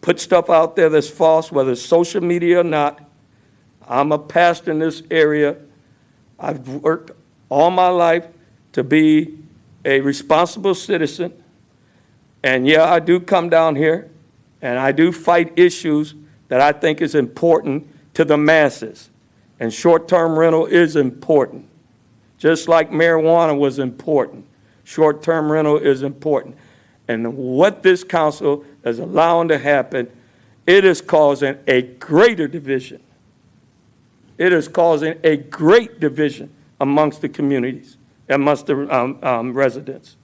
put stuff out there that's false, whether it's social media or not. I'm a pastor in this area. I've worked all my life to be a responsible citizen. And yeah, I do come down here and I do fight issues that I think is important to the masses. And short-term rental is important. Just like marijuana was important, short-term rental is important. And what this council is allowing to happen, it is causing a greater division. It is causing a great division amongst the communities, amongst the residents.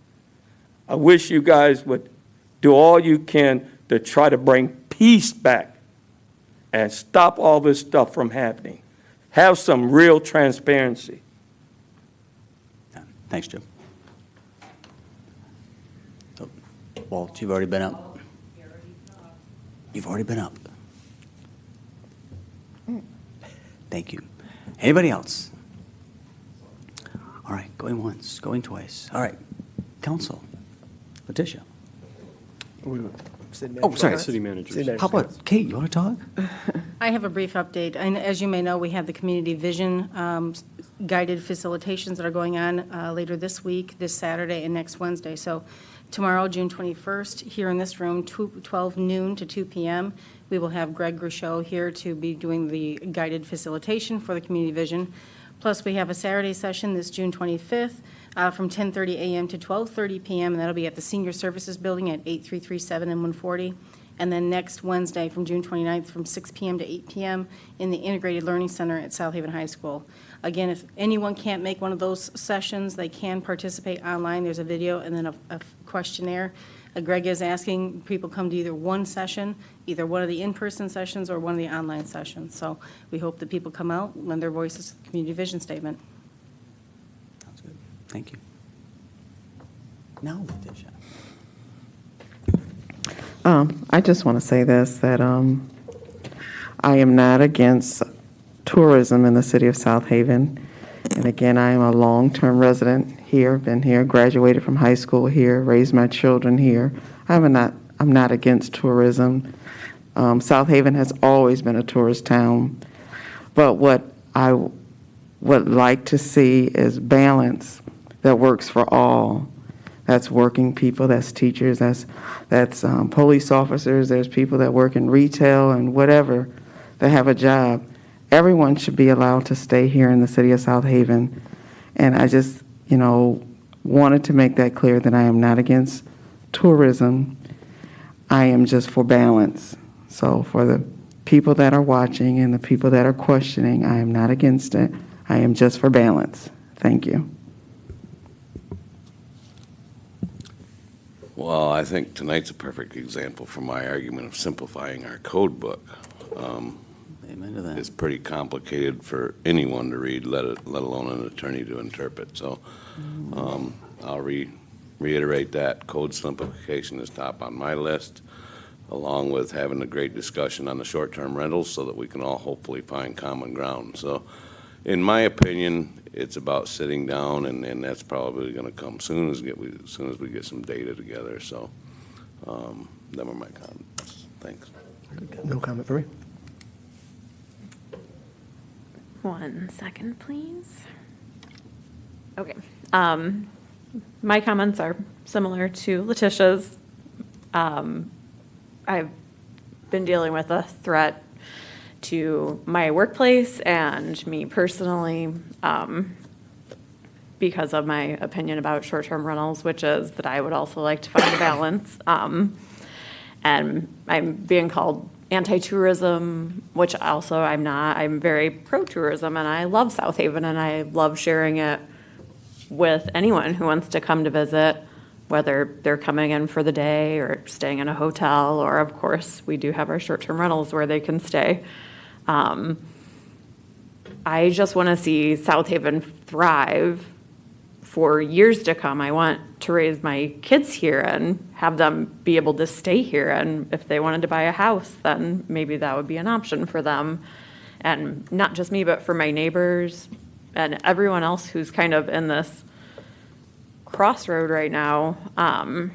I wish you guys would do all you can to try to bring peace back and stop all this stuff from happening. Have some real transparency. Thanks, Jim. Walt, you've already been up. You've already been up. Thank you. Anybody else? All right, going once, going twice. All right, council. Letitia. Oh, sorry. City manager. How about Kate? You want to talk? I have a brief update. And as you may know, we have the community vision guided facilitations that are going on later this week, this Saturday, and next Wednesday. So tomorrow, June 21st, here in this room, 12 noon to 2 p.m., we will have Greg Gruchot here to be doing the guided facilitation for the community vision. Plus, we have a Saturday session this June 25th from 10:30 a.m. to 12:30 p.m., and that'll be at the Senior Services Building at 8337 and 140. And then next Wednesday from June 29th from 6 p.m. to 8 p.m. in the Integrated Learning Center at South Haven High School. Again, if anyone can't make one of those sessions, they can participate online. There's a video and then a questionnaire. Greg is asking people come to either one session, either one of the in-person sessions or one of the online sessions. So we hope that people come out, lend their voices to the community vision statement. Sounds good. Thank you. Now, Letitia. I just want to say this, that I am not against tourism in the city of South Haven. And again, I am a long-term resident here, been here, graduated from high school here, raised my children here. I'm not against tourism. South Haven has always been a tourist town. But what I would like to see is balance that works for all. That's working people, that's teachers, that's police officers, there's people that work in retail and whatever, that have a job. Everyone should be allowed to stay here in the city of South Haven. And I just, wanted to make that clear that I am not against tourism. I am just for balance. So for the people that are watching and the people that are questioning, I am not against it. I am just for balance. Thank you. Well, I think tonight's a perfect example for my argument of simplifying our code book. Amen to that. It's pretty complicated for anyone to read, let alone an attorney to interpret. So I'll reiterate that. Code simplification is top on my list. along with having a great discussion on the short-term rentals so that we can all hopefully find common ground. So in my opinion, it's about sitting down, and that's probably going to come soon as we get some data together. So them are my comments. Thanks. No comment for me. 1 second, please. Okay. My comments are similar to Letitia's. I've been dealing with a threat to my workplace and me personally because of my opinion about short-term rentals, which is that I would also like to find a balance. And I'm being called anti-tourism, which also I'm not. I'm very pro-tourism, and I love South Haven, and I love sharing it with anyone who wants to come to visit, whether they're coming in for the day or staying in a hotel, or of course, we do have our short-term rentals where they can stay. I just want to see South Haven thrive for years to come. I want to raise my kids here and have them be able to stay here. And if they wanted to buy a house, then maybe that would be an option for them. And not just me, but for my neighbors and everyone else who's kind of in this crossroad right now. And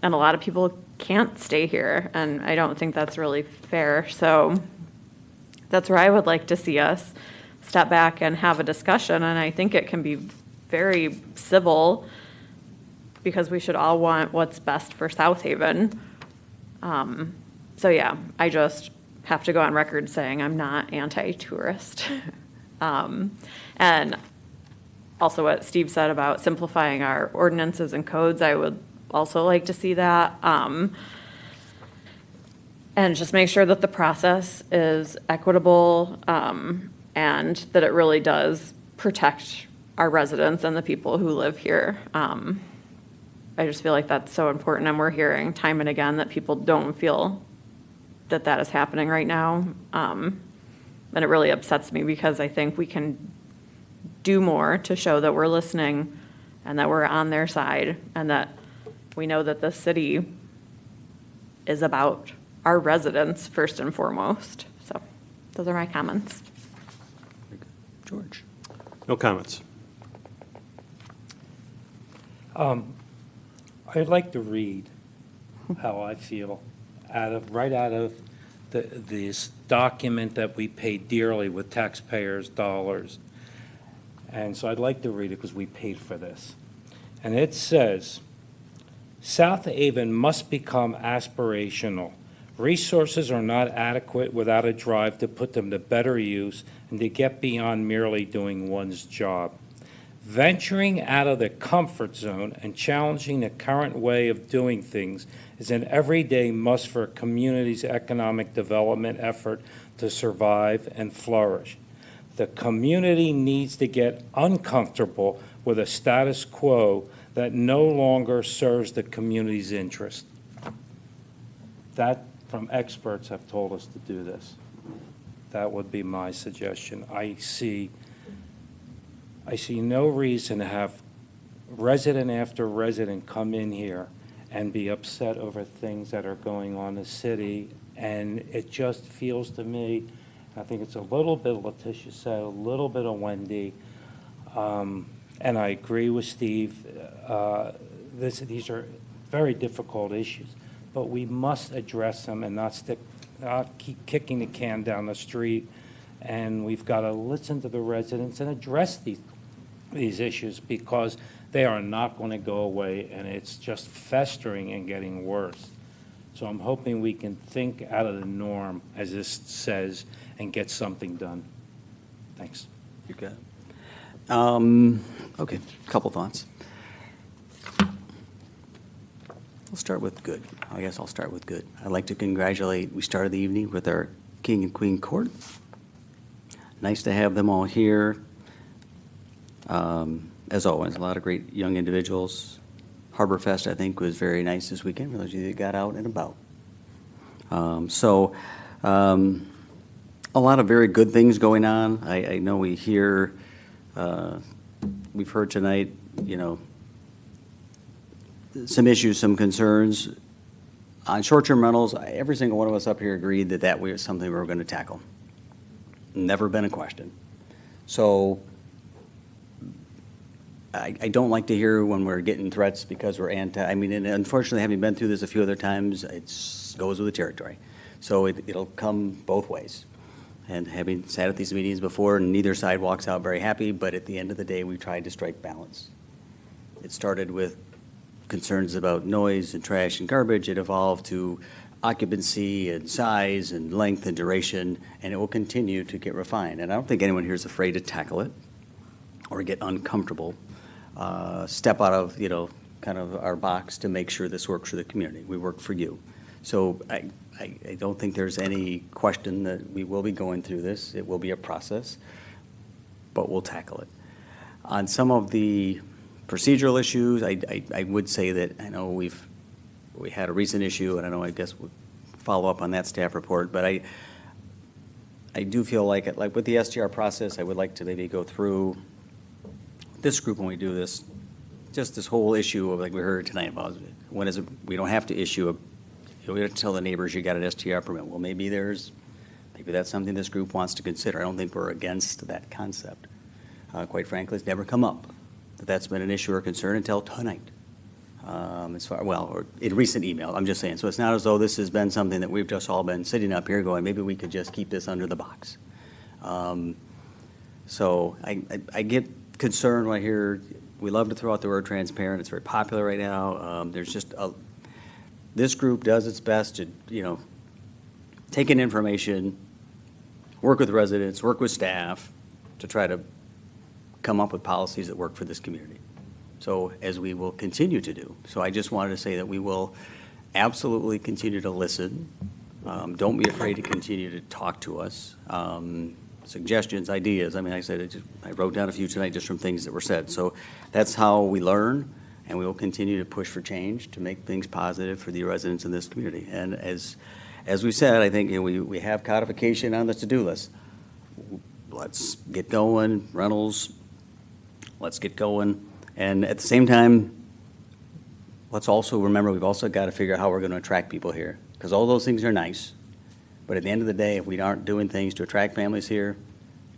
a lot of people can't stay here, and I don't think that's really fair. So that's where I would like to see us step back and have a discussion, and I think it can be very civil because we should all want what's best for South Haven. So yeah, I just have to go on record saying I'm not anti-tourist. And also what Steve said about simplifying our ordinances and codes, I would also like to see that. And just make sure that the process is equitable and that it really does protect our residents and the people who live here. I just feel like that's so important, and we're hearing time and again that people don't feel that that is happening right now. And it really upsets me because I think we can do more to show that we're listening and that we're on their side and that we know that the city is about our residents first and foremost. So those are my comments. George? No comments. I'd like to read how I feel right out of this document that we pay dearly with taxpayers' dollars. And so I'd like to read it because we paid for this. And it says, South Haven must become aspirational. Resources are not adequate without a drive to put them to better use and to get beyond merely doing one's job. Venturing out of the comfort zone and challenging the current way of doing things is an everyday must for a community's economic development effort to survive and flourish. The community needs to get uncomfortable with a status quo that no longer serves the community's interest. That from experts have told us to do this. That would be my suggestion. I see no reason to have resident after resident come in here and be upset over things that are going on in the city. And it just feels to me, I think it's a little bit, Letitia said, a little bit of Wendy. And I agree with Steve. These are very difficult issues, but we must address them and not keep kicking the can down the street. And we've got to listen to the residents and address these issues because they are not going to go away, and it's just festering and getting worse. So I'm hoping we can think out of the norm, as this says, and get something done. Thanks. You got it. Okay, a couple thoughts. I'll start with good. I guess I'll start with good. I'd like to congratulate, we started the evening with our King and Queen Court. Nice to have them all here. As always, a lot of great young individuals. Harbor Fest, I think, was very nice this weekend. Realized you got out and about. A lot of very good things going on. I know we've heard tonight, some issues, some concerns. On short-term rentals, every single one of us up here agreed that that was something we were going to tackle. Never been a question. So I don't like to hear when we're getting threats because we're I mean, and unfortunately, having been through this a few other times, it goes with the territory. So it'll come both ways. And having sat at these meetings before, neither side walks out very happy, but at the end of the day, we tried to strike balance. It started with concerns about noise and trash and garbage. It evolved to occupancy and size and length and duration, and it will continue to get refined. And I don't think anyone here is afraid to tackle it or get uncomfortable, step out of, kind of our box to make sure this works for the community. We work for you. So I don't think there's any question that we will be going through this. It will be a process, but we'll tackle it. On some of the procedural issues, I would say that I know we had a recent issue, and I know I guess we'll follow up on that staff report, but I do feel like with the STR process, I would like to maybe go through this group when we do this, just this whole issue of, like we heard tonight about, when is it, we don't have to issue we have to tell the neighbors you got an STR permit. Well, maybe that's something this group wants to consider. I don't think we're against that concept. Quite frankly, it's never come up that that's been an issue or concern until tonight. Or in recent email, I'm just saying. So it's not as though this has been something that we've just all been sitting up here going, maybe we could just keep this under the box. So I get concerned when I hear, we love to throw out the word transparent. It's very popular right now. There's just this group does its best to, take in information, work with residents, work with staff to try to come up with policies that work for this community. So as we will continue to do. So I just wanted to say that we will absolutely continue to listen. Don't be afraid to continue to talk to us. Suggestions, ideas. I mean, I said, I wrote down a few tonight just from things that were said. So that's how we learn, and we will continue to push for change to make things positive for the residents in this community. And as we said, I think we have codification on the to-do list. Let's get going, rentals, let's get going. And at the same time, let's also remember we've also got to figure out how we're going to attract people here. Because all those things are nice, but at the end of the day, if we aren't doing things to attract families here,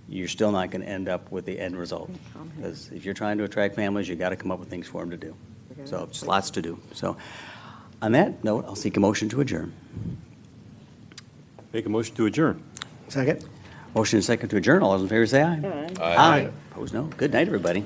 you're still not going to end up with the end result. Because if you're trying to attract families, you've got to come up with things for them to do. So just lots to do. So on that note, I'll seek a motion to adjourn. Make a motion to adjourn. Second. Motion and second to adjourn. All those in favor say aye. Aye. Opposed, no. Good night, everybody.